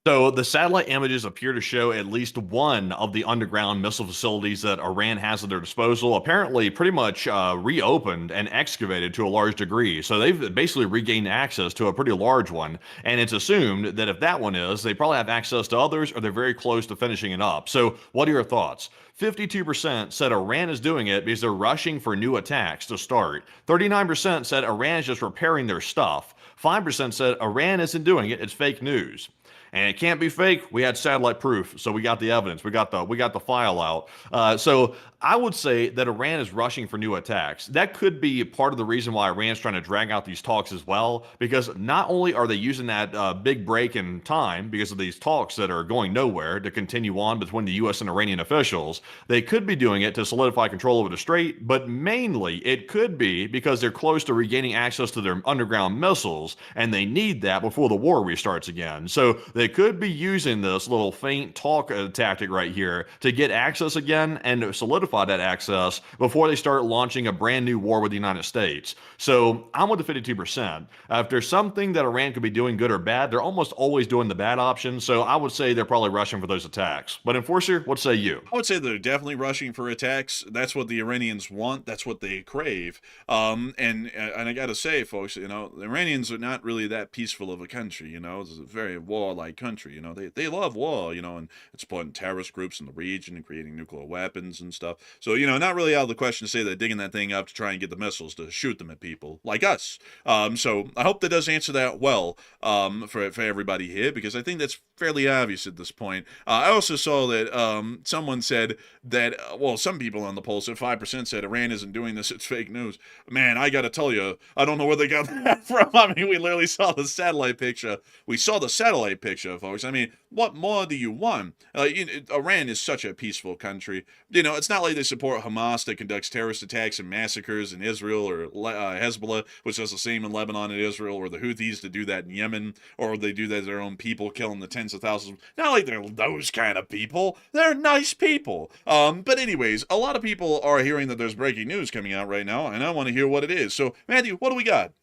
So the satellite images appear to show at least one of the underground missile facilities that Iran has at their disposal, apparently pretty much reopened and excavated to a large degree. So they've basically regained access to a pretty large one. And it's assumed that if that one is, they probably have access to others, or they're very close to finishing it up. So what are your thoughts? 52% said Iran is doing it because they're rushing for new attacks to start. 39% said Iran is just repairing their stuff. 5% said Iran isn't doing it, it's fake news. And it can't be fake. We had satellite proof, so we got the evidence. We got the file out. So I would say that Iran is rushing for new attacks. That could be part of the reason why Iran's trying to drag out these talks as well, because not only are they using that big break in time because of these talks that are going nowhere to continue on between the U.S. and Iranian officials, they could be doing it to solidify control over the strait, but mainly it could be because they're close to regaining access to their underground missiles, and they need that before the war restarts again. So they could be using this little faint talk tactic right here to get access again and solidify that access before they start launching a brand new war with the United States. So I'm with the 52%. If there's something that Iran could be doing good or bad, they're almost always doing the bad option. So I would say they're probably rushing for those attacks. But Enforcer, what say you? I would say they're definitely rushing for attacks. That's what the Iranians want. That's what they crave. And I got to say, folks, the Iranians are not really that peaceful of a country. It's a very warlike country. They love war. And it's supporting terrorist groups in the region and creating nuclear weapons and stuff. So, not really out of the question to say they're digging that thing up to try and get the missiles to shoot them at people like us. So I hope that does answer that well for everybody here, because I think that's fairly obvious at this point. I also saw that someone said that, some people on the poll said 5% said Iran isn't doing this, it's fake news. Man, I got to tell you, I don't know where they got that from. I mean, we literally saw the satellite picture. We saw the satellite picture, folks. I mean, what more do you want? Iran is such a peaceful country. It's not like they support Hamas that conducts terrorist attacks and massacres in Israel, or Hezbollah, which does the same in Lebanon and Israel, or the Houthis to do that in Yemen, or they do that to their own people, killing the tens of thousands. Not like they're those kind of people. They're nice people. But anyways, a lot of people are hearing that there's breaking news coming out right now, and I want to hear what it is. So, Matthew, what do we got?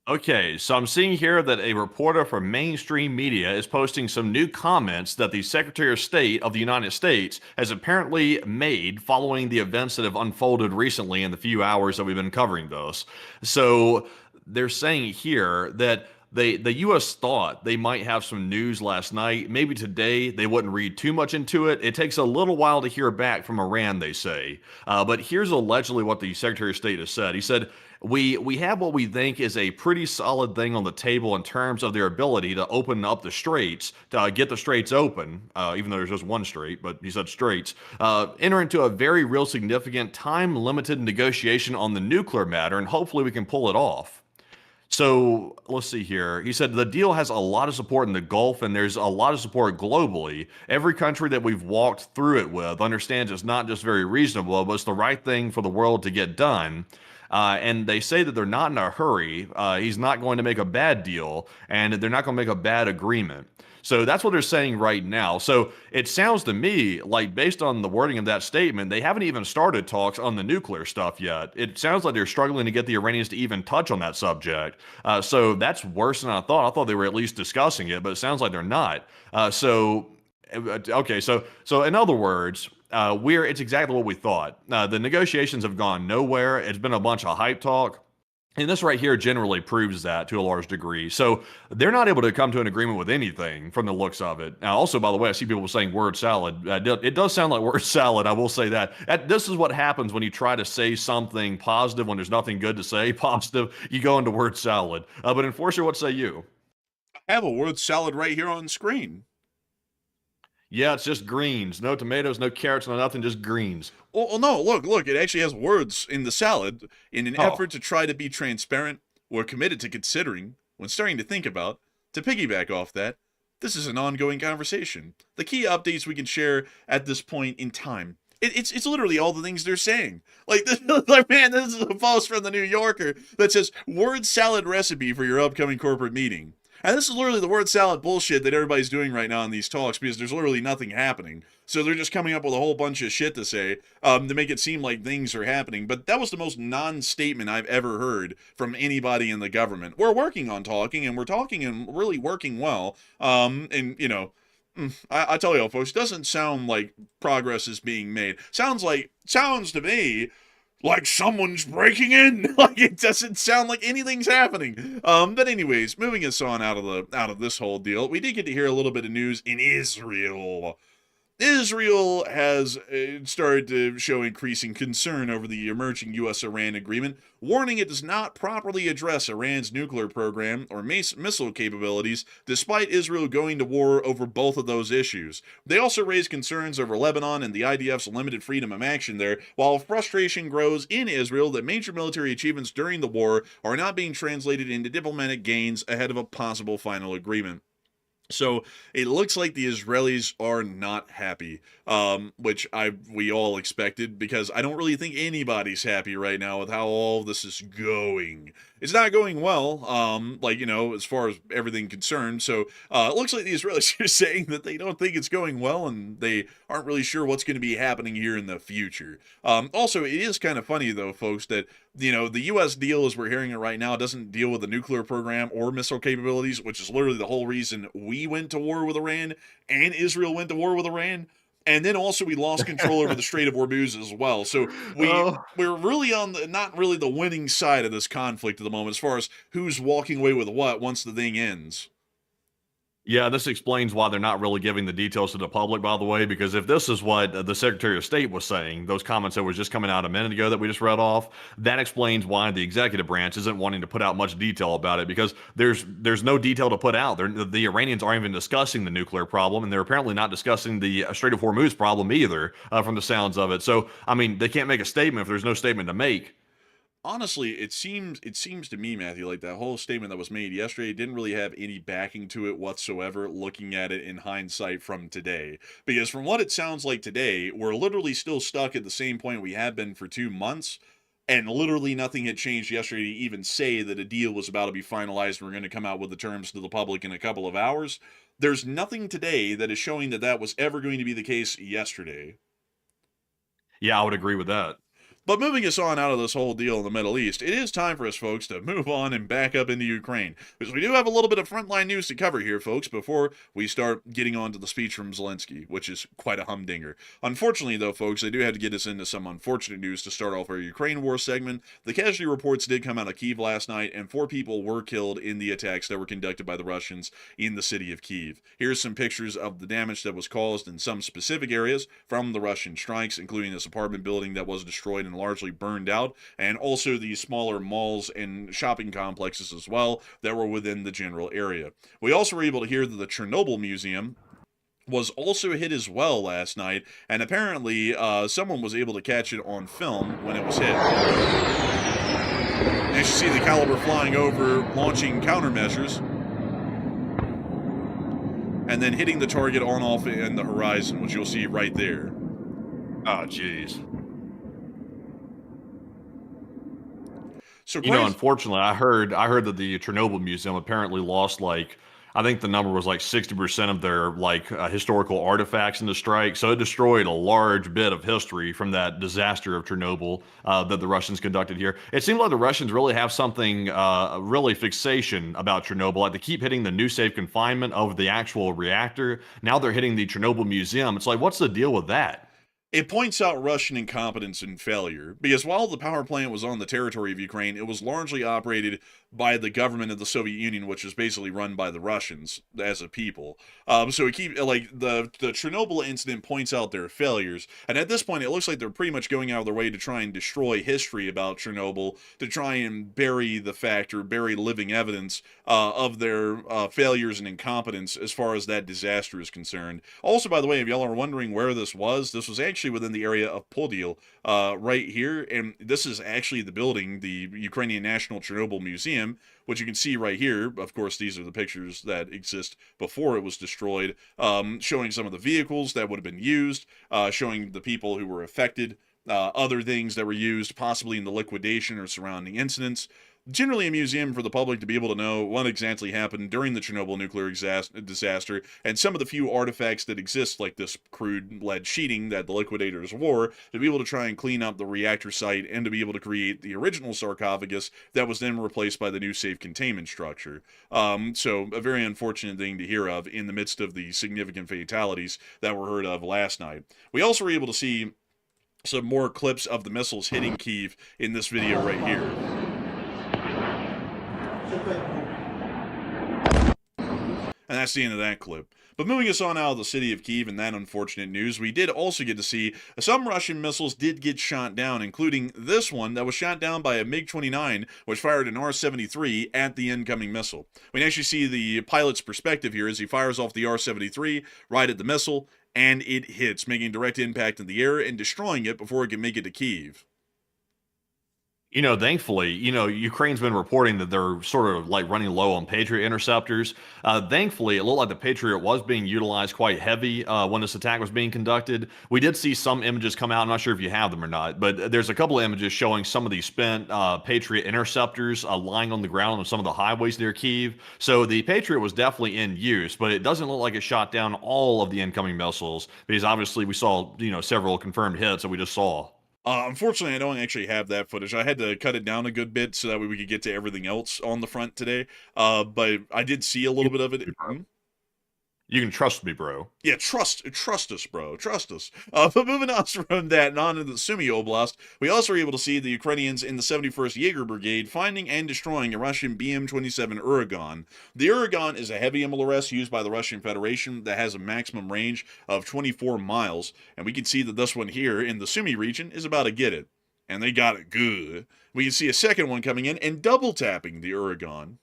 Okay, so I'm seeing here that a reporter from mainstream media is posting some new comments that the Secretary of State of the United States has apparently made following the events that have unfolded recently in the few hours that we've been covering those. So they're saying here that the U.S. thought they might have some news last night. Maybe today they wouldn't read too much into it. It takes a little while to hear back from Iran, they say. But here's allegedly what the Secretary of State has said. He said, We have what we think is a pretty solid thing on the table in terms of their ability to open up the straits, to get the straits open, even though there's just one strait, but he said straits, enter into a very real significant time-limited negotiation on the nuclear matter, and hopefully we can pull it off. So let's see here. He said the deal has a lot of support in the Gulf and there's a lot of support globally. Every country that we've walked through it with understands it's not just very reasonable, but it's the right thing for the world to get done. And they say that they're not in a hurry. He's not going to make a bad deal and they're not going to make a bad agreement. So that's what they're saying right now. So it sounds to me like, based on the wording of that statement, they haven't even started talks on the nuclear stuff yet. It sounds like they're struggling to get the Iranians to even touch on that subject. So that's worse than I thought. I thought they were at least discussing it, but it sounds like they're not. Okay, so in other words, it's exactly what we thought. The negotiations have gone nowhere. It's been a bunch of hype talk. And this right here generally proves that to a large degree. So they're not able to come to an agreement with anything from the looks of it. Now, also, by the way, I see people saying word salad. It does sound like word salad. I will say that. This is what happens when you try to say something positive when there's nothing good to say positive. You go into word salad. But Enforcer, what say you? I have a word salad right here on screen. Yeah, it's just greens. No tomatoes, no carrots, no nothing, just greens. Oh, no, look, it actually has words in the salad. In an effort to try to be transparent, we're committed to considering, when starting to think about, to piggyback off that, this is an ongoing conversation. The key updates we can share at this point in time. It's literally all the things they're saying. Like, man, this is a post from the New Yorker that says, word salad recipe for your upcoming corporate meeting. And this is literally the word salad bullshit that everybody's doing right now in these talks because there's literally nothing happening. So they're just coming up with a whole bunch of shit to say to make it seem like things are happening. But that was the most non-statement I've ever heard from anybody in the government. We're working on talking, and we're talking and really working well. I tell y'all, folks, it doesn't sound like progress is being made. Sounds to me like someone's breaking in. Like, it doesn't sound like anything's happening. But anyways, moving us on out of this whole deal, we did get to hear a little bit of news in Israel. Israel has started to show increasing concern over the emerging U.S.-Iran agreement, warning it does not properly address Iran's nuclear program or missile capabilities, despite Israel going to war over both of those issues. They also raised concerns over Lebanon and the IDF's limited freedom of action there, while frustration grows in Israel that major military achievements during the war are not being translated into diplomatic gains ahead of a possible final agreement. So it looks like the Israelis are not happy, which we all expected, because I don't really think anybody's happy right now with how all this is going. It's not going well, as far as everything concerned. So it looks like the Israelis are saying that they don't think it's going well, and they aren't really sure what's going to be happening here in the future. Also, it is kind of funny, though, folks, that the U.S. deal, as we're hearing it right now, doesn't deal with the nuclear program or missile capabilities, which is literally the whole reason we went to war with Iran and Israel went to war with Iran. And then also we lost control over the Strait of Hormuz as well. So we're really on not really the winning side of this conflict at the moment as far as who's walking away with what once the thing ends. Yeah, this explains why they're not really giving the details to the public, by the way, because if this is what the Secretary of State was saying, those comments that were just coming out a minute ago that we just read off, that explains why the executive branch isn't wanting to put out much detail about it, because there's no detail to put out. The Iranians aren't even discussing the nuclear problem, and they're apparently not discussing the Strait of Hormuz problem either, from the sounds of it. So, I mean, they can't make a statement if there's no statement to make. Honestly, it seems to me, Matthew, like that whole statement that was made yesterday didn't really have any backing to it whatsoever, looking at it in hindsight from today. Because from what it sounds like today, we're literally still stuck at the same point we have been for 2 months, and literally nothing had changed yesterday to even say that a deal was about to be finalized and we're going to come out with the terms to the public in a couple of hours. There's nothing today that is showing that that was ever going to be the case yesterday. Yeah, I would agree with that. But moving us on out of this whole deal in the Middle East, it is time for us, folks, to move on and back up into Ukraine. Because we do have a little bit of frontline news to cover here, folks, before we start getting on to the speech from Zelenskyy, which is quite a humdinger. Unfortunately, though, folks, I do have to get us into some unfortunate news to start off our Ukraine war segment. The casualty reports did come out of Kyiv last night, and 4 people were killed in the attacks that were conducted by the Russians in the city of Kyiv. Here's some pictures of the damage that was caused in some specific areas from the Russian strikes, including this apartment building that was destroyed and largely burned out, and also the smaller malls and shopping complexes as well that were within the general area. We also were able to hear that the Chernobyl Museum was also hit as well last night, and apparently someone was able to catch it on film when it was hit. As you see the caliber flying over, launching countermeasures, and then hitting the target on off in the horizon, which you'll see right there. Oh, jeez. So you know, unfortunately, I heard that the Chernobyl Museum apparently lost, like, I think the number was like 60% of their historical artifacts in the strike. So it destroyed a large bit of history from that disaster of Chernobyl that the Russians conducted here. It seems like the Russians really have something really fixation about Chernobyl. Like, they keep hitting the new safe confinement of the actual reactor. Now they're hitting the Chernobyl Museum. It's like, what's the deal with that? It points out Russian incompetence and failure, because while the power plant was on the territory of Ukraine, it was largely operated by the government of the Soviet Union, which was basically run by the Russians as a people. So it keep like the Chernobyl incident points out their failures, and at this point, it looks like they're pretty much going out of their way to try and destroy history about Chernobyl, to try and bury the fact or bury living evidence of their failures and incompetence as far as that disaster is concerned. Also, by the way, if y'all are wondering where this was actually within the area of Podil, right here, and this is actually the building, the Ukrainian National Chernobyl Museum, which you can see right here. Of course, these are the pictures that exist before it was destroyed, showing some of the vehicles that would have been used, showing the people who were affected, other things that were used, possibly in the liquidation or surrounding incidents. Generally a museum for the public to be able to know what exactly happened during the Chernobyl nuclear disaster, and some of the few artifacts that exist, like this crude lead sheeting that the liquidators wore, to be able to try and clean up the reactor site and to be able to create the original sarcophagus that was then replaced by the new safe containment structure. So a very unfortunate thing to hear of in the midst of the significant fatalities that were heard of last night. We also were able to see some more clips of the missiles hitting Kyiv in this video right here. And that's the end of that clip. But moving us on out of the city of Kyiv and that unfortunate news, we did also get to see some Russian missiles did get shot down, including this one that was shot down by a MiG-29, which fired an R-73 at the incoming missile. We can actually see the pilot's perspective here as he fires off the R-73 right at the missile, and it hits, making direct impact in the air and destroying it before it can make it to Kyiv. You know, thankfully, Ukraine's been reporting that they're sort of like running low on Patriot interceptors. Thankfully, it looked like the Patriot was being utilized quite heavy when this attack was being conducted. We did see some images come out. I'm not sure if you have them or not, but there's a couple of images showing some of these spent Patriot interceptors lying on the ground on some of the highways near Kyiv. So the Patriot was definitely in use, but it doesn't look like it shot down all of the incoming missiles, because obviously we saw, several confirmed hits that we just saw. Unfortunately, I don't actually have that footage. I had to cut it down a good bit so that way we could get to everything else on the front today. But I did see a little bit of it. You can trust me, bro. Yeah, trust us, bro. Trust us. But moving on from that and on into the Sumy Oblast, we also were able to see the Ukrainians in the 71st Jaeger Brigade finding and destroying a Russian BM-27 Uragan. The Uragan is a heavy MLRS used by the Russian Federation that has a maximum range of 24 miles, and we can see that this one here in the Sumy region is about to get it. And they got it good. We can see a second one coming in and double tapping the Uragan.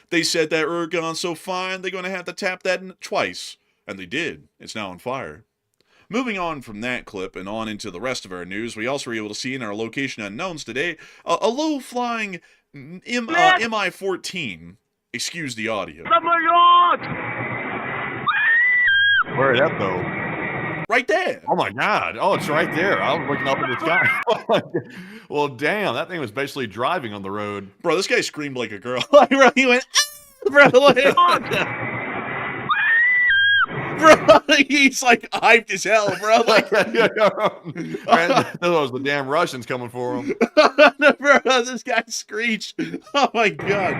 They said that Uragan's so fine, they're going to have to tap that twice. And they did. It's now on fire. Moving on from that clip and on into the rest of our news, we also were able to see in our location unknowns today a low-flying Mi-14. Excuse the audio. Where is that, though? Right there. Oh, my God. Oh, it's right there. I was looking up at the sky. Well, damn. That thing was basically driving on the road. Bro, this guy screamed like a girl. He went, bro, bro, he's like hyped as hell, bro. Like, that was the damn Russians coming for him. Bro, this guy screeched. Oh, my God.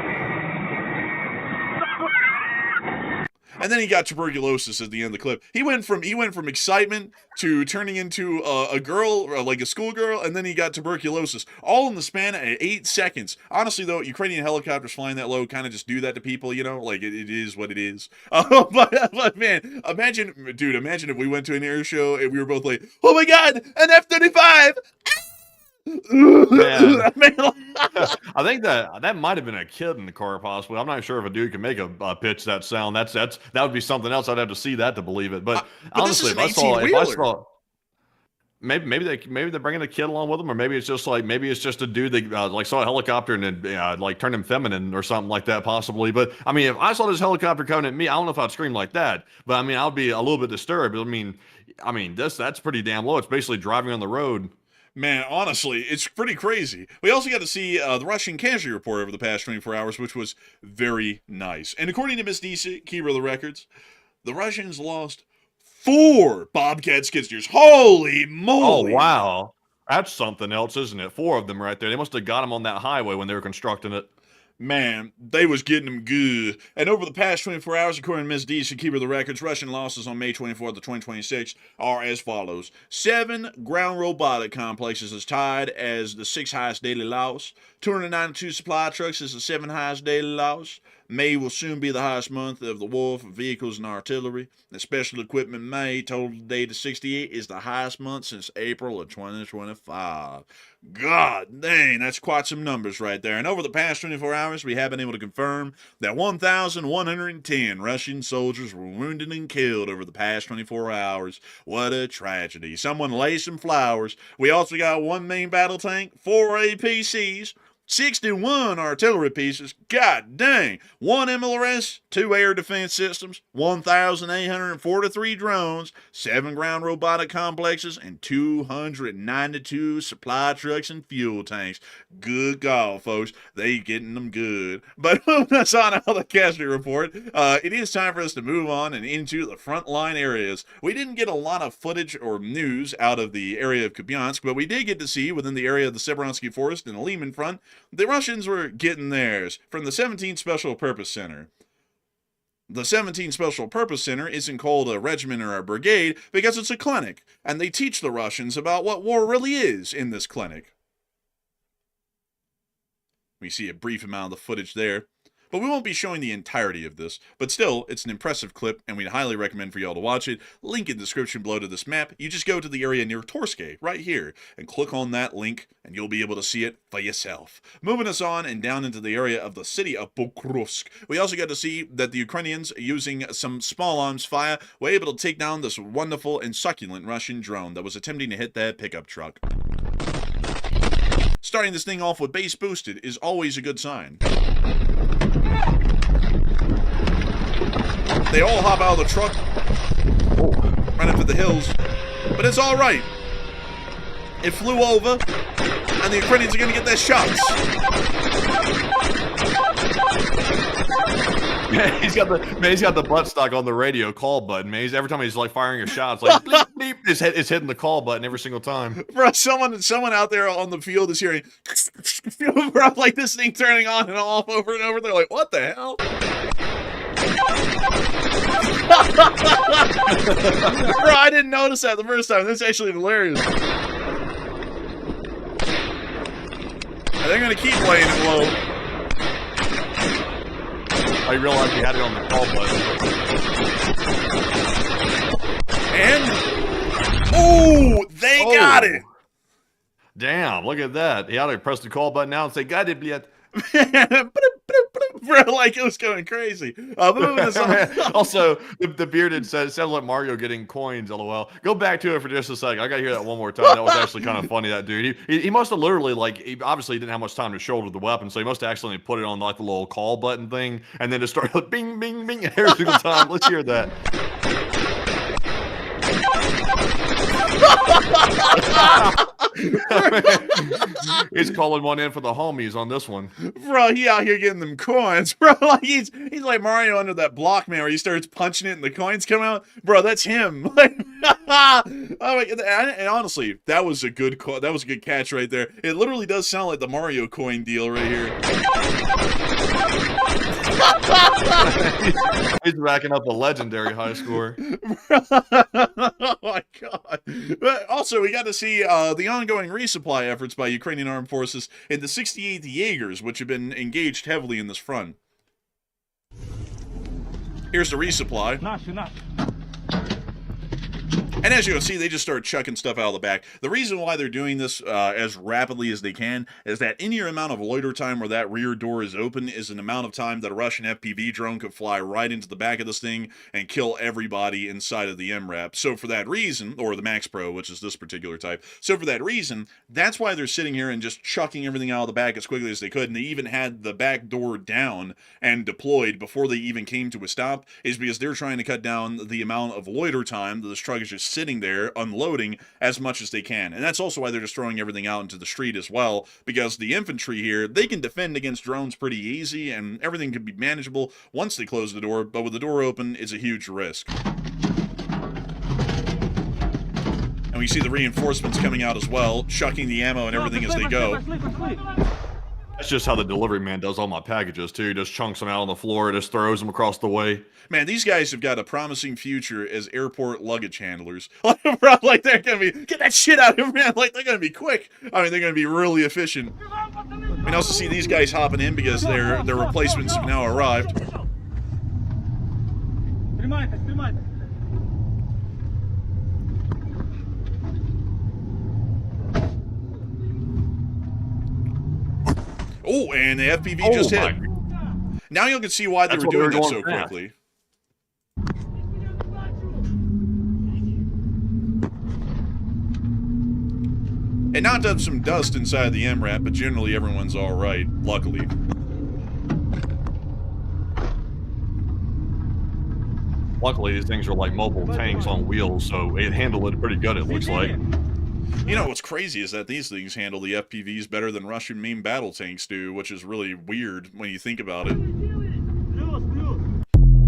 And then he got tuberculosis at the end of the clip. He went from excitement to turning into a girl, or like a schoolgirl, and then he got tuberculosis, all in the span of 8 seconds. Honestly, though, Ukrainian helicopters flying that low kind of just do that to people, like it is what it is. But man, imagine if we went to an air show and we were both like, oh my God, an F-35! Man. I think that might have been a kid in the car, possibly. I'm not sure if a dude can make a pitch that sound. That would be something else. I'd have to see that to believe it. But honestly, if I saw maybe they're bringing a kid along with them, or maybe it's just a dude that like saw a helicopter and then like turned him feminine or something like that possibly. But I mean, if I saw this helicopter coming at me, I don't know if I'd scream like that, but I mean, I'd be a little bit disturbed. I mean that's pretty damn low. It's basically driving on the road. Man, honestly, it's pretty crazy. We also got to see the Russian casualty report over the past 24 hours, which was very nice. And according to Miss Decent, keeper of the records, the Russians lost 4 Bobcat skid steers. Holy moly! Oh, wow. That's something else, isn't it? 4 of them right there. They must have got them on that highway when they were constructing it. Man, they was getting them good. And over the past 24 hours, according to Ms. Decent, keeper of the records, Russian losses on May 24th of 2026 are as follows. 7 ground robotic complexes is tied as the 6th highest daily loss. 292 supply trucks is the 7th highest daily loss. May will soon be the highest month of the war for vehicles and artillery. The special equipment May, total today to 68, is the highest month since April of 2025. God dang, that's quite some numbers right there. And over the past 24 hours, we have been able to confirm that 1,110 Russian soldiers were wounded and killed over the past 24 hours. What a tragedy. Someone lay some flowers. We also got 1 main battle tank, 4 APCs, 61 artillery pieces, god dang, 1 MLRS, 2 air defense systems, 1,843 drones, 7 ground robotic complexes, and 292 supply trucks and fuel tanks. Good God, folks, they getting them good. But moving us on out of the casualty report, it is time for us to move on and into the frontline areas. We didn't get a lot of footage or news out of the area of Kupiansk, but we did get to see within the area of the Severonsky Forest and the Lehman Front, the Russians were getting theirs from the 17th Special Purpose Center. The 17th Special Purpose Center isn't called a regiment or a brigade because it's a clinic, and they teach the Russians about what war really is in this clinic. We see a brief amount of the footage there, but we won't be showing the entirety of this. But still, it's an impressive clip, and we'd highly recommend for y'all to watch it. Link in the description below to this map. You just go to the area near Torske, right here, and click on that link, and you'll be able to see it for yourself. Moving us on and down into the area of the city of Pokrovsk, we also got to see that the Ukrainians, using some small arms fire, were able to take down this wonderful and succulent Russian drone that was attempting to hit that pickup truck. Starting this thing off with base boosted is always a good sign. They all hop out of the truck, run into the hills, but it's all right. It flew over, and the Ukrainians are going to get their shots. Man, he's got the buttstock on the radio call button, man. Every time he's like firing a shot, it's like bleep, bleep, it's hitting the call button every single time. Bro, someone out there on the field is hearing, bro, like this thing turning on and off over and over. They're like, what the hell? Bro, I didn't notice that the first time. That's actually hilarious. And they're gonna keep playing it low. I realized he had it on the call button. And oh, they got it. Damn, look at that. He ought to press the call button now and say, "Got it, bled." Bro, like it was going crazy. Also, the bearded says, it sounds like Mario getting coins, lol. Go back to it for just a second. I gotta hear that one more time. That was actually kind of funny, that dude. He must have literally, like, he obviously didn't have much time to shoulder the weapon, so he must have accidentally put it on, like, the little call button thing, and then just started, like, bing, bing, bing, every single time. Let's hear that. He's calling one in for the homies on this one. Bro, he out here getting them coins. Bro, like he's like Mario under that block, man, where he starts punching it and the coins come out. Bro, that's him. Like, oh my God. And honestly, that was a good call. That was a good catch right there. It literally does sound like the Mario coin deal right here. He's racking up a legendary high score. Oh my God. But also, we got to see the ongoing resupply efforts by Ukrainian armed forces in the 68th Jaegers, which have been engaged heavily in this front. Here's the resupply. And as you can see, they just start chucking stuff out of the back. The reason why they're doing this as rapidly as they can is that any amount of loiter time where that rear door is open is an amount of time that a Russian FPV drone could fly right into the back of this thing and kill everybody inside of the MRAP. So for that reason, or the Max Pro, which is this particular type, so for that reason, that's why they're sitting here and just chucking everything out of the back as quickly as they could. And they even had the back door down and deployed before they even came to a stop, is because they're trying to cut down the amount of loiter time that this truck is just sitting there unloading as much as they can. And that's also why they're just throwing everything out into the street as well, because the infantry here, they can defend against drones pretty easy and everything can be manageable once they close the door, but with the door open, it's a huge risk. And we see the reinforcements coming out as well, chucking the ammo and everything as they go. That's just how the delivery man does all my packages, too. Just chunks them out on the floor, just throws them across the way. Man, these guys have got a promising future as airport luggage handlers. Like, they're going to be, get that shit out of here, man. Like, they're going to be quick. I mean, they're going to be really efficient. We can also see these guys hopping in because their replacements have now arrived. Oh, and the FPV just hit. Now you can see why they were doing that so quickly. It knocked up some dust inside the MRAP, but generally everyone's alright, luckily. Luckily, these things are like mobile tanks on wheels, so it handled it pretty good, it looks like. You know, what's crazy is that these things handle the FPVs better than Russian main battle tanks do, which is really weird when you think about it.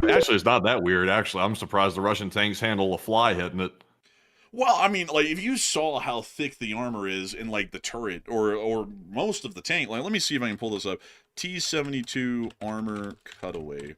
Actually, it's not that weird, actually. I'm surprised the Russian tanks handle a fly hitting it. Well, I mean, like, if you saw how thick the armor is in, like, the turret, or most of the tank, like, let me see if I can pull this up. T-72 armor cutaway.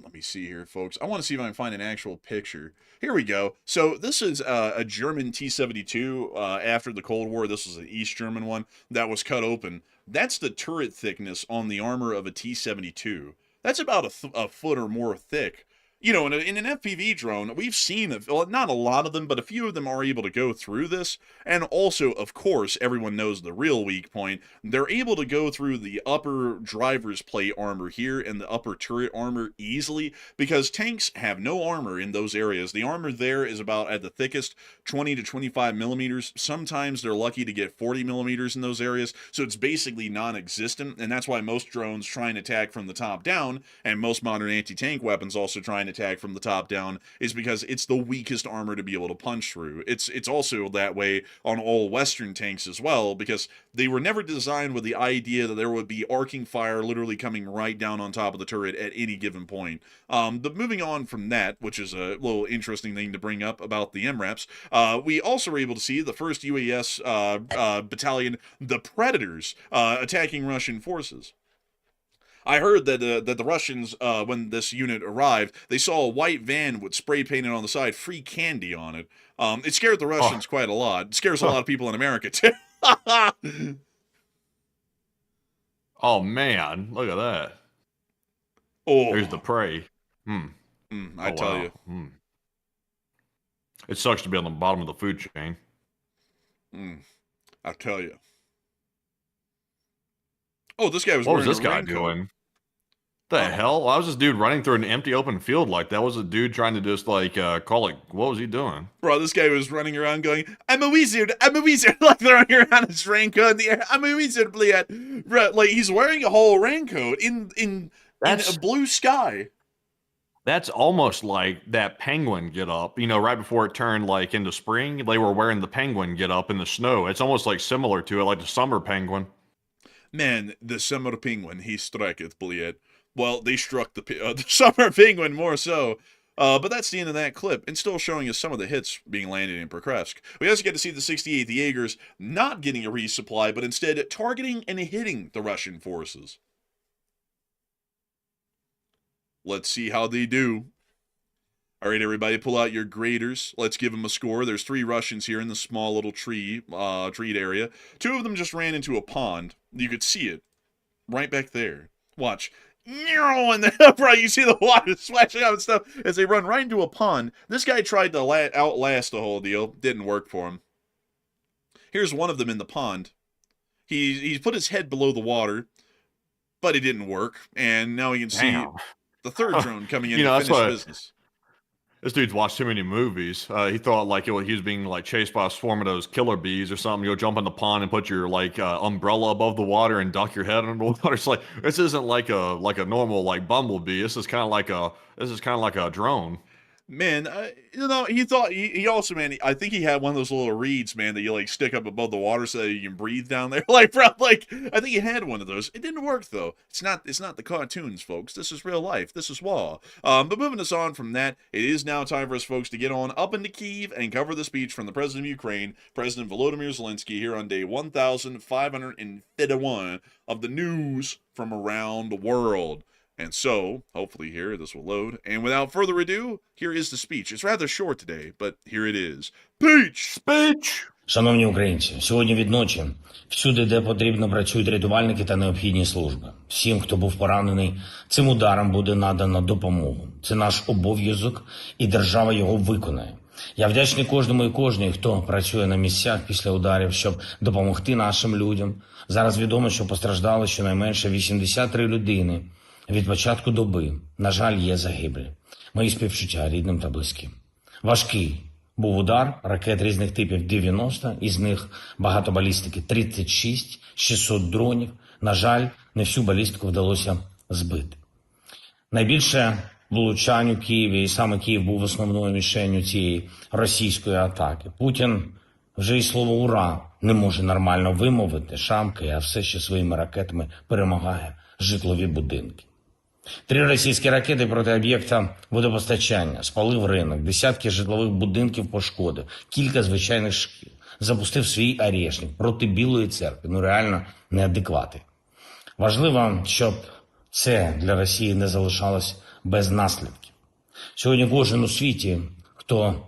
Let me see here, folks. I want to see if I can find an actual picture. Here we go. So this is a German T-72 after the Cold War. This was an East German one that was cut open. That's the turret thickness on the armor of a T-72. That's about a foot or more thick. You know, in an FPV drone, we've seen, well, not a lot of them, but a few of them are able to go through this. And also, of course, everyone knows the real weak point. They're able to go through the upper driver's plate armor here and the upper turret armor easily, because tanks have no armor in those areas. The armor there is about, at the thickest, 20 to 25 millimeters. Sometimes they're lucky to get 40 millimeters in those areas, so it's basically non-existent, and that's why most drones try and attack from the top down, and most modern anti-tank weapons also try and attack from the top down, is because it's the weakest armor to be able to punch through. It's also that way on all Western tanks as well, because they were never designed with the idea that there would be arcing fire literally coming right down on top of the turret at any given point. But moving on from that, which is a little interesting thing to bring up about the MRAPs, we also were able to see the 1st UAS battalion, the Predators, attacking Russian forces. I heard that the Russians, when this unit arrived, they saw a white van with spray painted on the side, free candy on it. It scared the Russians quite a lot. It scares a lot of people in America, too. Oh, man. Look at that. Oh. There's the prey. I tell you. It sucks to be on the bottom of the food chain. I tell you. Oh, this guy was What wearing was this a guy raincoat. doing? The hell? Why was this dude running through an empty open field like that? Was a dude trying to just like call it? What was he doing? Bro, this guy was running around going, "I'm a wizard, I'm a wizard," like throwing around his raincoat in the air. "I'm a wizard, bleh." Like he's wearing a whole raincoat in a blue sky. That's almost like that penguin get up. You know, right before it turned like into spring, they were wearing the penguin get up in the snow. It's almost like similar to it, like the summer penguin. Man, the summer penguin, he striketh, bleh. Well, they struck the summer penguin more so. But that's the end of that clip, and still showing us some of the hits being landed in Prokresk. We also get to see the 68th Jaegers not getting a resupply, but instead targeting and hitting the Russian forces. Let's see how they do. All right, everybody, pull out your graders. Let's give them a score. There's 3 Russians here in the small little treed area. 2 of them just ran into a pond. You could see it right back there. Watch. And then, bro, you see the water splashing out and stuff as they run right into a pond. This guy tried to outlast the whole deal. Didn't work for him. Here's one of them in the pond. He's put his head below the water, but it didn't work. And now he can see the third drone coming in to finish business. This dude's watched too many movies. He thought like he was being like chased by a swarm of those killer bees or something. You go jump in the pond and put your like umbrella above the water and duck your head under the water. It's like this isn't like a normal like bumblebee. This is kind of like a drone. Man, he thought he also, man, I think he had one of those little reeds, man, that you like stick up above the water so that you can breathe down there. Like, bro, like I think he had one of those. It didn't work though. It's not the cartoons, folks. This is real life. This is war. But moving us on from that, it is now time for us, folks, to get on up into Kyiv and cover the speech from the president of Ukraine, President Volodymyr Zelenskyy, here on day 1551 of the news from around the world. And so, hopefully here, this will load. And without further ado, here is the speech. It's rather short today, but here it is. Speech! Шановні українці, сьогодні відночі всюди, де потрібно, працюють рятувальники та необхідні служби. Всім, хто був поранений, цим ударом буде надано допомогу. Це наш обов'язок, і держава його виконає. Я вдячний кожному і кожній, хто працює на місцях після ударів, щоб допомогти нашим людям. Зараз відомо, що постраждали щонайменше 83 людини. Від початку доби, на жаль, є загиблі. Мої співчуття рідним та близьким. Важкий був удар, ракет різних типів 90, із них багато балістики 36, 600 дронів. На жаль, не всю балістику вдалося збити. Найбільше влучань у Києві, і саме Київ був основною мішенню цієї російської атаки. Путін вже і слово «ура» не може нормально вимовити, шамкає, а все ще своїми ракетами перемагає житлові будинки. 3 російські ракети проти об'єкта водопостачання, спалив ринок, десятки житлових будинків пошкодив, кілька звичайних шкіл. Запустив свій Орeshnik проти Білої Церкви. Реально неадеквати. Важливо, щоб це для Росії не залишалось без наслідків. Сьогодні кожен у світі, хто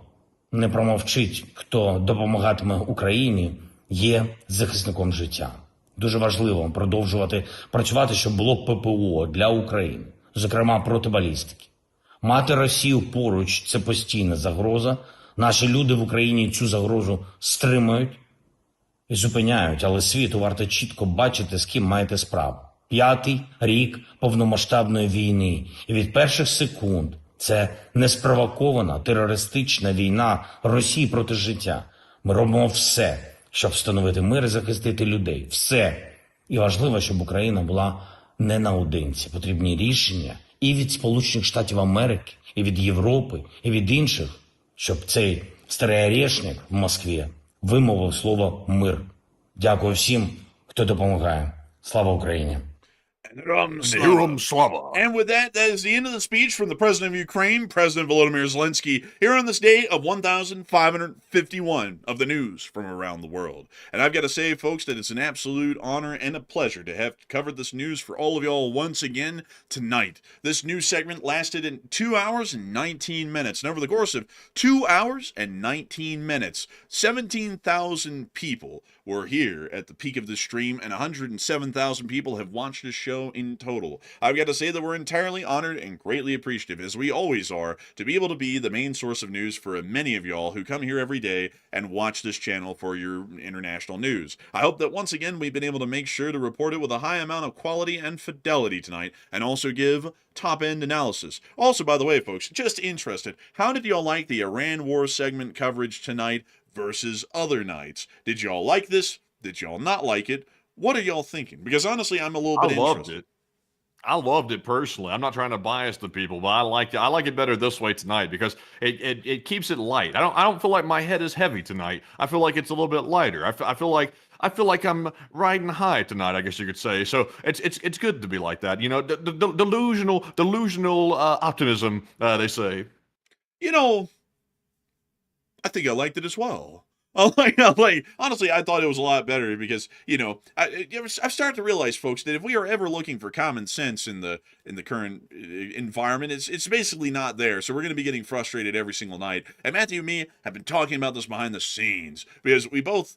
не промовчить, хто допомагатиме Україні, є захисником життя. Дуже важливо продовжувати працювати, щоб було ППО для України, зокрема проти балістики. Мати Росію поруч – це постійна загроза. Наші люди в Україні цю загрозу стримують і зупиняють, але світу варто чітко бачити, з ким маєте справу. 5-й рік повномасштабної війни. І від перших секунд це неспровокована терористична війна Росії проти життя. Ми робимо все, щоб встановити мир і захистити людей. Все. І важливо, щоб Україна була не наодинці. Потрібні рішення і від Сполучених Штатів Америки, і від Європи, і від інших, щоб цей старий Орeshnik в Москві вимовив слово «мир». Дякую всім, хто допомагає. Слава Україні! And with that, that is the end of the speech from the President of Ukraine, President Volodymyr Zelenskyy, here on this day of 1551 of the news from around the world. And I've got to say, folks, that it's an absolute honor and a pleasure to have covered this news for all of y'all once again tonight. This news segment lasted in 2 hours and 19 minutes. And over the course of 2 hours and 19 minutes, 17,000 people were here at the peak of the stream, and 107,000 people have watched this show in total. I've got to say that we're entirely honored and greatly appreciative, as we always are, to be able to be the main source of news for many of y'all who come here every day and watch this channel for your international news. I hope that once again we've been able to make sure to report it with a high amount of quality and fidelity tonight, and also give top-end analysis. Also, by the way, folks, just interested, how did y'all like the Iran war segment coverage tonight versus other nights? Did y'all like this? Did y'all not like it? What are y'all thinking? Because honestly, I'm a little bit interested. I loved it personally. I'm not trying to bias the people, but I like it. I like it better this way tonight because it keeps it light. I don't feel like my head is heavy tonight. I feel like it's a little bit lighter. I feel like I'm riding high tonight, I guess you could say. So it's good to be like that. You know, delusional optimism, they say. You know, I think I liked it as well. Honestly, I thought it was a lot better because, you know, I've started to realize, folks, that if we are ever looking for common sense in the current environment, it's basically not there. So we're going to be getting frustrated every single night. And Matthew and me have been talking about this behind the scenes because we both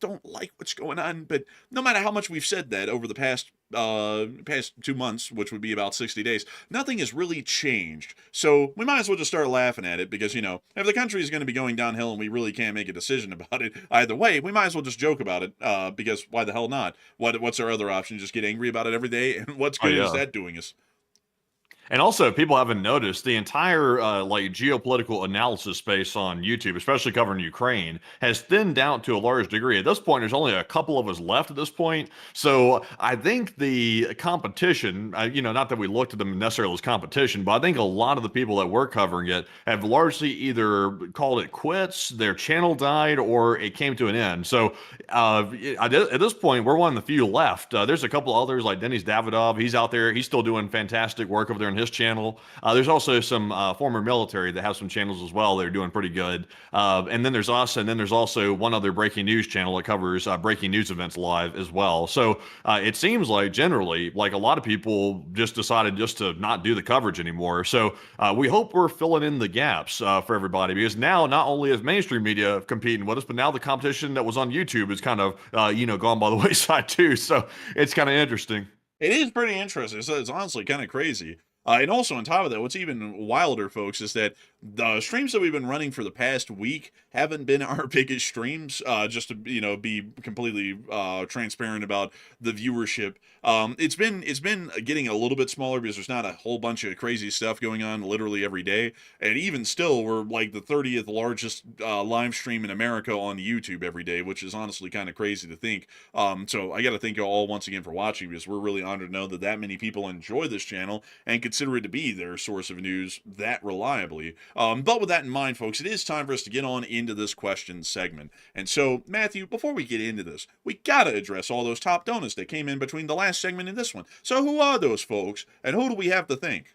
don't like what's going on. But no matter how much we've said that over the past past 2 months, which would be about 60 days, nothing has really changed. So we might as well just start laughing at it because, if the country is going to be going downhill and we really can't make a decision about it either way, we might as well just joke about it because why the hell not? What's our other option? Just get angry about it every day? And what's good is that doing us? And also, if people haven't noticed, the entire geopolitical analysis space on YouTube, especially covering Ukraine, has thinned out to a large degree. At this point, there's only a couple of us left at this point. So I think the competition, not that we looked at them necessarily as competition, but I think a lot of the people that were covering it have largely either called it quits, their channel died, or it came to an end. So at this point, we're one of the few left. There's a couple others like Denis Davidov. He's out there. He's still doing fantastic work over there in his channel. There's also some former military that have some channels as well. They're doing pretty good. And then there's us, and then there's also one other breaking news channel that covers breaking news events live as well. So it seems like generally, like a lot of people just decided just to not do the coverage anymore. So we hope we're filling in the gaps for everybody, because now not only is mainstream media competing with us, but now the competition that was on YouTube is kind of, gone by the wayside too. So it's kind of interesting. It is pretty interesting. So it's honestly kind of crazy. And also on top of that, what's even wilder, folks, is that the streams that we've been running for the past week haven't been our biggest streams, just to, be completely transparent about the viewership. It's been getting a little bit smaller because there's not a whole bunch of crazy stuff going on literally every day. And even still, we're like the 30th largest live stream in America on YouTube every day, which is honestly kind of crazy to think. So I got to thank you all once again for watching, because we're really honored to know that many people enjoy this channel and consider it to be their source of news that reliably. But with that in mind, folks, it is time for us to get on into this question segment. And so, Matthew, before we get into this, we gotta address all those top donors that came in between the last segment and this one. So who are those folks, and who do we have to thank?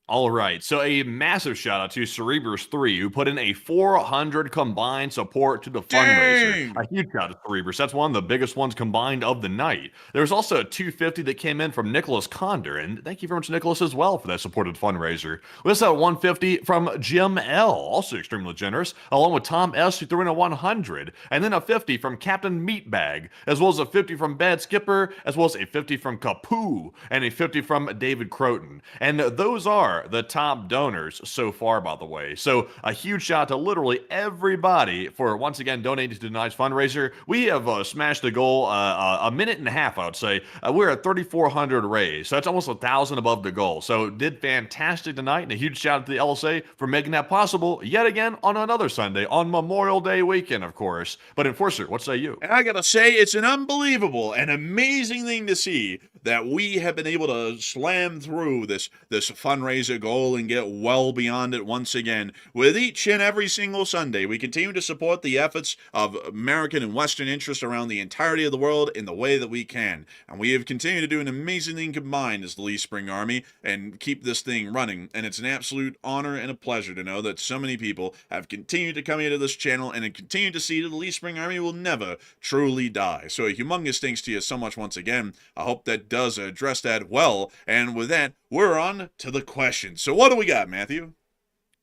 All right, so a massive shout out to Cerebrus3, who put in a 400 combined support to the fundraiser. Dang! A huge shout out to Cerebrus. That's one of the biggest ones combined of the night. There was also a 250 that came in from Nicholas Conder, and thank you very much, Nicholas, as well, for that support of the fundraiser. We also had 150 from Jim L, also extremely generous, along with Tom S, who threw in a 100, and then a 50 from Captain Meatbag, as well as a 50 from Bad Skipper, as well as a 50 from Kapoo, and a 50 from David Croton. And those are the top donors so far, by the way. So a huge shout out to literally everybody for once again donating to tonight's fundraiser. We have smashed the goal a minute and a half, I would say. We're at 3,400 raised, so that's almost 1,000 above the goal. So did fantastic tonight, and a huge shout out to the LSA for making that possible yet again on another Sunday, on Memorial Day weekend, of course. But Enforcer, what say you? And I gotta say, it's an unbelievable and amazing thing to see that we have been able to slam through this fundraiser goal and get well beyond it once again. With each and every single Sunday, we continue to support the efforts of American and Western interests around the entirety of the world in the way that we can. And we have continued to do an amazing thing combined as the Lee Spring Army and keep this thing running. And it's an absolute honor and a pleasure to know that so many people have continued to come into this channel and continue to see that the Lee Spring Army will never truly die. So a humongous thanks to you so much once again. I hope that does address that well. And with that, we're on to the questions. So what do we got, Matthew?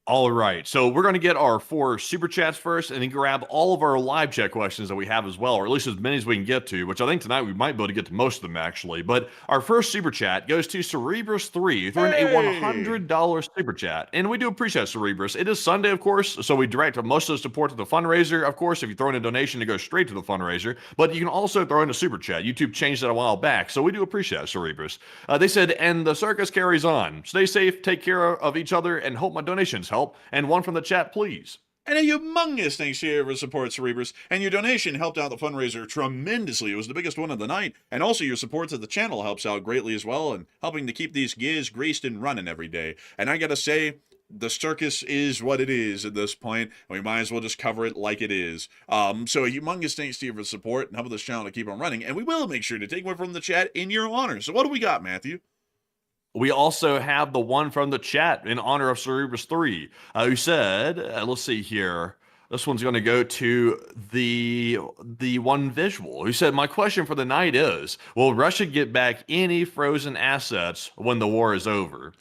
All right, so we're going to get our 4 super chats first, and then grab all of our live chat questions that we have as well, or at least as many as we can get to, which I think tonight we might be able to get to most of them, actually. But our first super chat goes to Cerebrus3, who threw in a $100 super chat. And we do appreciate Cerebrus. It is Sunday, of course, so we direct most of the support to the fundraiser. Of course, if you throw in a donation, it goes straight to the fundraiser. But you can also throw in a super chat. YouTube changed that a while back, so we do appreciate Cerebrus. They said, and the circus carries on. Stay safe, take care of each other, and hope my donations help. And one from the chat, please. And a humongous thanks to you for support, Cerebrus. And your donation helped out the fundraiser tremendously. It was the biggest one of the night. And also your support to the channel helps out greatly as well, and helping to keep these gears greased and running every day. And I gotta say, the circus is what it is at this point, and we might as well just cover it like it is. So a humongous thanks to you for support and helping this channel to keep on running. And we will make sure to take one from the chat in your honor. So what do we got, Matthew? We also have the one from the chat in honor of Cerebrus3, who said, let's see here. This one's going to go to the one visual, who said, my question for the night is, will Russia get back any frozen assets when the war is over?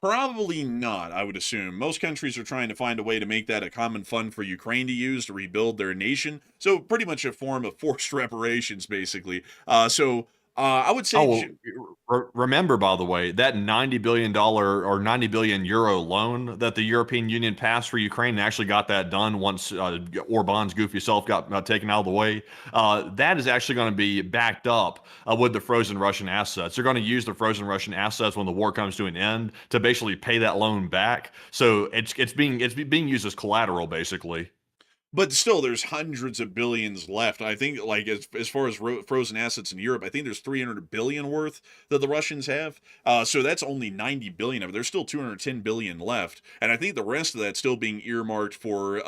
Probably not, I would assume. Most countries are trying to find a way to make that a common fund for Ukraine to use to rebuild their nation. So pretty much a form of forced reparations, basically. I would say, Oh, remember, by the way, that $90 billion or 90 billion euro loan that the European Union passed for Ukraine and actually got that done once Orban's goofy self got taken out of the way. That is actually going to be backed up with the frozen Russian assets. They're going to use the frozen Russian assets when the war comes to an end to basically pay that loan back. So it's being used as collateral, basically. but still, there's hundreds of billions left. I think, like as far as frozen assets in Europe, I think there's 300 billion worth that the Russians have. So that's only 90 billion of it. There's still 210 billion left, and I think the rest of that's still being earmarked for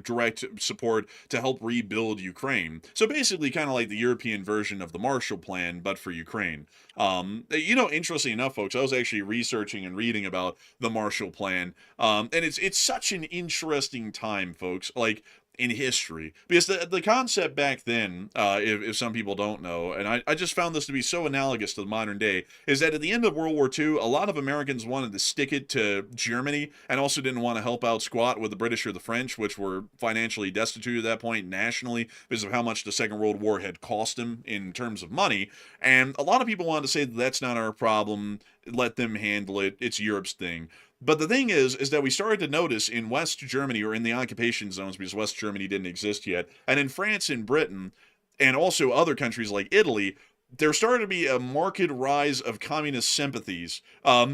direct support to help rebuild Ukraine. So basically, kind of like the European version of the Marshall Plan, but for Ukraine. Interestingly enough, folks, I was actually researching and reading about the Marshall Plan, and it's such an interesting time, folks. Like in history, because the concept back then, if some people don't know, and I just found this to be so analogous to the modern day, is that at the end of World War II, a lot of Americans wanted to stick it to Germany and also didn't want to help out squat with the British or the French, which were financially destitute at that point nationally because of how much the Second World War had cost them in terms of money. And a lot of people wanted to say that's not our problem, let them handle it, it's Europe's thing. But the thing is that we started to notice in West Germany, or in the occupation zones, because West Germany didn't exist yet, and in France and Britain, and also other countries like Italy, there started to be a marked rise of communist sympathies,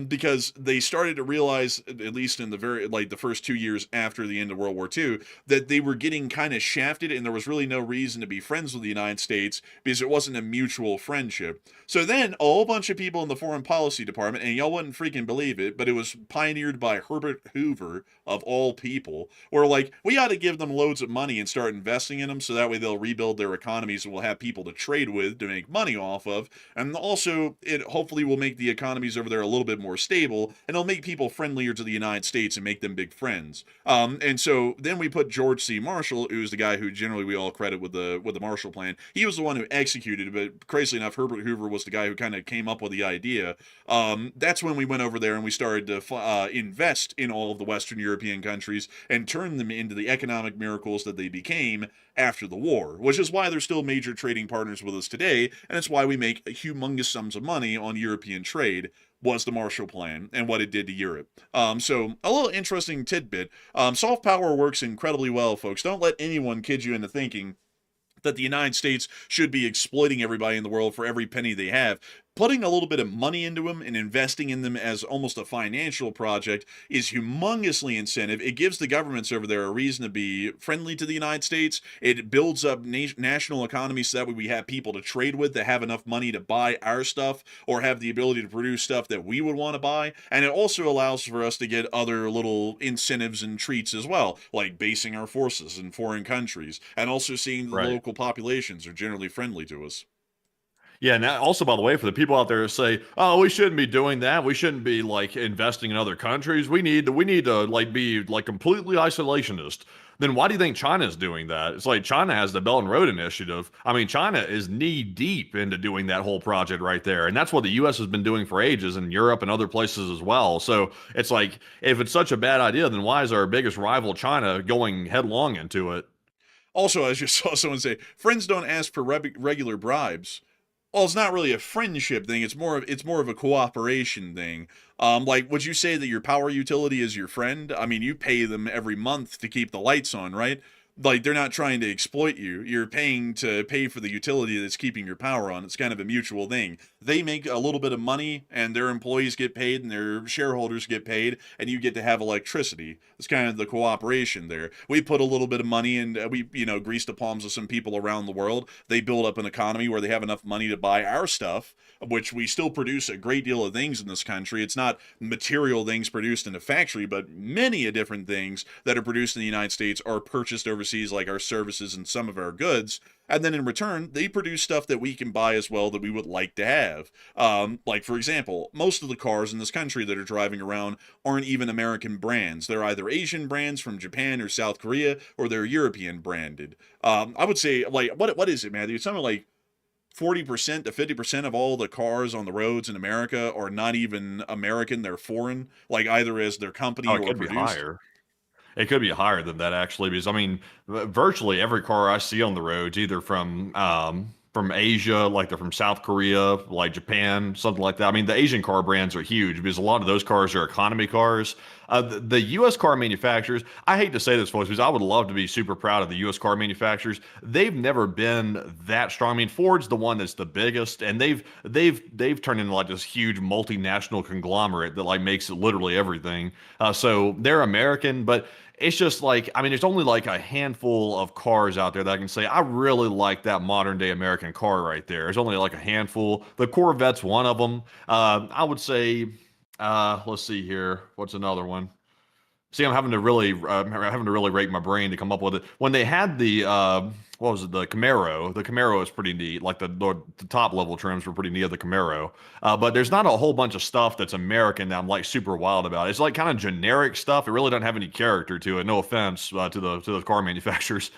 because they started to realize, at least in the first 2 years after the end of World War II, that they were getting kind of shafted, and there was really no reason to be friends with the United States because it wasn't a mutual friendship. So then a whole bunch of people in the Foreign Policy Department, and y'all wouldn't freaking believe it, but it was pioneered by Herbert Hoover of all people, were like, we ought to give them loads of money and start investing in them so that way they'll rebuild their economies and we'll have people to trade with to make money off of. And also, it hopefully will make the economies over there a little bit more stable, and it'll make people friendlier to the United States and make them big friends. And so then we put George C. Marshall, who's the guy who generally we all credit with the Marshall Plan. He was the one who executed it, but crazily enough, Herbert Hoover was the guy who kind of came up with the idea. That's when we went over there and we started to invest in all of the Western European countries and turn them into the economic miracles that they became after the war, which is why they're still major trading partners with us today, and it's why we make humongous sums of money on European trade, was the Marshall Plan and what it did to Europe. So a little interesting tidbit. Soft power works incredibly well, folks. Don't let anyone kid you into thinking that the United States should be exploiting everybody in the world for every penny they have. Putting a little bit of money into them and investing in them as almost a financial project is humongously incentive. It gives the governments over there a reason to be friendly to the United States. It builds up national economies so that way we have people to trade with that have enough money to buy our stuff or have the ability to produce stuff that we would want to buy. And it also allows for us to get other little incentives and treats as well, like basing our forces in foreign countries and also seeing the local populations are generally friendly to us. Yeah, and also, by the way, for the people out there who say, "Oh, we shouldn't be doing that. We shouldn't be like investing in other countries. We need to like be like completely isolationist." Then why do you think China is doing that? It's like China has the Belt and Road Initiative. I mean, China is knee deep into doing that whole project right there, and that's what the U.S. has been doing for ages in Europe and other places as well. So it's like, if it's such a bad idea, then why is our biggest rival China going headlong into it? Also, I just saw someone say, "Friends don't ask for regular bribes." Well, it's not really a friendship thing. It's more of a cooperation thing. Like, would you say that your power utility is your friend? I mean, you pay them every month to keep the lights on, right? Like, they're not trying to exploit you. You're paying to pay for the utility that's keeping your power on. It's kind of a mutual thing. They make a little bit of money, and their employees get paid, and their shareholders get paid, and you get to have electricity. It's kind of the cooperation there. We put a little bit of money, and we, grease the palms of some people around the world. They build up an economy where they have enough money to buy our stuff, which we still produce a great deal of things in this country. It's not material things produced in a factory, but many a different things that are produced in the United States are purchased overseas, like our services and some of our goods. And then in return, they produce stuff that we can buy as well that we would like to have. Like, for example, most of the cars in this country that are driving around aren't even American brands. They're either Asian brands from Japan or South Korea, or they're European branded. I would say, like, what is it, Matthew? It's something like 40% to 50% of all the cars on the roads in America are not even American. They're foreign, like either as their company Oh, or it could be produced. higher. It could be higher than that actually, because I mean, virtually every car I see on the roads, either from from Asia, like they're from South Korea, like Japan, something like that. I mean, the Asian car brands are huge because a lot of those cars are economy cars. The U.S. car manufacturers, I hate to say this, folks, because I would love to be super proud of the U.S. car manufacturers. They've never been that strong. I mean, Ford's the one that's the biggest, and they've turned into like this huge multinational conglomerate that like makes literally everything. So they're American, but it's just like, I mean, there's only like a handful of cars out there that I can say, I really like that modern day American car right there. There's only like a handful. The Corvette's one of them. I would say, let's see here. What's another one? See, I'm having to really rake my brain to come up with it. When they had the what was it, the Camaro? The Camaro is pretty neat. Like the top level trims were pretty neat of the Camaro. But there's not a whole bunch of stuff that's American that I'm like super wild about. It's like kind of generic stuff. It really doesn't have any character to it. No offense to the car manufacturers.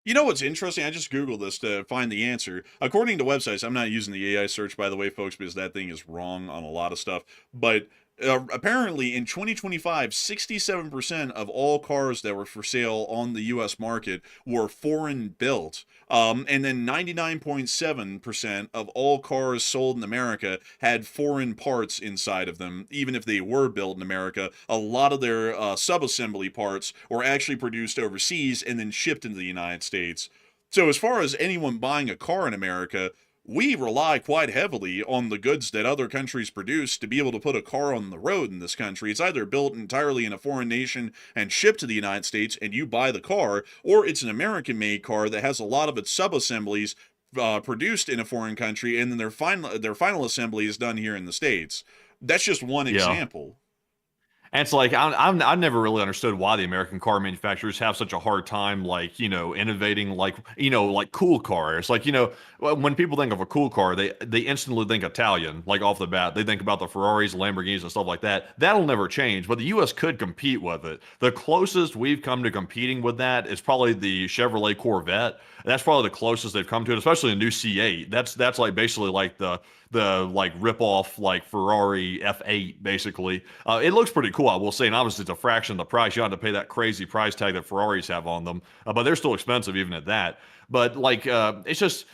You know what's interesting? I just Googled this to find the answer. According to websites, I'm not using the AI search, by the way, folks, because that thing is wrong on a lot of stuff. But apparently in 2025, 67% of all cars that were for sale on the U.S. market were foreign built. And then 99.7% of all cars sold in America had foreign parts inside of them, even if they were built in America. A lot of their sub-assembly parts were actually produced overseas and then shipped into the United States. So as far as anyone buying a car in America, we rely quite heavily on the goods that other countries produce to be able to put a car on the road in this country. It's either built entirely in a foreign nation and shipped to the United States and you buy the car, or it's an American-made car that has a lot of its sub-assemblies produced in a foreign country, and then their final assembly is done here in the States. That's just one example. And it's like I've never really understood why the American car manufacturers have such a hard time, like, you know, innovating, like, you know, like cool cars. Like, you know, when people think of a cool car, they instantly think Italian, like off the bat. They think about the Ferraris, Lamborghinis, and stuff like that. That'll never change, but the U.S. could compete with it. The closest we've come to competing with that is probably the Chevrolet Corvette. That's probably the closest they've come to it, especially the new C8. That's like basically like the like rip off like Ferrari F8 basically. It looks pretty cool, I will say, and obviously it's a fraction of the price. You don't have to pay that crazy price tag that Ferraris have on them, but they're still expensive even at that. But like it's just,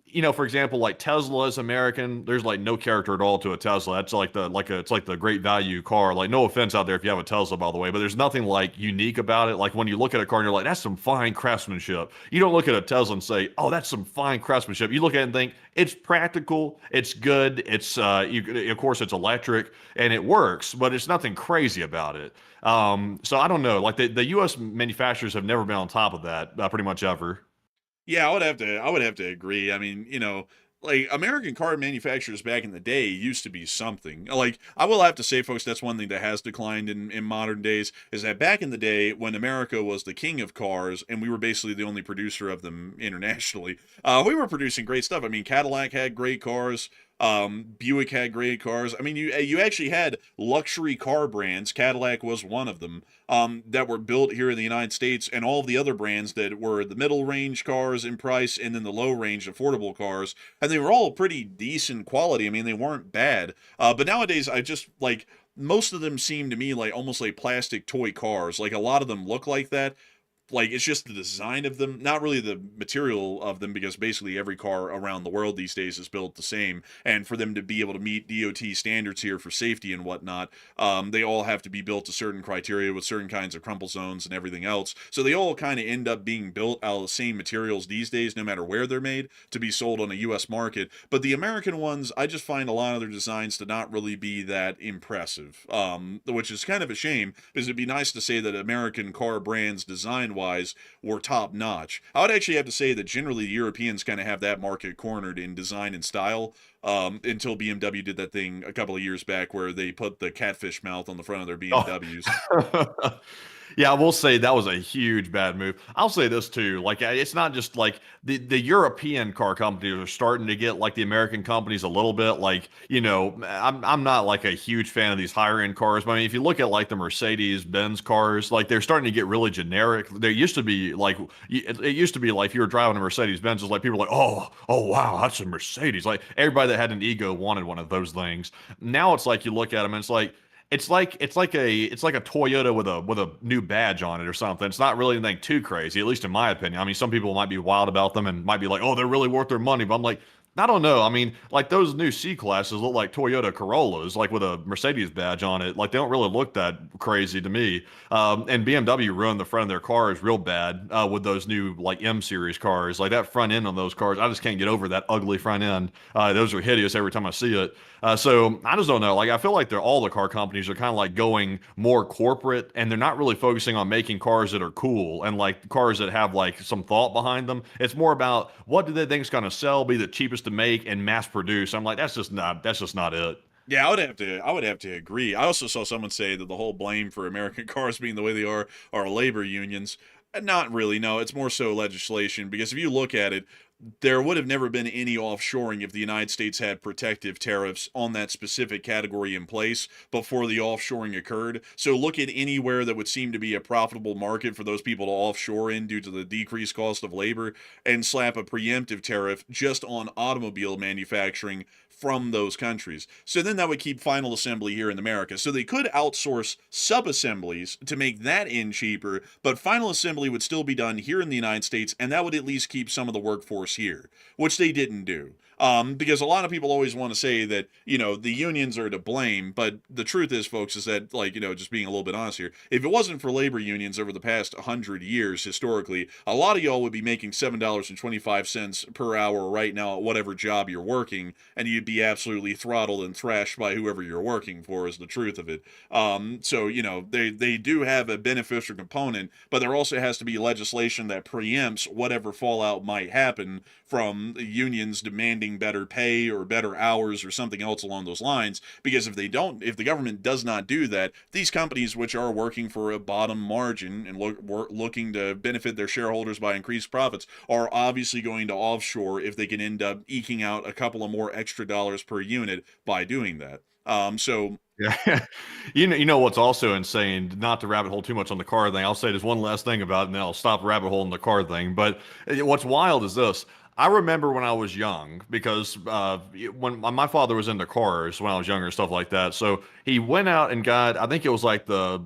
you know, for example, like Tesla is American. There's like no character at all to a Tesla. That's like it's like the great value car. Like, no offense out there if you have a Tesla, by the way, but there's nothing like unique about it. Like when you look at a car and you're like, that's some fine craftsmanship. You don't look at a Tesla and say, oh, that's some fine craftsmanship. You look at it and think it's practical, it's good, it's of course it's electric and it works, but it's nothing crazy about it. So I don't know. Like the U.S. manufacturers have never been on top of that pretty much ever. Yeah, I would have to agree. I mean, you know, like American car manufacturers back in the day used to be something. Like, I will have to say, folks, that's one thing that has declined in modern days, is that back in the day when America was the king of cars and we were basically the only producer of them internationally, we were producing great stuff. I mean, Cadillac had great cars. Buick had great cars. I mean, you actually had luxury car brands. Cadillac was one of them, that were built here in the United States, and all of the other brands that were the middle range cars in price and then the low range affordable cars, and they were all pretty decent quality. I mean, they weren't bad. But nowadays, I just like, most of them seem to me like almost like plastic toy cars. Like, a lot of them look like that. Like, it's just the design of them, not really the material of them, because basically every car around the world these days is built the same. And for them to be able to meet DOT standards here for safety and whatnot, they all have to be built to certain criteria with certain kinds of crumple zones and everything else. So they all kind of end up being built out of the same materials these days, no matter where they're made, to be sold on a U.S. market. But the American ones, I just find a lot of their designs to not really be that impressive, which is kind of a shame, because it'd be nice to say that American car brands design wise were top notch. I would actually have to say that generally the Europeans kind of have that market cornered in design and style, until BMW did that thing a couple of years back where they put the catfish mouth on the front of their BMWs. Oh. Yeah, I will say that was a huge bad move. I'll say this too, like it's not just like the European car companies are starting to get like the American companies a little bit. Like, you know, I'm not like a huge fan of these higher end cars, but I mean, if you look at like the Mercedes-Benz cars, like they're starting to get really generic. There used to be like, it used to be like if you were driving a Mercedes-Benz, it's like people were like, oh wow, that's a Mercedes. Like everybody that had an ego wanted one of those things. Now it's like you look at them and it's like a Toyota with a new badge on it or something. It's not really anything too crazy, at least in my opinion. I mean, some people might be wild about them and might be like, oh, they're really worth their money, but I'm like, I don't know. I mean, like those new C classes look like Toyota Corollas, like with a Mercedes badge on it. Like they don't really look that crazy to me. And BMW ruined the front of their cars real bad with those new like M series cars. Like that front end on those cars, I just can't get over that ugly front end. Those are hideous every time I see it. So I just don't know. Like I feel like all the car companies are kind of like going more corporate, and they're not really focusing on making cars that are cool and like cars that have like some thought behind them. It's more about what do they think is going to sell, be the cheapest to make, and mass produce. I'm like, that's just not it. Yeah, I would have to agree. I also saw someone say that the whole blame for American cars being the way they are labor unions. Not really, no. It's more so legislation, because if you look at it, there would have never been any offshoring if the United States had protective tariffs on that specific category in place before the offshoring occurred. So look at anywhere that would seem to be a profitable market for those people to offshore in due to the decreased cost of labor, and slap a preemptive tariff just on automobile manufacturing from those countries. So then that would keep final assembly here in America. So they could outsource sub-assemblies to make that in cheaper, but final assembly would still be done here in the United States, and that would at least keep some of the workforce here, which they didn't do. Because a lot of people always want to say that, the unions are to blame, but the truth is, folks, is that, like, just being a little bit honest here, if it wasn't for labor unions over the past 100 years, historically, a lot of y'all would be making $7.25 per hour right now at whatever job you're working, and you'd be absolutely throttled and thrashed by whoever you're working for, is the truth of it. So, they do have a beneficial component, but there also has to be legislation that preempts whatever fallout might happen from unions demanding better pay or better hours or something else along those lines. Because if the government does not do that, these companies, which are working for a bottom margin and looking to benefit their shareholders by increased profits, are obviously going to offshore if they can end up eking out a couple of more extra dollars per unit by doing that. So Yeah. You know what's also insane, not to rabbit hole too much on the car thing. I'll say there's one last thing about it, and then I'll stop rabbit hole in the car thing. But what's wild is this. I remember when I was young, because when my father was into cars when I was younger and stuff like that. So he went out and got, I think it was like the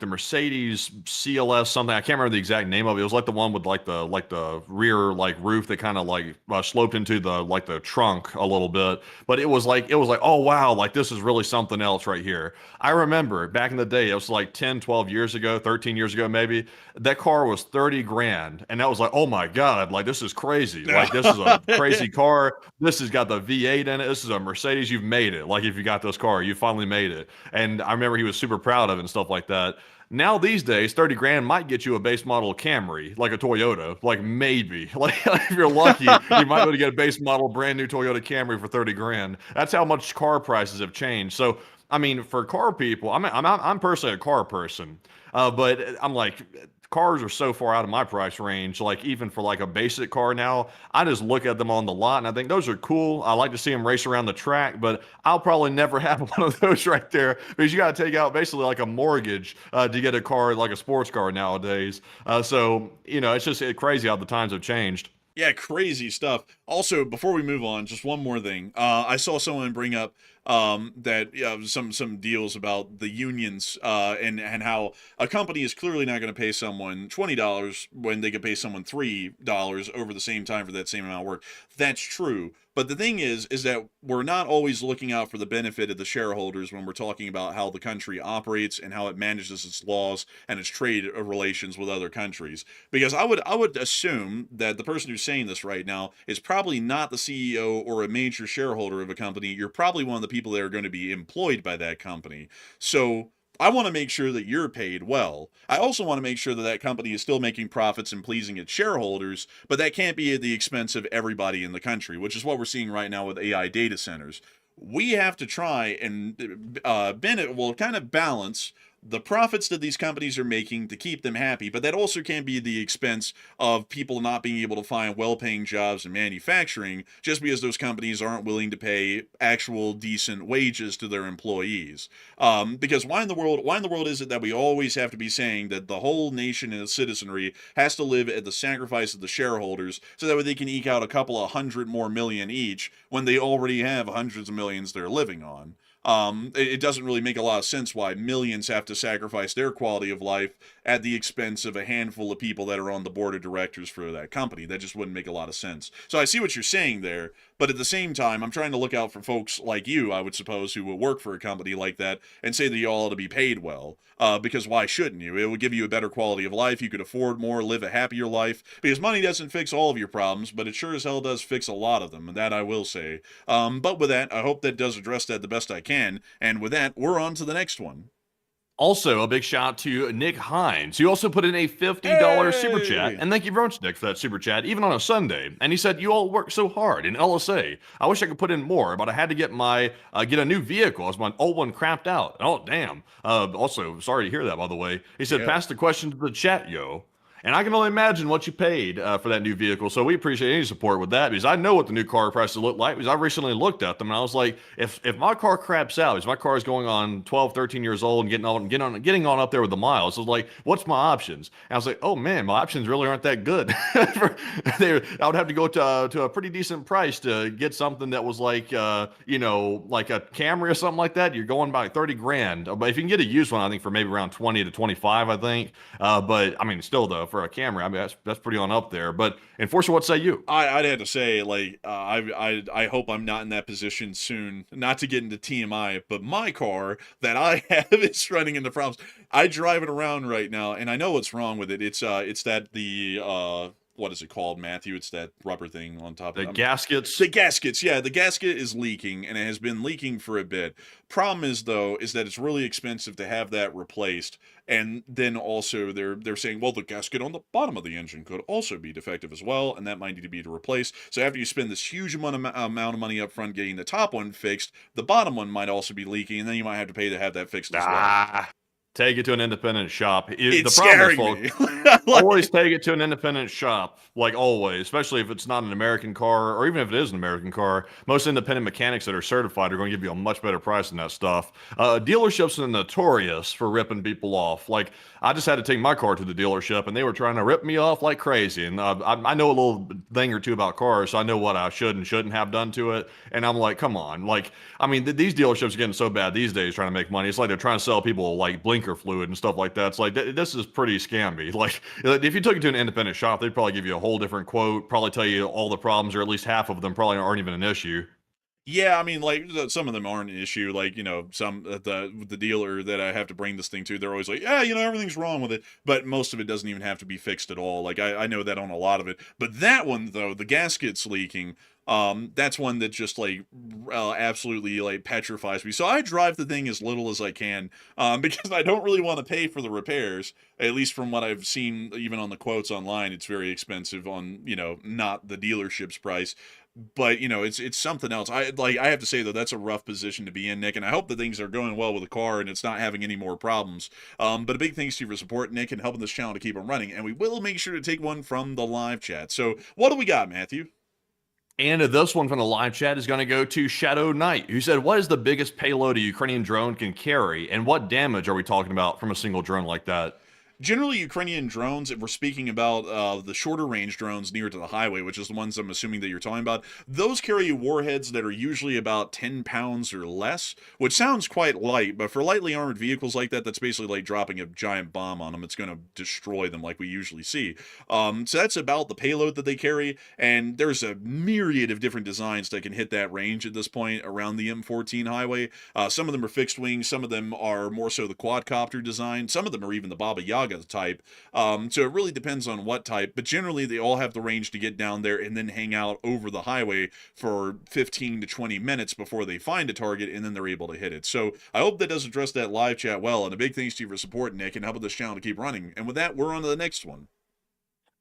Mercedes CLS something. I can't remember the exact name of it. It was like the one with like the rear like roof that kind of like sloped into the trunk a little bit. But it was like, oh wow, like this is really something else right here. I remember back in the day, it was like 10, 12 years ago, 13 years ago maybe. That car was 30 grand, and that was like, oh my God, like this is crazy. Like this is a crazy car. This has got the V8 in it. This is a Mercedes. You've made it. Like if you got this car, you finally made it. And I remember he was super proud of it and stuff like that. Now these days, 30 grand might get you a base model Camry, like a Toyota, like maybe. Like if you're lucky, you might be able to get a base model brand new Toyota Camry for 30 grand. That's how much car prices have changed. So I mean, for car people, I'm personally a car person, but I'm like, cars are so far out of my price range. Like even for like a basic car now, I just look at them on the lot and I think those are cool. I like to see them race around the track, but I'll probably never have one of those right there, because you got to take out basically like a mortgage to get a car, like a sports car nowadays. So it's just crazy how the times have changed. yeah, crazy stuff. Also, before we move on, just one more thing. I saw someone bring up that some deals about the unions and how a company is clearly not going to pay someone $20 when they could pay someone $3 over the same time for that same amount of work. That's true. But the thing is that we're not always looking out for the benefit of the shareholders when we're talking about how the country operates and how it manages its laws and its trade relations with other countries. Because I would assume that the person who's saying this right now is probably not the CEO or a major shareholder of a company. You're probably one of the people that are going to be employed by that company. So I want to make sure that you're paid well. I also want to make sure that that company is still making profits and pleasing its shareholders, but that can't be at the expense of everybody in the country, which is what we're seeing right now with AI data centers. We have to try and kind of balance the profits that these companies are making to keep them happy, but that also can't be at the expense of people not being able to find well-paying jobs in manufacturing just because those companies aren't willing to pay actual decent wages to their employees. Because why in the world is it that we always have to be saying that the whole nation and its citizenry has to live at the sacrifice of the shareholders so that way they can eke out a couple of hundred more million each when they already have hundreds of millions they're living on? It doesn't really make a lot of sense why millions have to sacrifice their quality of life at the expense of a handful of people that are on the board of directors for that company. That just wouldn't make a lot of sense. So I see what you're saying there, but at the same time, I'm trying to look out for folks like you, I would suppose, who will work for a company like that and say that you all ought to be paid well. Because why shouldn't you? It would give you a better quality of life. You could afford more, live a happier life. Because money doesn't fix all of your problems, but it sure as hell does fix a lot of them, and that I will say. But with that, I hope that does address that the best I can. And with that, we're on to the next one. Also, a big shout out to Nick Hines, who also put in a $50 super chat. Hey! And thank you very much, Nick, for that super chat, even on a Sunday. And he said, you all work so hard in LSA. I wish I could put in more, but I had to get get a new vehicle as my old one crapped out. Oh, damn. Also, sorry to hear that, by the way. He said, Yeah. pass the question to the chat, yo. And I can only imagine what you paid for that new vehicle. So we appreciate any support with that, because I know what the new car prices look like, because I recently looked at them and I was like, if my car craps out, because my car is going on 12, 13 years old and getting on up there with the miles, so I was like, what's my options? And I was like, oh man, my options really aren't that good. I would have to go to a pretty decent price to get something that was like, like a Camry or something like that. You're going by 30 grand. But if you can get a used one, I think for maybe around 20 to 25, I think. But I mean, still though, for a Camry, I mean, that's pretty on up there. But Enforcer, what say you? I'd have to say, like, I hope I'm not in that position soon. Not to get into TMI, but my car that I have is running into problems. I drive it around right now, and I know what's wrong with it. It's that what is it called, Matthew? It's that rubber thing on top of The it. gaskets. The gaskets, yeah, the gasket is leaking, and it has been leaking for a bit. Problem is, though, is that it's really expensive to have that replaced, and then also they're saying, well, the gasket on the bottom of the engine could also be defective as well, and that might need to be replaced. So after you spend this huge amount of money up front getting the top one fixed, the bottom one might also be leaking, and then you might have to pay to have that fixed as well. Take it to an independent shop. It's the problem scaring is, me. folks, always take it to an independent shop, like always, especially if it's not an American car, or even if it is an American car. Most independent mechanics that are certified are going to give you a much better price than that stuff. Dealerships are notorious for ripping people off. Like, I just had to take my car to the dealership, and they were trying to rip me off like crazy. And I know a little thing or two about cars, so I know what I should and shouldn't have done to it. And I'm like, come on. Like, I mean, these dealerships are getting so bad these days trying to make money. It's like they're trying to sell people like blinker fluid and stuff like that. It's like, this is pretty scammy. Like, if you took it to an independent shop, they'd probably give you a whole different quote, probably tell you all the problems, or at least half of them probably aren't even an issue. Yeah, I mean, like, some of them aren't an issue. Like, some the dealer that I have to bring this thing to, they're always like, yeah, everything's wrong with it. But most of it doesn't even have to be fixed at all. Like, I know that on a lot of it. But that one, though, the gasket's leaking, that's one that just, like, absolutely, like, petrifies me. So I drive the thing as little as I can, because I don't really want to pay for the repairs. At least from what I've seen, even on the quotes online, it's very expensive on, not the dealership's price. But it's something else. I have to say though, that's a rough position to be in, Nick, and I hope that things are going well with the car and it's not having any more problems. But a big thanks to you for support, Nick, and helping this channel to keep on running. And we will make sure to take one from the live chat. So what do we got, Matthew? And this one from the live chat is going to go to Shadow Knight, who said, what is the biggest payload a Ukrainian drone can carry, and what damage are we talking about from a single drone like that? Generally, Ukrainian drones, if we're speaking about the shorter range drones near to the highway, which is the ones I'm assuming that you're talking about, those carry warheads that are usually about 10 pounds or less, which sounds quite light, but for lightly armored vehicles like that, that's basically like dropping a giant bomb on them. It's going to destroy them like we usually see. So that's about the payload that they carry, and there's a myriad of different designs that can hit that range at this point around the M14 highway. Some of them are fixed wing, some of them are more so the quadcopter design, some of them are even the Baba Yaga type. So it really depends on what type, but generally they all have the range to get down there and then hang out over the highway for 15 to 20 minutes before they find a target, and then they're able to hit it. So I hope that does address that live chat well, and a big thanks to you for support, Nick, and helping this channel to keep running. And with that, we're on to the next one.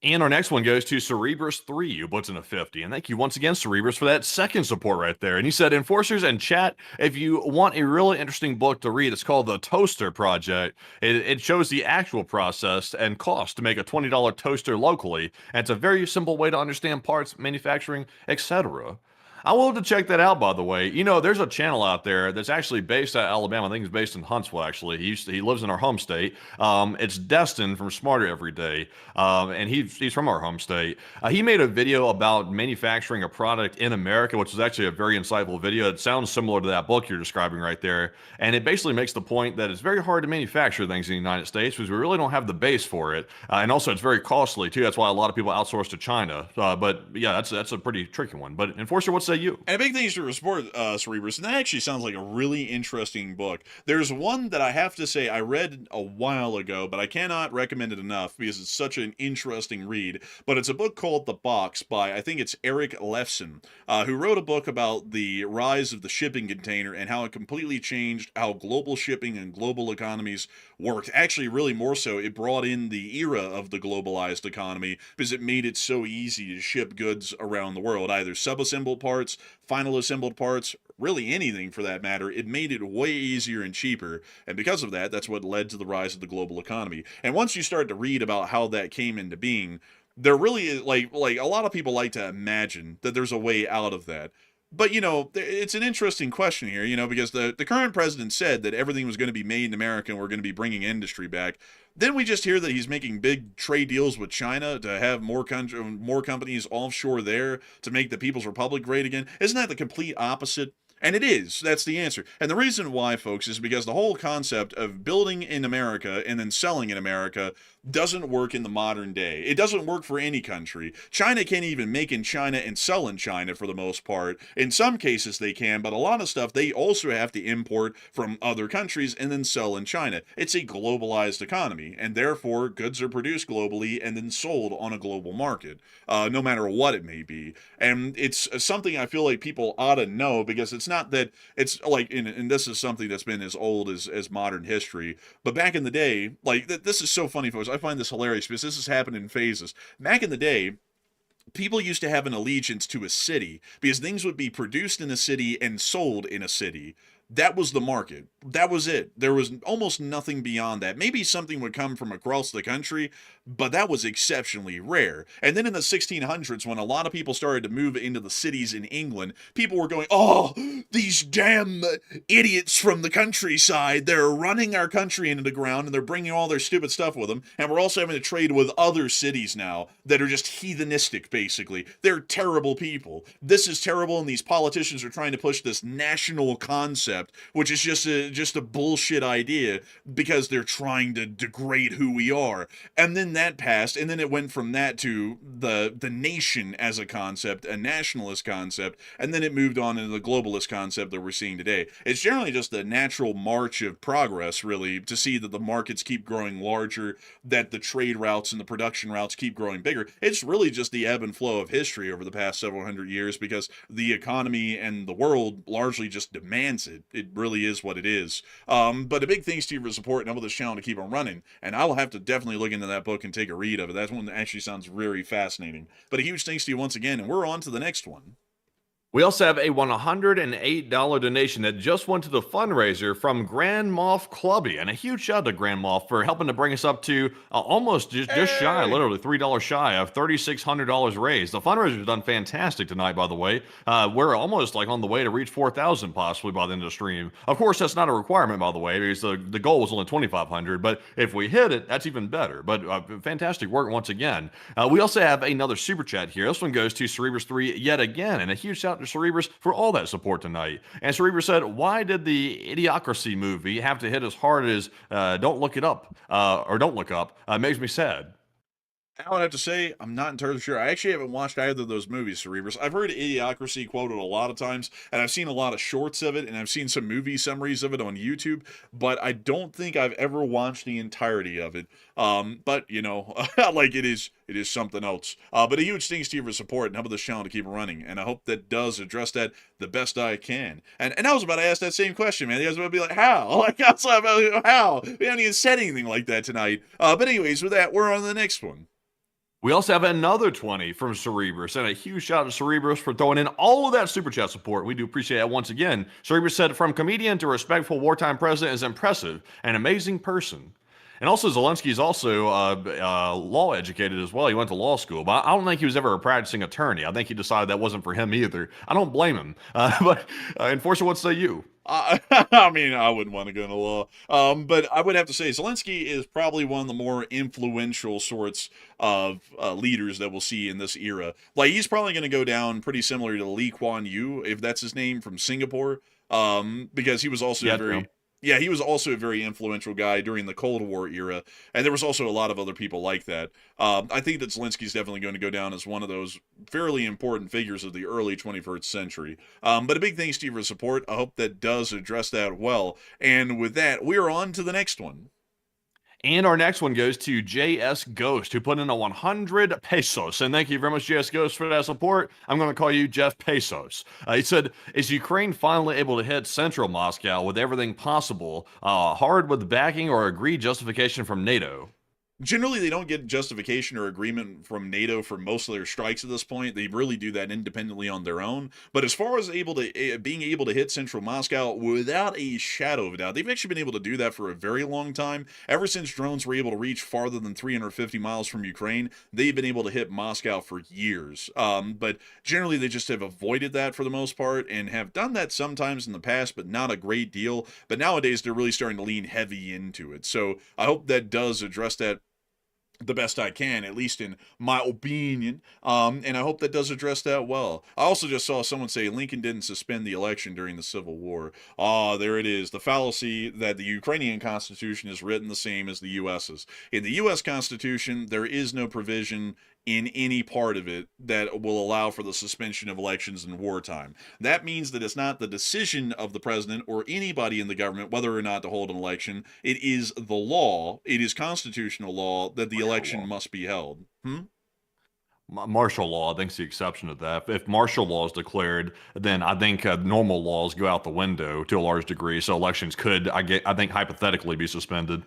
And our next one goes to Cerebrus3, who puts in a 50. And thank you once again, Cerebrus, for that second support right there. And he said, Enforcers and chat, if you want a really interesting book to read, it's called The Toaster Project. It shows the actual process and cost to make a $20 toaster locally. And it's a very simple way to understand parts, manufacturing, etc. I will have to check that out, by the way. You know, there's a channel out there that's actually based out of Alabama. I think it's based in Huntsville, actually. He lives in our home state. It's Destin from Smarter Every Day, and he's from our home state. He made a video about manufacturing a product in America, which is actually a very insightful video. It sounds similar to that book you're describing right there, and it basically makes the point that it's very hard to manufacture things in the United States because we really don't have the base for it, and also it's very costly too. That's why a lot of people outsource to China. But yeah, that's a pretty tricky one. But Enforcer, what say you? And a big thing is to support Cerebrus, and that actually sounds like a really interesting book. There's one that I have to say I read a while ago, but I cannot recommend it enough because it's such an interesting read. But it's a book called The Box by, I think it's Eric Lefson, who wrote a book about the rise of the shipping container and how it completely changed how global shipping and global economies worked. Actually, really more so, it brought in the era of the globalized economy because it made it so easy to ship goods around the world, either sub-assembled parts, final assembled parts, really anything for that matter. It made it way easier and cheaper, and because of that, that's what led to the rise of the global economy. And once you start to read about how that came into being, there really is, like a lot of people like to imagine that there's a way out of that. But, you know, it's an interesting question here, you know, because the current president said that everything was going to be made in America and we're going to be bringing industry back. Then we just hear that he's making big trade deals with China to have more companies offshore there to make the People's Republic great again. Isn't that the complete opposite? And it is. That's the answer. And the reason why, folks, is because the whole concept of building in America and then selling in America doesn't work in the modern day. It doesn't work for any country. China can't even make in China and sell in China for the most part. In some cases they can, but a lot of stuff they also have to import from other countries and then sell in China. It's a globalized economy, and therefore goods are produced globally and then sold on a global market, no matter what it may be. And it's something I feel like people ought to know, because it's not that it's like, and this is something that's been as old as modern history, but back in the day, like, this is so funny, folks. I find this hilarious because this has happened in phases. Back in the day, people used to have an allegiance to a city because things would be produced in a city and sold in a city. That was the market. That was it. There was almost nothing beyond that. Maybe something would come from across the country, but that was exceptionally rare. And then in the 1600s, when a lot of people started to move into the cities in England, people were going, oh, these damn idiots from the countryside, they're running our country into the ground, and they're bringing all their stupid stuff with them, and we're also having to trade with other cities now that are just heathenistic, basically. They're terrible people. This is terrible, and these politicians are trying to push this national concept, which is just a bullshit idea because they're trying to degrade who we are. And then that passed, and then it went from that to the nation as a concept, a nationalist concept, and then it moved on into the globalist concept that we're seeing today. It's generally just a natural march of progress, really, to see that the markets keep growing larger, that the trade routes and the production routes keep growing bigger. It's really just the ebb and flow of history over the past several hundred years because the economy and the world largely just demands it. It really is what it is. But a big thanks to you for support and this channel to keep on running. And I will have to definitely look into that book and take a read of it. That one actually sounds very fascinating. But a huge thanks to you once again, and we're on to the next one. We also have a $108 donation that just went to the fundraiser from Grand Moff Clubby, and a huge shout out to Grand Moff for helping to bring us up to almost just shy, literally $3 shy of $3,600 raised. The fundraiser has done fantastic tonight, by the way. We're almost like on the way to reach 4,000 possibly by the end of the stream. Of course, that's not a requirement, by the way, because the goal was only 2,500. But if we hit it, that's even better. But fantastic work once again. We also have another super chat here. This one goes to Cerebrus3 yet again, and a huge shout out to Cerebrus for all that support tonight. And Cerebrus said, why did the Idiocracy movie have to hit as hard as Don't Look It Up, or Don't Look Up? Makes me sad. I would have to say, I'm not entirely sure. I actually haven't watched either of those movies, Cerebrus. I've heard Idiocracy quoted a lot of times, and I've seen a lot of shorts of it, and I've seen some movie summaries of it on YouTube, but I don't think I've ever watched the entirety of it. But, you know, like it is something else. But a huge thanks to you for support and helping the channel to keep it running, and I hope that does address that the best I can. And I was about to ask that same question, man. You guys would be like, how? Like, I was like, how? We haven't even said anything like that tonight. But anyways, with that, we're on to the next one. We also have another 20 from Cerebrus, and a huge shout out to Cerebrus for throwing in all of that super chat support. We do appreciate it once again. Cerebrus said, from comedian to respectful wartime president is impressive, an amazing person. And also, Zelensky's also law educated as well. He went to law school, but I don't think he was ever a practicing attorney. I think he decided that wasn't for him either. I don't blame him. But Enforcer, what say you? I mean, I wouldn't want to go into law, but I would have to say Zelensky is probably one of the more influential sorts of leaders that we'll see in this era. Like, he's probably going to go down pretty similar to Lee Kuan Yew, if that's his name, from Singapore, because he was also Yeah, very, yeah, he was also a very influential guy during the Cold War era, and there was also a lot of other people like that. I think that Zelensky's definitely going to go down as one of those fairly important figures of the early 21st century. But a big thanks to you for support. I hope that does address that well. And with that, we're on to the next one. And our next one goes to JS Ghost, who put in a 100 pesos. And thank you very much, JS Ghost, for that support. I'm going to call you Jeff Pesos. He said, is Ukraine finally able to hit central Moscow with everything possible, hard with backing or agreed justification from NATO? Generally, they don't get justification or agreement from NATO for most of their strikes at this point. They really do that independently on their own. But as far as being able to hit central Moscow without a shadow of a doubt, they've actually been able to do that for a very long time. Ever since drones were able to reach farther than 350 miles from Ukraine, they've been able to hit Moscow for years. But generally, they just have avoided that for the most part and have done that sometimes in the past, but not a great deal. But nowadays, they're really starting to lean heavy into it. So I hope that does address that the best I can, at least in my opinion. And I hope that does address that well. I also just saw someone say Lincoln didn't suspend the election during the Civil War. There it is. The fallacy that the Ukrainian Constitution is written the same as the U.S.'s. In the U.S. Constitution, there is no provision in any part of it that will allow for the suspension of elections in wartime. That means that it's not the decision of the president or anybody in the government whether or not to hold an election. It is the law, it is constitutional law that the election must be held. Martial law, I think, is the exception to that. If martial law is declared, then I think normal laws go out the window to a large degree. So elections could, I think, hypothetically be suspended.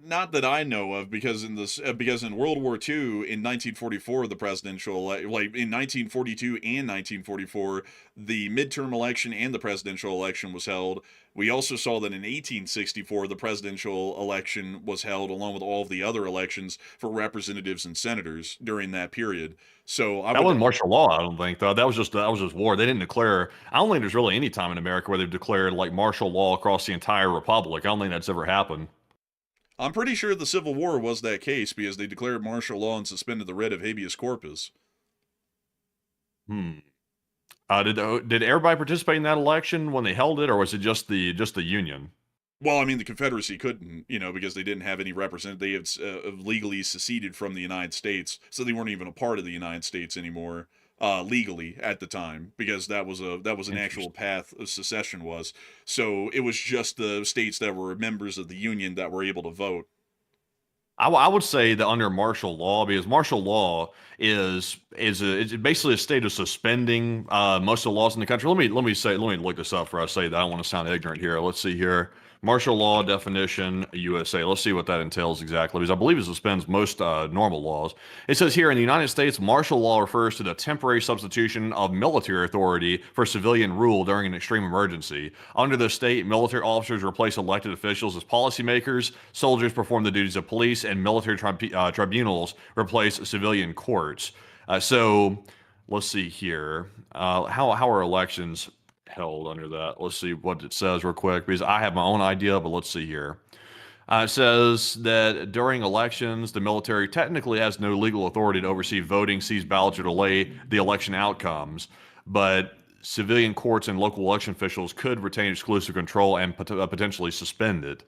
Not that I know of, because in World War II in 1944, the presidential like in 1942 and 1944, the midterm election and the presidential election was held. We also saw that in 1864, the presidential election was held along with all of the other elections for representatives and senators during that period. So That wasn't martial law, I don't think, though. That was just war. They didn't declare. I don't think there's really any time in America where they've declared like martial law across the entire republic. I don't think that's ever happened. I'm pretty sure the Civil War was that case because they declared martial law and suspended the writ of habeas corpus. Hmm. Did everybody participate in that election when they held it, or was it just the Union? Well, I mean, the Confederacy couldn't, because they didn't have any representatives. They had legally seceded from the United States, so they weren't even a part of the United States anymore, legally at the time, because that was an actual path of secession was. So it was just the states that were members of the Union that were able to vote. I would say that under martial law, because martial law is it's basically a state of suspending most of the laws in the country. Let me look this up before I say that. I don't want to sound ignorant here. Let's see here. Martial law definition, USA. Let's see what that entails exactly, because I believe it suspends most normal laws. It says here in the United States, martial law refers to the temporary substitution of military authority for civilian rule during an extreme emergency. Under the state, military officers replace elected officials as policymakers, soldiers perform the duties of police, and military tribunals replace civilian courts. So let's see here. How are elections held under that? Let's see what it says real quick, because I have my own idea, but let's see here. It says that during elections, the military technically has no legal authority to oversee voting, seize ballots, or delay the election outcomes, but civilian courts and local election officials could retain exclusive control and potentially suspend it.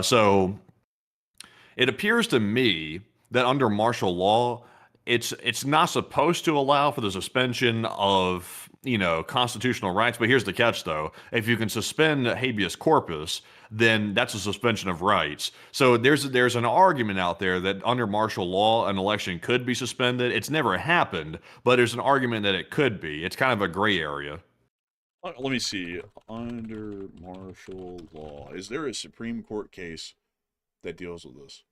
So it appears to me that under martial law, it's not supposed to allow for the suspension of constitutional rights. But here's the catch, though: if you can suspend habeas corpus, then that's a suspension of rights. So there's an argument out there that under martial law, an election could be suspended. It's never happened, but there's an argument that it could be. It's kind of a gray area. Let me see. Under martial law, is there a Supreme Court case that deals with this?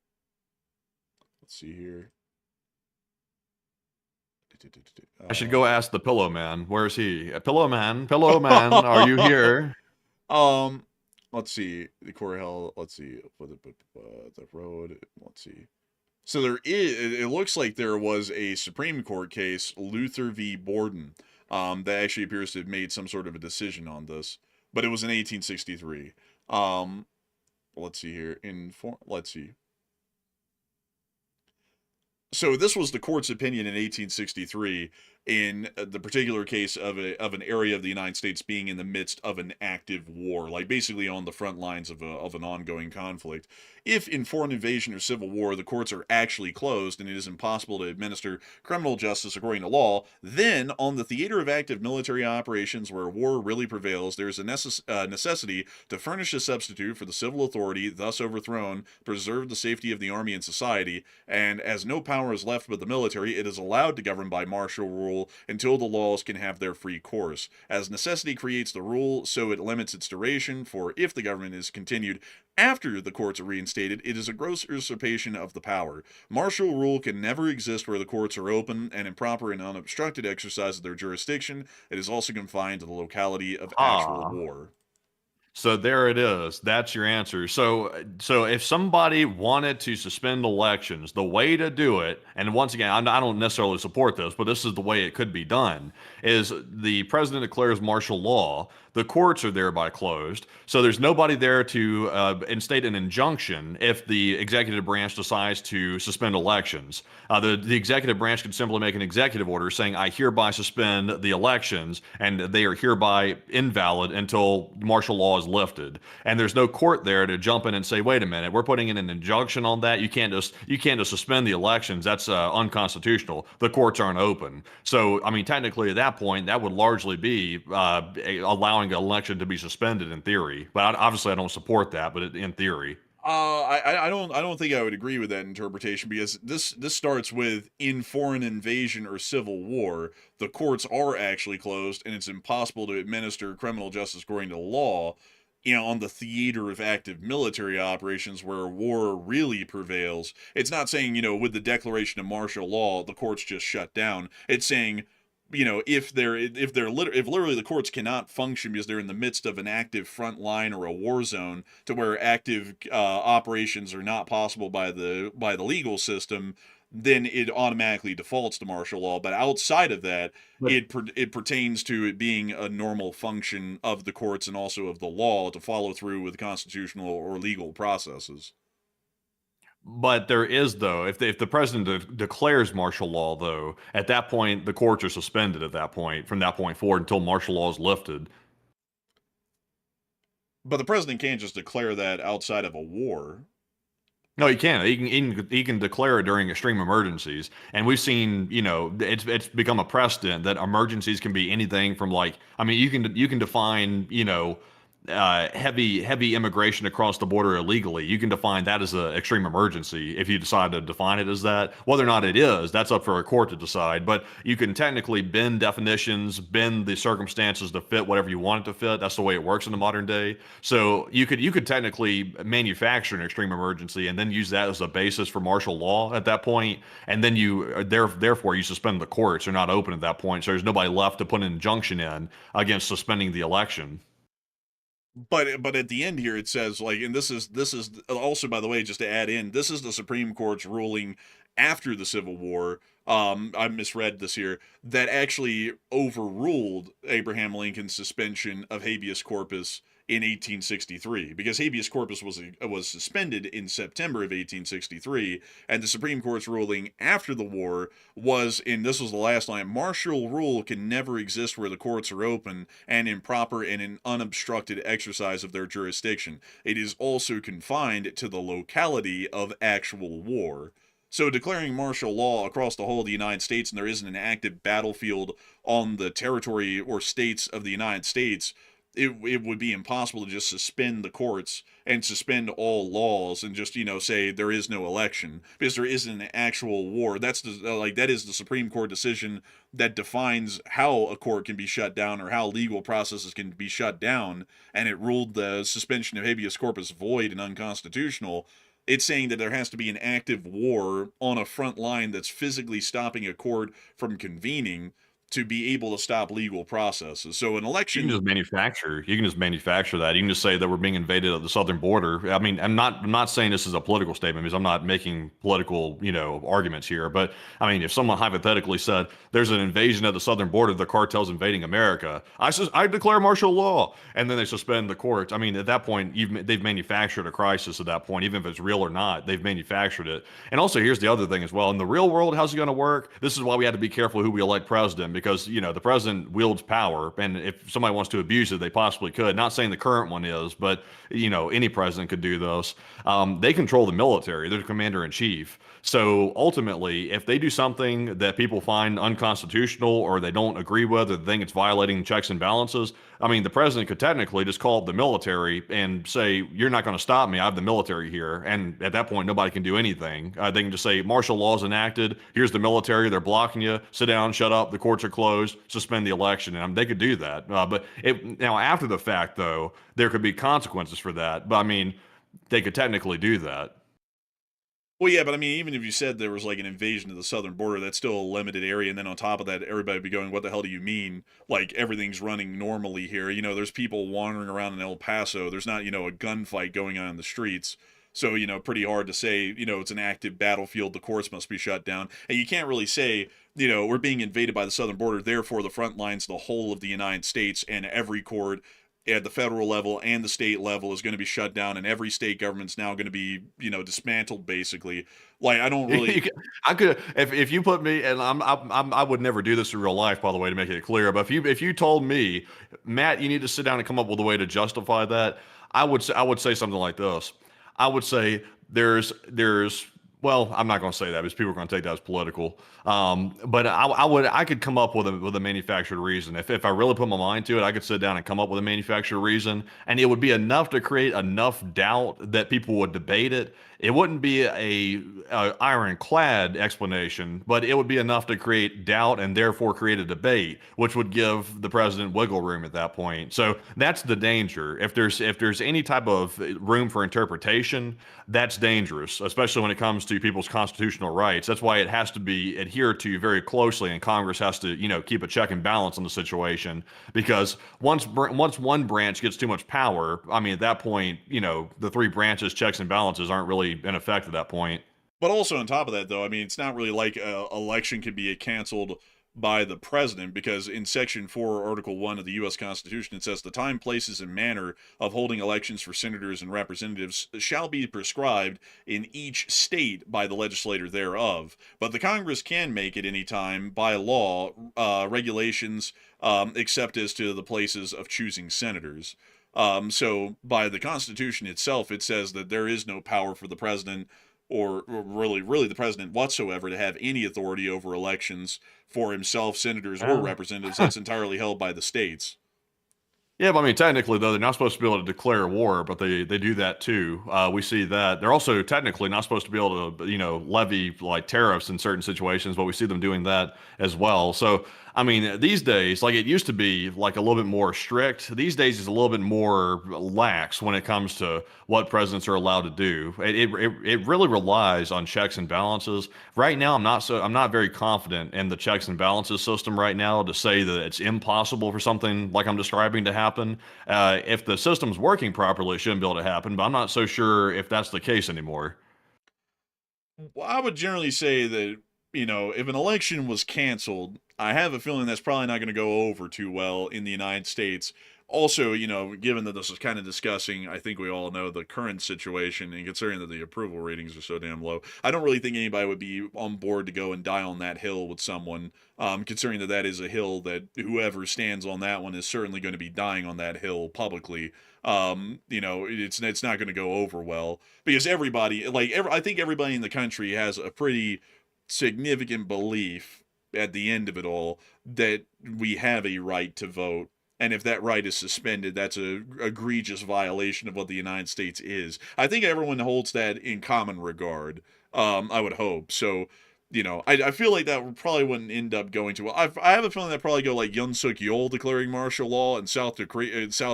Let's see here. I should go ask the Pillow Man. Where is he? Pillow Man, are you here? let's see, the court held, let's see, the road, let's see. So there is, it looks like there was a Supreme Court case, Luther v. Borden, that actually appears to have made some sort of a decision on this, but it was in 1863. Let's see here, let's see. So this was the court's opinion in 1863 in the particular case of an area of the United States being in the midst of an active war, like basically on the front lines of an ongoing conflict. If in foreign invasion or civil war the courts are actually closed and it is impossible to administer criminal justice according to law, then on the theater of active military operations where war really prevails, there is a necessity to furnish a substitute for the civil authority thus overthrown, preserve the safety of the army and society, and as no power is left but the military, it is allowed to govern by martial rule until the laws can have their free course. As necessity creates the rule, so it limits its duration, for if the government is continued after the courts are reinstated, it is a gross usurpation of the power. Martial rule can never exist where the courts are open and in proper and unobstructed exercise of their jurisdiction. It is also confined to the locality of actual war. So there it is. That's your answer. So if somebody wanted to suspend elections, the way to do it, and once again, I don't necessarily support this, but this is the way it could be done, is the president declares martial law. The courts are thereby closed. So there's nobody there to instate an injunction if the executive branch decides to suspend elections. The executive branch can simply make an executive order saying, I hereby suspend the elections, and they are hereby invalid until martial law is lifted. And there's no court there to jump in and say, wait a minute, we're putting in an injunction on that. You can't just suspend the elections. That's unconstitutional. The courts aren't open. So, I mean, technically at that point, that would largely be allowing an election to be suspended in theory. But obviously I don't support that, but in theory. I don't think I would agree with that interpretation, because this starts with in foreign invasion or civil war, the courts are actually closed and it's impossible to administer criminal justice according to law, on the theater of active military operations where war really prevails. It's not saying, with the declaration of martial law, the courts just shut down. It's saying, if literally the courts cannot function because they're in the midst of an active front line or a war zone to where active operations are not possible by the legal system, then it automatically defaults to martial law. But outside of that, it pertains to it being a normal function of the courts and also of the law to follow through with constitutional or legal processes. But there is, though, if the president declares martial law, though, at that point, the courts are suspended at that point, from that point forward until martial law is lifted. But the president can't just declare that outside of a war. No, he can't. He can declare it during extreme emergencies, and we've seen, it's become a precedent that emergencies can be anything from you can define, heavy immigration across the border illegally. You can define that as an extreme emergency if you decide to define it as that. Whether or not it is, that's up for a court to decide. But you can technically bend definitions, bend the circumstances to fit whatever you want it to fit. That's the way it works in the modern day. So you could technically manufacture an extreme emergency and then use that as a basis for martial law at that point. And then therefore you suspend the courts. They're not open at that point. So there's nobody left to put an injunction in against suspending the election. But at the end here it says, and this is also, by the way, just to add in, this is the Supreme Court's ruling after the Civil War. I misread this here, that actually overruled Abraham Lincoln's suspension of habeas corpus in 1863, because habeas corpus was suspended in September of 1863, and the Supreme Court's ruling after the war was, and this was the last line, martial rule can never exist where the courts are open and in proper and in unobstructed exercise of their jurisdiction. It is also confined to the locality of actual war. So declaring martial law across the whole of the United States, and there isn't an active battlefield on the territory or states of the United States, it would be impossible to just suspend the courts and suspend all laws and just, say there is no election because there isn't an actual war. That is the Supreme Court decision that defines how a court can be shut down or how legal processes can be shut down, and it ruled the suspension of habeas corpus void and unconstitutional. It's saying that there has to be an active war on a front line that's physically stopping a court from convening to be able to stop legal processes. So an You election, can just manufacture. You can just manufacture that. You can just say that we're being invaded at the southern border. I mean, I'm not saying this is a political statement because I'm not making political, arguments here. But I mean, if someone hypothetically said there's an invasion at the southern border, the cartel's invading America, I declare martial law, and then they suspend the courts. I mean, at that point, they've manufactured a crisis. At that point, even if it's real or not, they've manufactured it. And also, here's the other thing as well. In the real world, how's it going to work? This is why we have to be careful who we elect president, because the president wields power, and if somebody wants to abuse it, they possibly could. Not saying the current one is, but any president could do this. They control the military; they're the commander in chief. So ultimately, if they do something that people find unconstitutional or they don't agree with, or they think it's violating checks and balances, I mean, the president could technically just call up the military and say, "You're not going to stop me. I have the military here." And at that point, nobody can do anything. They can just say, "Martial law is enacted. Here's the military. They're blocking you. Sit down, shut up. The courts are closed. Suspend the election." And they could do that. But now, after the fact, though, there could be consequences for that. But I mean, they could technically do that. well, yeah, but I mean, even if you said there was like an invasion of the southern border, that's still a limited area. And then on top of that, everybody would be going, "What the hell do you mean? Like everything's running normally here?" There's people wandering around in El Paso. There's not, a gunfight going on in the streets. So, pretty hard to say, it's an active battlefield. The courts must be shut down. And you can't really say, we're being invaded by the southern border. Therefore, the front lines, the whole of the United States and every court at the federal level and the state level is going to be shut down, and every state government's now going to be, dismantled, basically. Like, I don't really. I could, if you put me, and I would never do this in real life, by the way, to make it clear. But if you told me, Matt, you need to sit down and come up with a way to justify that, I would say something like this. I would say there's well, I'm not going to say that because people are going to take that as political. But I could come up with a manufactured reason. If I really put my mind to it, I could sit down and come up with a manufactured reason, and it would be enough to create enough doubt that people would debate it. It wouldn't be a ironclad explanation, but it would be enough to create doubt and therefore create a debate, which would give the president wiggle room at that point. So that's the danger. If there's any type of room for interpretation, that's dangerous, especially when it comes to people's constitutional rights. That's why it has to be adhered to very closely, and Congress has to keep a check and balance on the situation, because once one branch gets too much power, I mean, at that point, the three branches checks and balances aren't really in effect at that point. But also on top of that, though, I mean, it's not really like an election can be canceled by the president, because in Section 4, Article 1 of the U.S. Constitution, it says the time, places, and manner of holding elections for senators and representatives shall be prescribed in each state by the legislator thereof. But the Congress can make it any time by law, regulations, except as to the places of choosing senators. So by the Constitution itself, it says that there is no power for the president, or really the president whatsoever, to have any authority over elections for himself, senators, or representatives. That's entirely held by the states. Yeah, but I mean, technically, though, they're not supposed to be able to declare war, but they do that too. We see that. They're also technically not supposed to be able to, levy like tariffs in certain situations, but we see them doing that as well. So, I mean, these days, like, it used to be like a little bit more strict. These days it's a little bit more lax when it comes to what presidents are allowed to do. It really relies on checks and balances. Right now, I'm not very confident in the checks and balances system right now to say that it's impossible for something like I'm describing to happen. If the system's working properly, it shouldn't be able to happen, but I'm not so sure if that's the case anymore. Well, I would generally say that, if an election was canceled, I have a feeling that's probably not going to go over too well in the United States. Also, given that this is kind of discussing, I think we all know the current situation, and considering that the approval ratings are so damn low, I don't really think anybody would be on board to go and die on that hill with someone, considering that that is a hill that whoever stands on that one is certainly going to be dying on that hill publicly. It's not going to go over well, because everybody, I think everybody in the country has a pretty significant belief at the end of it all that we have a right to vote. And if that right is suspended, that's a egregious violation of what the United States is. I think everyone holds that in common regard. I would hope. So, I feel like that probably wouldn't end up going too well. I have a feeling that probably go like Yoon Suk Yeol declaring martial law in South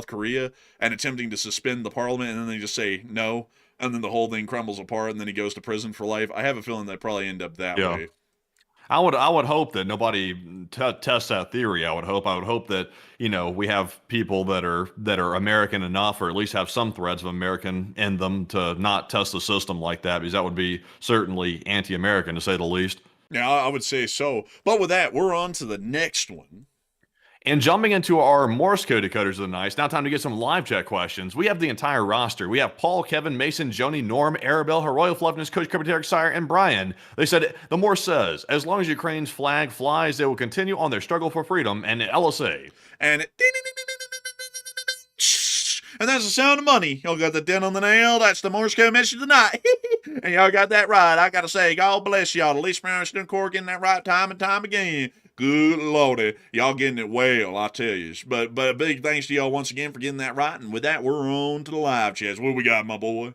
Korea and attempting to suspend the parliament, and then they just say no, and then the whole thing crumbles apart, and then he goes to prison for life. I have a feeling that probably end up that way. I would hope that nobody tests that theory. I would hope that we have people that are American enough, or at least have some threads of American in them, to not test the system like that, because that would be certainly anti-American, to say the least. Yeah, I would say so. But with that, we're on to the next one. And jumping into our Morse code decoders of the night, it's now time to get some live chat questions. We have the entire roster. We have Paul, Kevin, Mason, Joni, Norm, Arabelle, Heroic Fluffness, Coach Kirby, Sire, and Brian. They said, the Morse says, as long as Ukraine's flag flies, they will continue on their struggle for freedom and LSA. And that's the sound of money. Y'all got the dent on the nail. That's the Morse code message tonight. And y'all got that right. I got to say, God bless y'all. The least Mariupol Corps getting that right time and time again. Good Lordy. Y'all getting it well, I tell you. But a big thanks to y'all once again for getting that right. And with that, we're on to the live chats. What we got, my boy?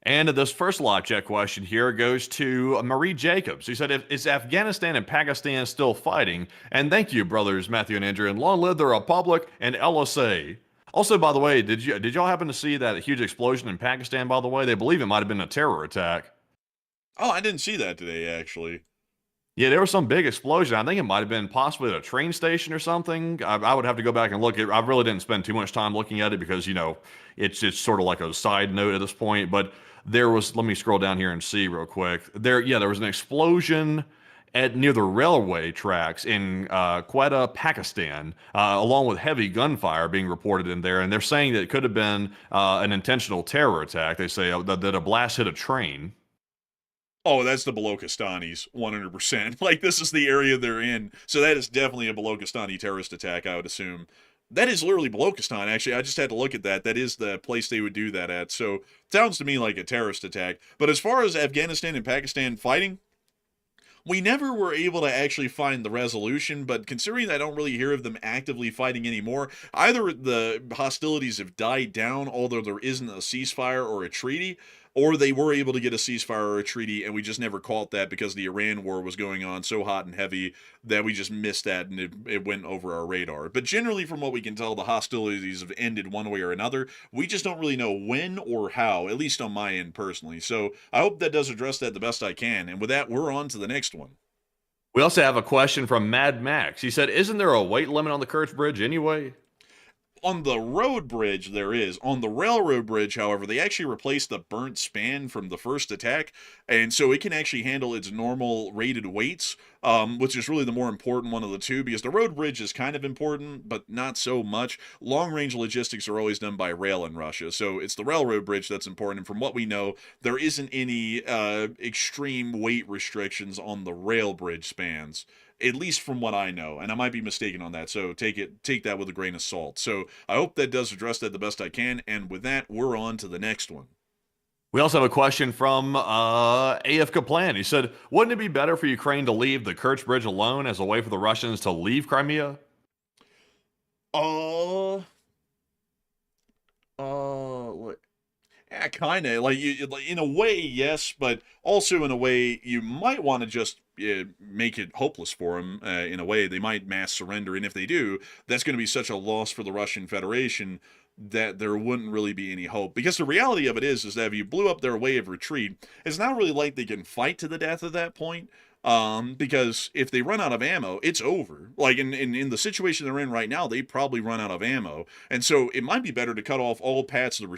And this first live chat question here goes to Marie Jacobs, who said, is Afghanistan and Pakistan still fighting? And thank you, brothers Matthew and Andrew, and long live the Republic and LSA. Also, by the way, did y'all happen to see that huge explosion in Pakistan, by the way? They believe it might have been a terror attack. Oh, I didn't see that today, actually. Yeah, there was some big explosion. I think it might have been possibly at a train station or something. I would have to go back and look. I really didn't spend too much time looking at it because, it's sort of like a side note at this point. But there was, let me scroll down here and see real quick. There was an explosion near the railway tracks in Quetta, Pakistan, along with heavy gunfire being reported in there. And they're saying that it could have been an intentional terror attack. They say that a blast hit a train. Oh, that's the Balochistanis, 100%. Like, this is the area they're in. So that is definitely a Balochistani terrorist attack, I would assume. That is literally Balochistan, actually. I just had to look at that. That is the place they would do that at. So, sounds to me like a terrorist attack. But as far as Afghanistan and Pakistan fighting, we never were able to actually find the resolution, but considering I don't really hear of them actively fighting anymore, either the hostilities have died down, although there isn't a ceasefire or a treaty, or they were able to get a ceasefire or a treaty, and we just never caught that because the Iran war was going on so hot and heavy that we just missed that, and it went over our radar. But generally, from what we can tell, the hostilities have ended one way or another. We just don't really know when or how, at least on my end personally. So I hope that does address that the best I can. And with that, we're on to the next one. We also have a question from Mad Max. He said, isn't there a weight limit on the Kerch Bridge anyway? On the road bridge, there is. On the railroad bridge, however, they actually replaced the burnt span from the first attack, and so it can actually handle its normal rated weights, which is really the more important one of the two, because the road bridge is kind of important, but not so much. Long-range logistics are always done by rail in Russia, so it's the railroad bridge that's important, and from what we know, there isn't any extreme weight restrictions on the rail bridge spans. At least from what I know, and I might be mistaken on that, so take that with a grain of salt. So I hope that does address that the best I can, and with that, we're on to the next one. We also have a question from AF Kaplan. He said, wouldn't it be better for Ukraine to leave the Kerch Bridge alone as a way for the Russians to leave Crimea? Yeah, kind of. Like, in a way, yes, but also in a way, you might want to just make it hopeless for them. In a way, they might mass surrender, and if they do, that's going to be such a loss for the Russian Federation that there wouldn't really be any hope. Because the reality of it is that if you blew up their way of retreat, it's not really like they can fight to the death at that point. Because if they run out of ammo, it's over. Like in the situation they're in right now, they probably run out of ammo. And so it might be better to cut off all paths of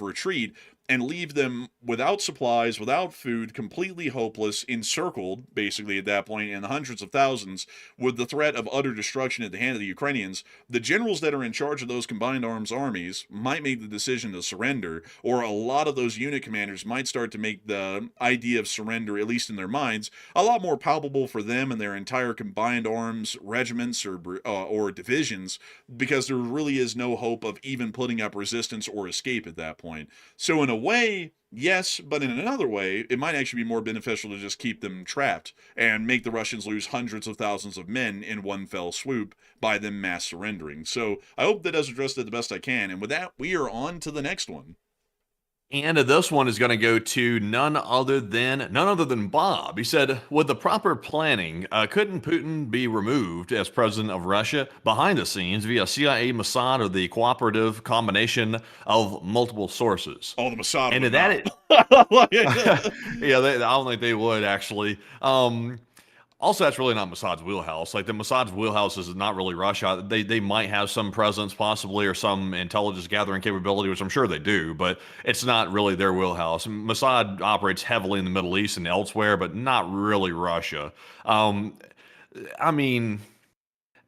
retreat and leave them without supplies, without food, completely hopeless, encircled, basically, at that point, in the hundreds of thousands, with the threat of utter destruction at the hand of the Ukrainians. The generals that are in charge of those combined arms armies might make the decision to surrender, or a lot of those unit commanders might start to make the idea of surrender, at least in their minds, a lot more palpable for them and their entire combined arms regiments or divisions, because there really is no hope of even putting up resistance or escape at that point. So in a way, yes, but in another way, it might actually be more beneficial to just keep them trapped and make the Russians lose hundreds of thousands of men in one fell swoop by them mass surrendering. So I hope that does address that the best I can. And with that, we are on to the next one. And this one is going to go to none other than Bob. He said, with the proper planning, couldn't Putin be removed as president of Russia behind the scenes via CIA, Mossad, or the cooperative combination of multiple sources? Oh, the Mossad. And that, yeah, I don't think they would actually. Also, that's really not Mossad's wheelhouse. Like the Mossad's wheelhouse is not really Russia. They might have some presence possibly or some intelligence gathering capability, which I'm sure they do, but it's not really their wheelhouse. Mossad operates heavily in the Middle East and elsewhere, but not really Russia. Um, I mean,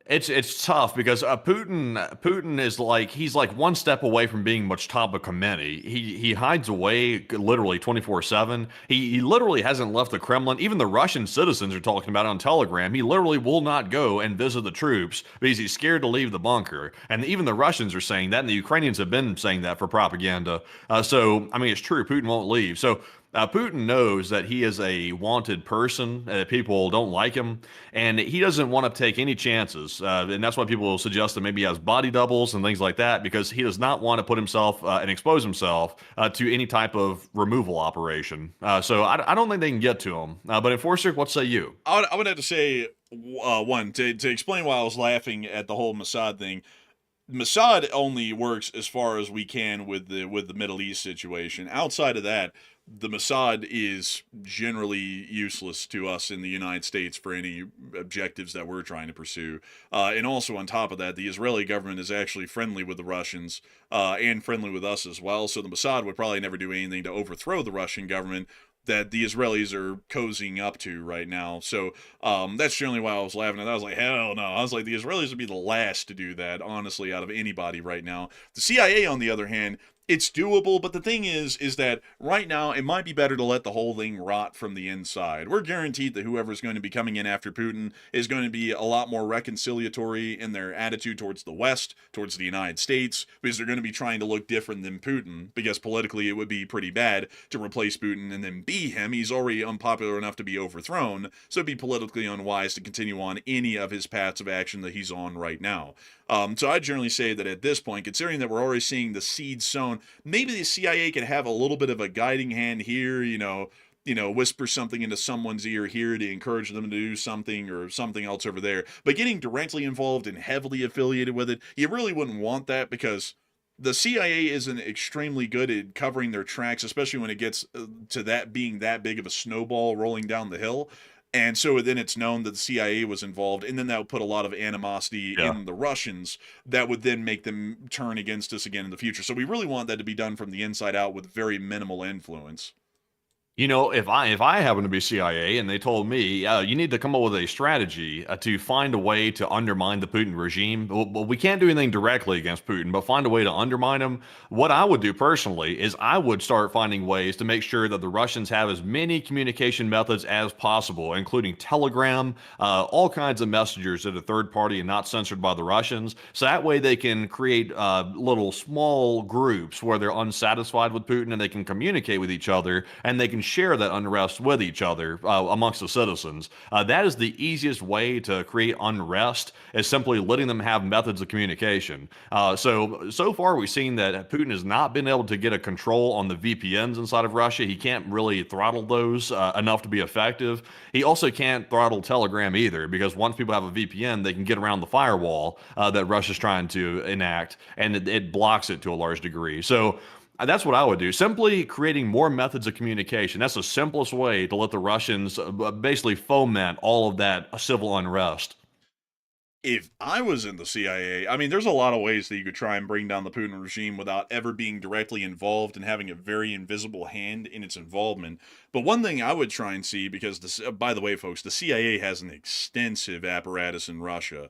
it's tough because Putin is like he's like one step away from being Mustafa Khomeini. He hides away literally 24/7. He literally hasn't left the Kremlin. Even the Russian citizens are talking about it on Telegram. He literally will not go and visit the troops because he's scared to leave the bunker. And even the Russians are saying that, and the Ukrainians have been saying that for propaganda. So I mean, it's true. Putin won't leave. So Putin knows that he is a wanted person, that people don't like him, and he doesn't want to take any chances. And that's why people suggest that maybe he has body doubles and things like that, because he does not want to put himself and expose himself to any type of removal operation. So I don't think they can get to him. But Enforcer, what say you? I would have to say, one, to explain why I was laughing at the whole Mossad thing. Mossad only works as far as we can with the Middle East situation. Outside of that, the Mossad is generally useless to us in the United States for any objectives that we're trying to pursue. And also on top of that, the Israeli government is actually friendly with the Russians and friendly with us as well. So the Mossad would probably never do anything to overthrow the Russian government that the Israelis are cozying up to right now. So that's generally why I was laughing at that. I was like, hell no. I was like, the Israelis would be the last to do that, honestly, out of anybody right now. The CIA, on the other hand, it's doable, but the thing is that right now it might be better to let the whole thing rot from the inside. We're guaranteed that whoever's going to be coming in after Putin is going to be a lot more reconciliatory in their attitude towards the West, towards the United States, because they're going to be trying to look different than Putin, because politically it would be pretty bad to replace Putin and then be him. He's already unpopular enough to be overthrown, so it'd be politically unwise to continue on any of his paths of action that he's on right now. So I generally say that at this point, considering that we're already seeing the seeds sown, maybe the CIA could have a little bit of a guiding hand here, whisper something into someone's ear here to encourage them to do something or something else over there. But getting directly involved and heavily affiliated with it, you really wouldn't want that, because the CIA isn't extremely good at covering their tracks, especially when it gets to that being that big of a snowball rolling down the hill. And so then it's known that the CIA was involved, and then that would put a lot of animosity in the Russians that would then make them turn against us again in the future. So we really want that to be done from the inside out with very minimal influence. You know, if I happen to be CIA and they told me, you need to come up with a strategy to find a way to undermine the Putin regime. Well, we can't do anything directly against Putin, but find a way to undermine him. What I would do personally is I would start finding ways to make sure that the Russians have as many communication methods as possible, including Telegram, all kinds of messengers that are third party and not censored by the Russians. So that way they can create little small groups where they're unsatisfied with Putin and they can communicate with each other, and they can share that unrest with each other amongst the citizens. That is the easiest way to create unrest, is simply letting them have methods of communication. So far we've seen that Putin has not been able to get a control on the VPNs inside of Russia. He can't really throttle those enough to be effective. He also can't throttle Telegram either, because once people have a VPN, they can get around the firewall that Russia's trying to enact, and it blocks it to a large degree. So that's what I would do. Simply creating more methods of communication. That's the simplest way to let the Russians basically foment all of that civil unrest. If I was in the CIA, I mean, there's a lot of ways that you could try and bring down the Putin regime without ever being directly involved and having a very invisible hand in its involvement. But one thing I would try and see, because by the way, folks, the CIA has an extensive apparatus in Russia.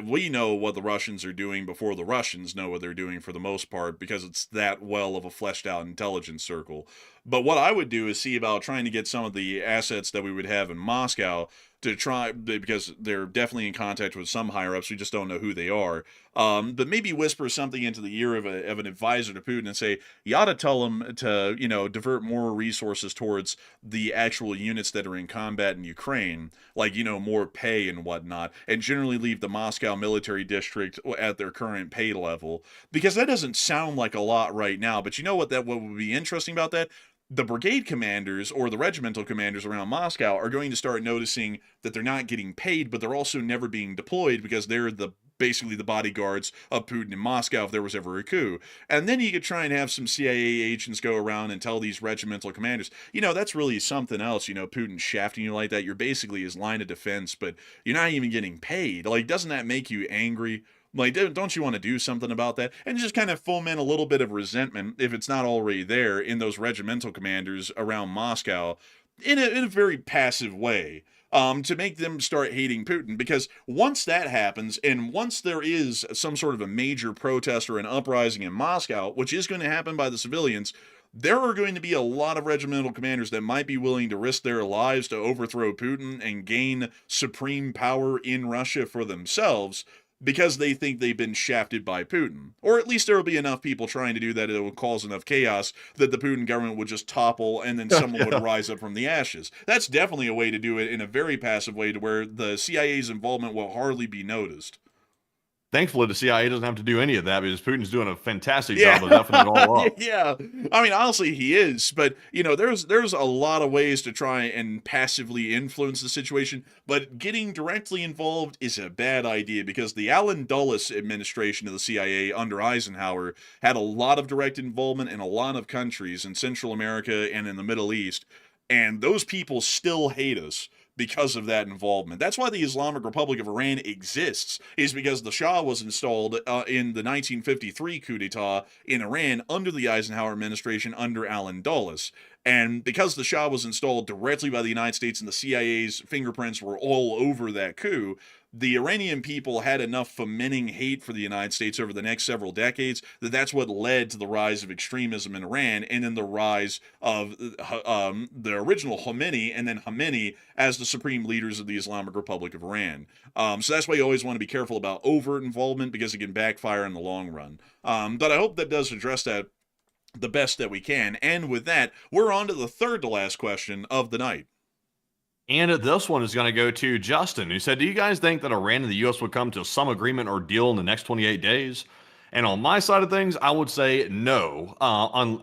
We know what the Russians are doing before the Russians know what they're doing, for the most part, because it's that well of a fleshed out intelligence circle. But what I would do is see about trying to get some of the assets that we would have in Moscow to try, because they're definitely in contact with some higher ups. We just don't know who they are. But maybe whisper something into the ear of an advisor to Putin and say, you ought to tell him to, divert more resources towards the actual units that are in combat in Ukraine, like, more pay and whatnot, and generally leave the Moscow military district at their current pay level, because that doesn't sound like a lot right now. But you know what would be interesting about that? The brigade commanders or the regimental commanders around Moscow are going to start noticing that they're not getting paid, but they're also never being deployed, because they're the basically the bodyguards of Putin in Moscow if there was ever a coup. And then you could try and have some CIA agents go around and tell these regimental commanders, that's really something else. Putin shafting you like that. You're basically his line of defense, but you're not even getting paid. Like, doesn't that make you angry? Like, don't you want to do something about that? And just kind of foment a little bit of resentment, if it's not already there, in those regimental commanders around Moscow in a very passive way. To make them start hating Putin, because once that happens, and once there is some sort of a major protest or an uprising in Moscow, which is going to happen by the civilians, there are going to be a lot of regimental commanders that might be willing to risk their lives to overthrow Putin and gain supreme power in Russia for themselves, because they think they've been shafted by Putin. Or at least there will be enough people trying to do that it will cause enough chaos that the Putin government would just topple and then someone would rise up from the ashes. That's definitely a way to do it in a very passive way to where the CIA's involvement will hardly be noticed. Thankfully, the CIA doesn't have to do any of that because Putin's doing a fantastic job of duffing it all up. Yeah. I mean, honestly, he is. But, there's a lot of ways to try and passively influence the situation. But getting directly involved is a bad idea because the Allen Dulles administration of the CIA under Eisenhower had a lot of direct involvement in a lot of countries in Central America and in the Middle East. And those people still hate us because of that involvement. That's why the Islamic Republic of Iran exists, is because the Shah was installed in the 1953 coup d'etat in Iran under the Eisenhower administration under Allen Dulles. And because the Shah was installed directly by the United States and the CIA's fingerprints were all over that coup, the Iranian people had enough fomenting hate for the United States over the next several decades that's what led to the rise of extremism in Iran and then the rise of the original Khomeini and then Khomeini as the supreme leaders of the Islamic Republic of Iran. So that's why you always want to be careful about overt involvement because it can backfire in the long run. But I hope that does address that the best that we can. And with that, we're on to the third to last question of the night. And this one is going to go to Justin, who said, do you guys think that Iran and the U.S. would come to some agreement or deal in the next 28 days? And on my side of things, I would say no.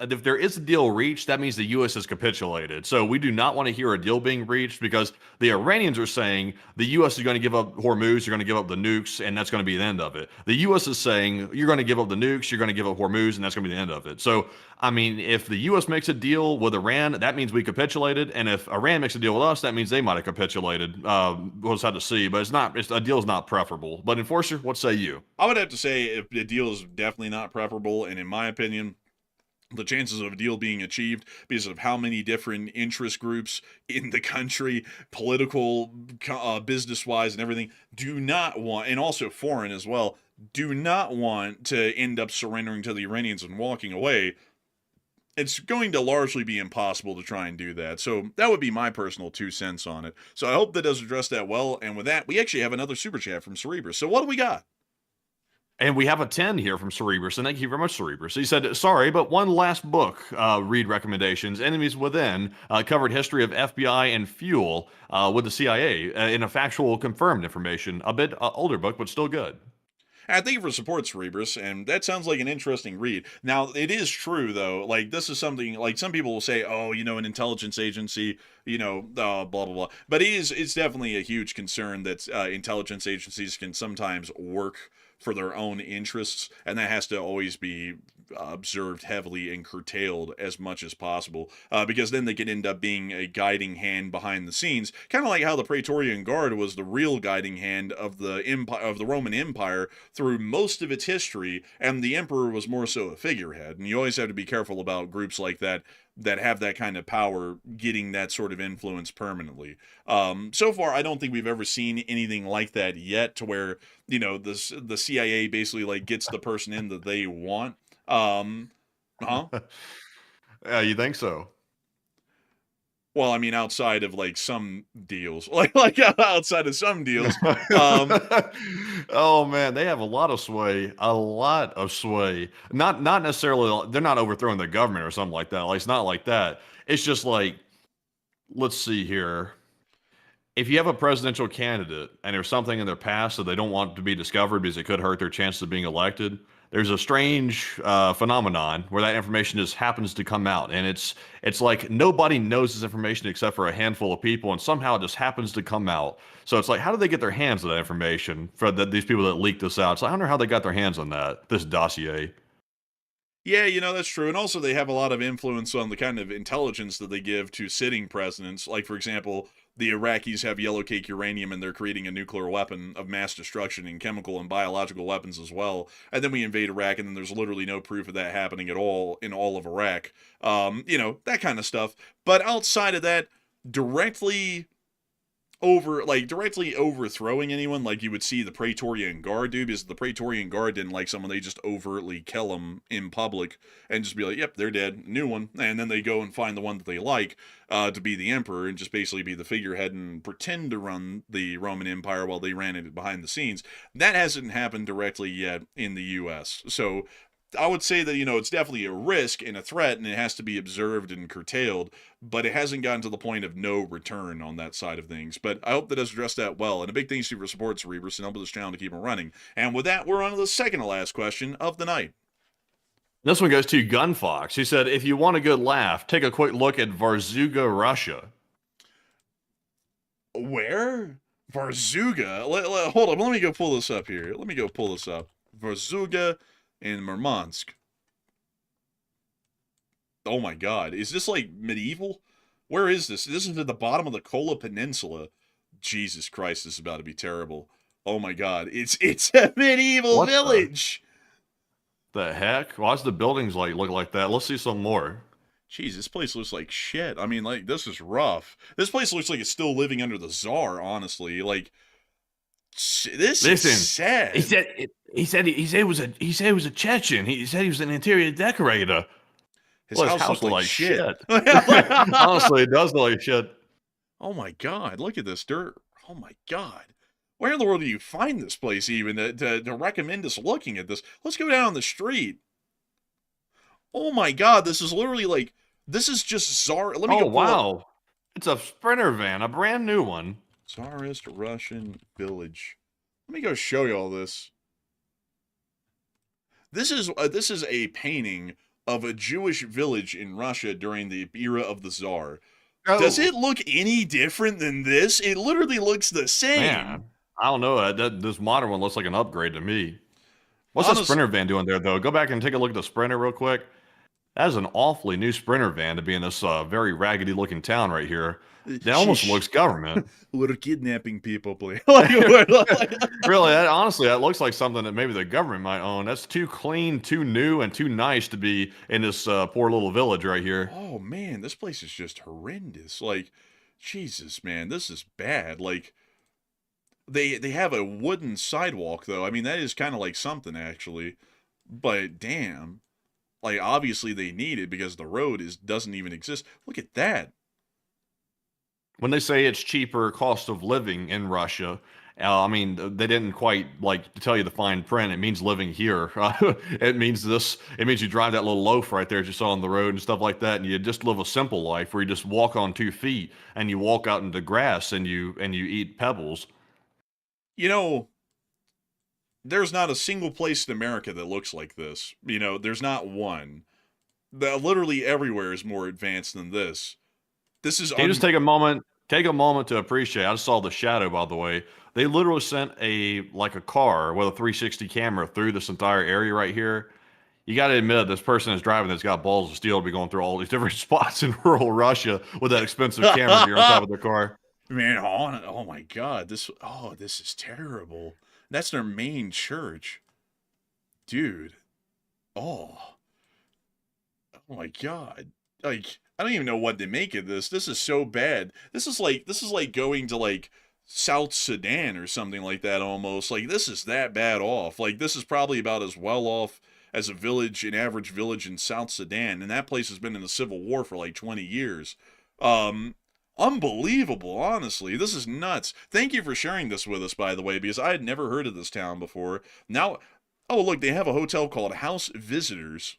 If there is a deal reached, that means the U.S. has capitulated. So we do not want to hear a deal being reached because the Iranians are saying the U.S. is going to give up Hormuz, you're going to give up the nukes, and that's going to be the end of it. The U.S. is saying you're going to give up the nukes, you're going to give up Hormuz, and that's going to be the end of it. So, I mean, if the U.S. makes a deal with Iran, that means we capitulated. And if Iran makes a deal with us, that means they might have capitulated. We'll just have to see. But a deal is not preferable. But Enforcer, what say you? I would have to say if the deal is definitely not preferable, and in my opinion, the chances of a deal being achieved because of how many different interest groups in the country, political, business-wise and everything, do not want, and also foreign as well, do not want to end up surrendering to the Iranians and walking away. It's going to largely be impossible to try and do that. So that would be my personal 2 cents on it. So I hope that does address that well. And with that, we actually have another super chat from Cerebrus. So what do we got? And we have a 10 here from Cerebrus, and thank you very much, Cerebrus. He said, sorry, but one last book, read recommendations. Enemies Within, covered history of FBI and fuel with the CIA in a factual confirmed information. A bit older book, but still good. I thank you for support, Cerebrus, and that sounds like an interesting read. Now, it is true, though, like, this is something, like, some people will say, oh, an intelligence agency, blah, blah, blah. But it's definitely a huge concern that intelligence agencies can sometimes work for their own interests, and that has to always be observed heavily and curtailed as much as possible, because then they can end up being a guiding hand behind the scenes, kind of like how the Praetorian Guard was the real guiding hand of the empire, of the Roman Empire through most of its history, and the emperor was more so a figurehead. And you always have to be careful about groups like that have that kind of power getting that sort of influence permanently. So far, I don't think we've ever seen anything like that yet, to where the CIA basically like gets the person in that they want. Yeah, you think so? Well, I mean, outside of like some deals, like outside of some deals. Oh man, they have a lot of sway. Not necessarily. They're not overthrowing the government or something like that. Like, it's not like that. It's just like, let's see here. If you have a presidential candidate and there's something in their past that they don't want to be discovered because it could hurt their chances of being elected, there's a strange phenomenon where that information just happens to come out, and it's like nobody knows this information except for a handful of people, and somehow it just happens to come out. So it's like, how do they get their hands on that information for these people that leaked this out? So I wonder how they got their hands on this dossier. Yeah, that's true. And also, they have a lot of influence on the kind of intelligence that they give to sitting presidents. Like, for example, the Iraqis have yellow cake uranium and they're creating a nuclear weapon of mass destruction and chemical and biological weapons as well. And then we invade Iraq, and then there's literally no proof of that happening at all in all of Iraq. That kind of stuff. But outside of that, directly overthrowing anyone, like you would see the Praetorian Guard do, because the Praetorian Guard didn't like someone, they just overtly kill them in public and just be like, yep, they're dead, new one, and then they go and find the one that they like to be the emperor and just basically be the figurehead and pretend to run the Roman Empire while they ran it behind the scenes. That hasn't happened directly yet in the U.S. So I would say that, it's definitely a risk and a threat, and it has to be observed and curtailed, but it hasn't gotten to the point of no return on that side of things. But I hope that has addressed that well, and a big thanks to you for support, Cerebrus, and help this channel to keep it running. And with that, we're on to the second to last question of the night. This one goes to Gunfox. He said, if you want a good laugh, take a quick look at Varzuga, Russia. Where? Varzuga? Hold on, let me go pull this up here. Varzuga in Murmansk. Oh my god. Is this like medieval? Where is this? This is at the bottom of the Kola Peninsula. Jesus Christ, this is about to be terrible. Oh my god. It's a medieval village. The heck? Why does the buildings look like that? Let's see some more. Jeez, this place looks like shit. I mean, this is rough. This place looks like it's still living under the Tsar, honestly. This is sad. He said he was a Chechen. He said he was an interior decorator. His house looks like shit. Honestly, it does look like shit. Oh my god, look at this dirt. Oh my god. Where in the world do you find this place even to recommend us looking at this? Let's go down the street. Oh my god, this is literally this is just Tsar. Let me go. Wow. It's a Sprinter van, a brand new one. Tsarist Russian village. Let me go show you all this. This is a painting of a Jewish village in Russia during the era of the Tsar. Oh. Does it look any different than this? It literally looks the same. Man, I don't know. This modern one looks like an upgrade to me. What's that Sprinter van doing there, though? Go back and take a look at the Sprinter real quick. That is an awfully new Sprinter van to be in this very raggedy-looking town right here. That almost looks government. We're kidnapping people, please. Really, honestly, that looks like something that maybe the government might own. That's too clean, too new, and too nice to be in this poor little village right here. Oh, man, this place is just horrendous. Jesus, man, this is bad. They have a wooden sidewalk, though. I mean, that is kind of like something, actually. But, damn. Obviously they need it because the road doesn't even exist. Look at that. When they say it's cheaper cost of living in Russia, I mean, they didn't quite tell you the fine print. It means living here. It means you drive that little loaf right there as you saw on the road and stuff like that, and you just live a simple life where you just walk on 2 feet and you walk out into grass and you eat pebbles. There's not a single place in America that looks like this. There's not one. Literally everywhere is more advanced than this. This is. Can you just take a moment to appreciate? I just saw the shadow, by the way. They literally sent a car with a 360 camera through this entire area right here. You got to admit, this person is driving that's got balls of steel to be going through all these different spots in rural Russia with that expensive camera gear on top of their car. Man, oh my God, this is terrible. That's their main church, dude. Oh my God, I don't even know what to make of this. This is so bad. This is like going to South Sudan or something like that almost. This is that bad off. This is probably about as well off as an average village in South Sudan, and that place has been in a civil war for 20 years. Unbelievable, honestly. This is nuts. Thank you for sharing this with us, by the way, because I had never heard of this town before. Now, oh, look, they have a hotel called House Visitors.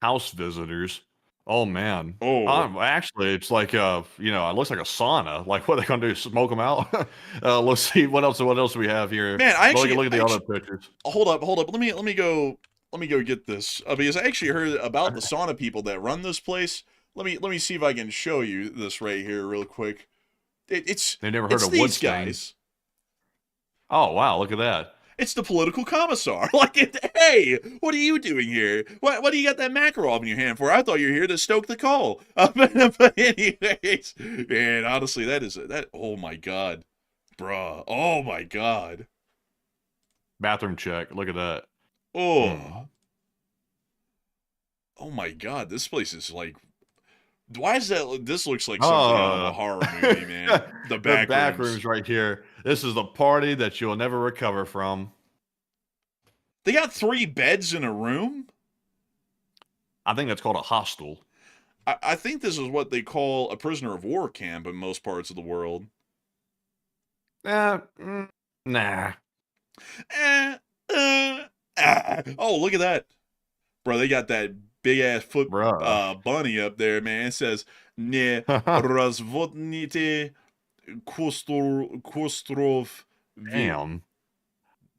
House Visitors? Oh man. Oh, Actually, it's like it looks like a sauna. Like, what are they gonna do? Smoke them out? Let's see what else. What else do we have here? man, I actually, Look at I the other actually pictures. hold up. Let me go get this because I actually heard about the sauna people that run this place. Let me see if I can show you this right here real quick. They never heard It's of wood these stain. guys. Oh wow, look at that. It's the political commissar. Like, hey, what are you doing here? What do you got that Makarov in your hand for? I thought you were here to stoke the coal. But anyways, man, honestly, that. Oh my god, bruh. Oh my god. Bathroom check. Look at that. Oh. Oh my god. This place is like. Why is that? This looks like something out of a horror movie, man. The The back rooms. rooms right here. This is the party that you'll never recover from. They got 3 beds in a room. I think that's called a hostel. I think this is what they call a prisoner of war camp in most parts of the world. Nah. Eh, Oh, look at that. Bro, they got that big ass foot Bruh. bunny up there, man. It says ne razvodnite kostrov. Damn.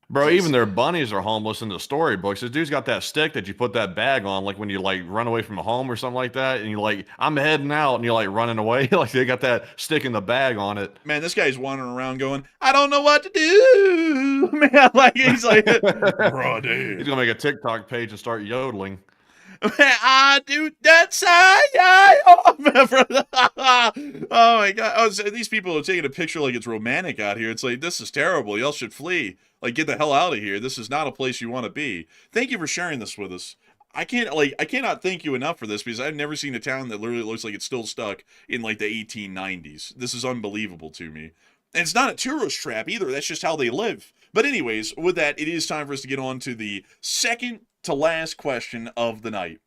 Bro, even their bunnies are homeless in the storybooks. This dude's got that stick that you put that bag on, like when you like run away from home or something like that, and you're like, I'm heading out, and you're like running away. Like they got that stick in the bag on it. Man, this guy's wandering around going, I don't know what to do. Man, like he's like, bro, dude. He's gonna make a TikTok page and start yodeling. I do that side. Oh, oh my god! Oh, so these people are taking a picture like it's romantic out here. It's like, this is terrible. Y'all should flee. Like, get the hell out of here. This is not a place you want to be. Thank you for sharing this with us. I cannot thank you enough for this because I've never seen a town that literally looks like it's still stuck in like the 1890s. This is unbelievable to me. And it's not a tourist trap either. That's just how they live. But anyways, with that, it is time for us to get on to the second to last question of the night.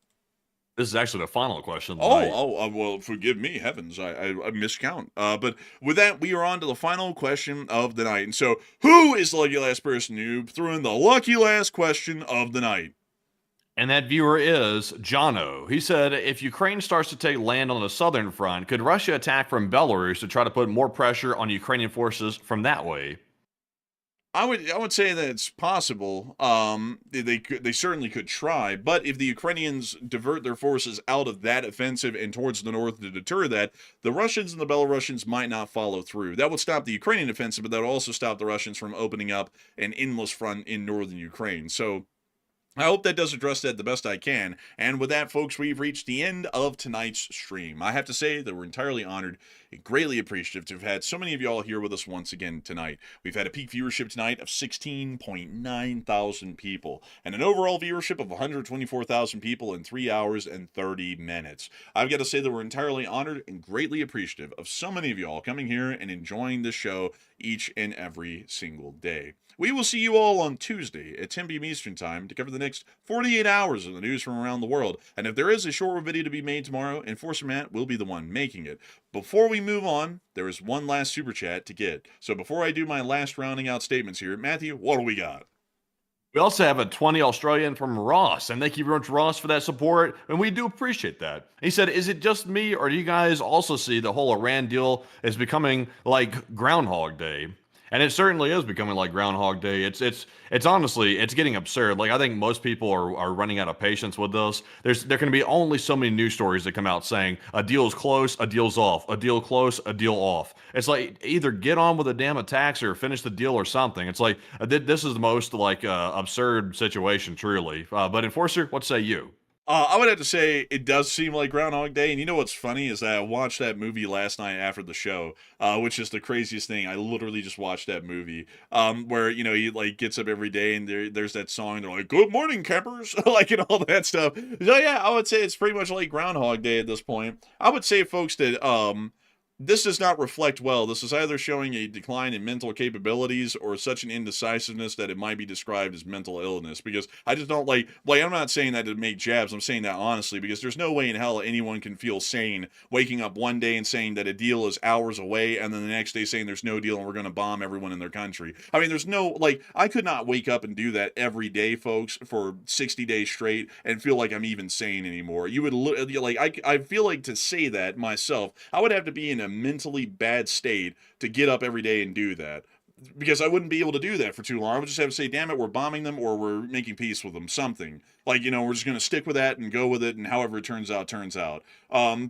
This is actually the final question of the night. Well, forgive me, heavens, I miscount. But with that, we are on to the final question of the night. And so, who is the lucky last person who threw in the lucky last question of the night? And that viewer is Jono. He said, if Ukraine starts to take land on the southern front, could Russia attack from Belarus to try to put more pressure on Ukrainian forces from that way? I would say that it's possible. They certainly could try, but if the Ukrainians divert their forces out of that offensive and towards the north to deter that, the Russians and the Belarusians might not follow through. That would stop the Ukrainian offensive, but that would also stop the Russians from opening up an endless front in northern Ukraine. So I hope that does address that the best I can. And with that, folks, we've reached the end of tonight's stream. I have to say that we're entirely honored and greatly appreciative to have had so many of y'all here with us once again tonight. We've had a peak viewership tonight of 16.9 thousand people and an overall viewership of 124,000 people in 3 hours and 30 minutes. I've got to say that we're entirely honored and greatly appreciative of so many of y'all coming here and enjoying this show each and every single day. We will see you all on Tuesday at 10 p.m. Eastern Time to cover the next 48 hours of the news from around the world. And if there is a short video to be made tomorrow, Enforcer Matt will be the one making it. Before we move on, there is one last super chat to get. So before I do my last rounding out statements here, Matthew, what do we got? We also have a 20 Australian from Ross, and thank you very much, Ross, for that support, and we do appreciate that. He said, is it just me, or do you guys also see the whole Iran deal as becoming like Groundhog Day? And it certainly is becoming like Groundhog Day. It's honestly, it's getting absurd. Like, I think most people are running out of patience with this. There can be only so many news stories that come out saying a deal's close, a deal's off, a deal close, a deal off. It's like, either get on with the damn attacks or finish the deal or something. It's like, this is the most like absurd situation, truly. But Enforcer, what say you? I would have to say it does seem like Groundhog Day, and you know what's funny is that I watched that movie last night after the show, which is the craziest thing. I literally just watched that movie, where he like gets up every day and there's that song. They're like, "Good morning, campers," like and all that stuff. So yeah, I would say it's pretty much like Groundhog Day at this point. I would say, folks, that this does not reflect well. This is either showing a decline in mental capabilities or such an indecisiveness that it might be described as mental illness. Because I just don't like, I'm not saying that to make jabs. I'm saying that honestly, because there's no way in hell anyone can feel sane waking up one day and saying that a deal is hours away, and then the next day saying there's no deal and we're going to bomb everyone in their country. I mean, there's no, I could not wake up and do that every day, folks, for 60 days straight and feel like I'm even sane anymore. You would, I feel like to say that myself, I would have to be in a mentally bad state to get up every day and do that, because I wouldn't be able to do that for too long. I would just have to say, damn it, we're bombing them or we're making peace with them, something. We're just going to stick with that and go with it, and however it turns out, turns out.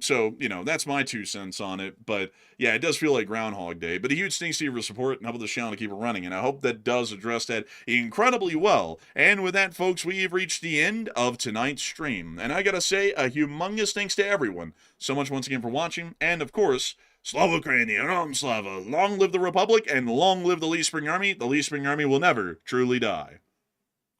So, that's my 2 cents on it. But, yeah, it does feel like Groundhog Day. But a huge thanks to you for support and help the channel to keep it running, and I hope that does address that incredibly well. And with that, folks, we have reached the end of tonight's stream. And I gotta say, a humongous thanks to everyone so much once again for watching, and, of course, Slava Ukraini, Yaroslavl, long live the Republic, and long live the Lee Spring Army. The Lee Spring Army will never truly die.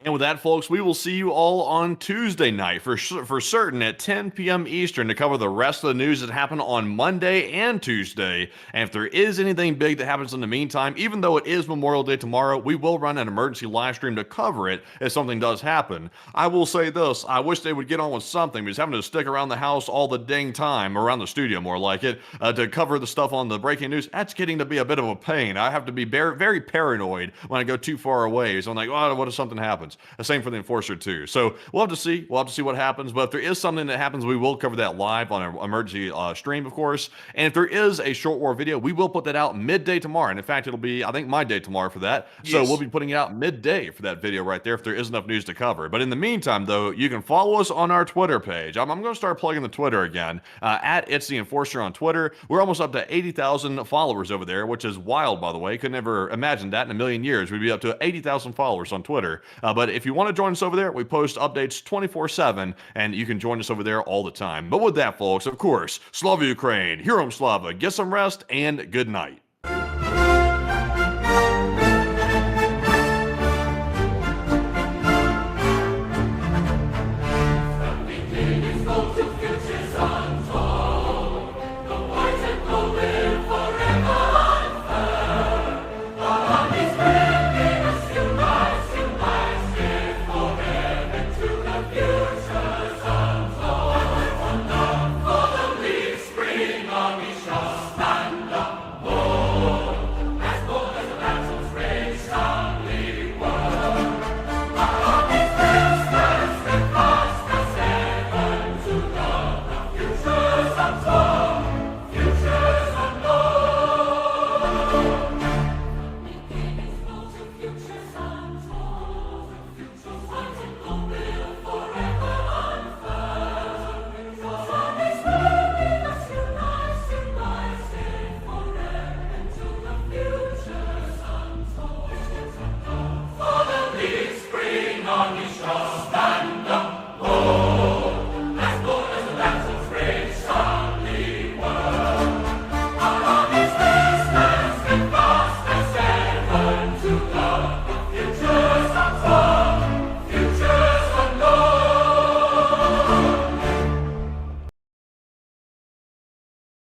And with that, folks, we will see you all on Tuesday night for certain at 10 p.m. Eastern to cover the rest of the news that happened on Monday and Tuesday. And if there is anything big that happens in the meantime, even though it is Memorial Day tomorrow, we will run an emergency live stream to cover it if something does happen. I will say this, I wish they would get on with something, because having to stick around the house all the dang time, around the studio more like it, to cover the stuff on the breaking news, that's getting to be a bit of a pain. I have to be very paranoid when I go too far away. So I'm like, oh, what if something happens? The same for the Enforcer too. So we'll have to see. We'll have to see what happens. But if there is something that happens, we will cover that live on an emergency stream, of course. And if there is a short war video, we will put that out midday tomorrow. And in fact, it'll be, I think, my day tomorrow for that. Yes. So we'll be putting it out midday for that video right there if there is enough news to cover. But in the meantime, though, you can follow us on our Twitter page. I'm going to start plugging the Twitter again. At It's the Enforcer on Twitter. We're almost up to 80,000 followers over there, which is wild, by the way. Could never imagine that in a million years. We'd be up to 80,000 followers on Twitter. But if you want to join us over there, we post updates 24/7, and you can join us over there all the time. But with that, folks, of course, Slava Ukraine, Hero Slava, get some rest, and good night.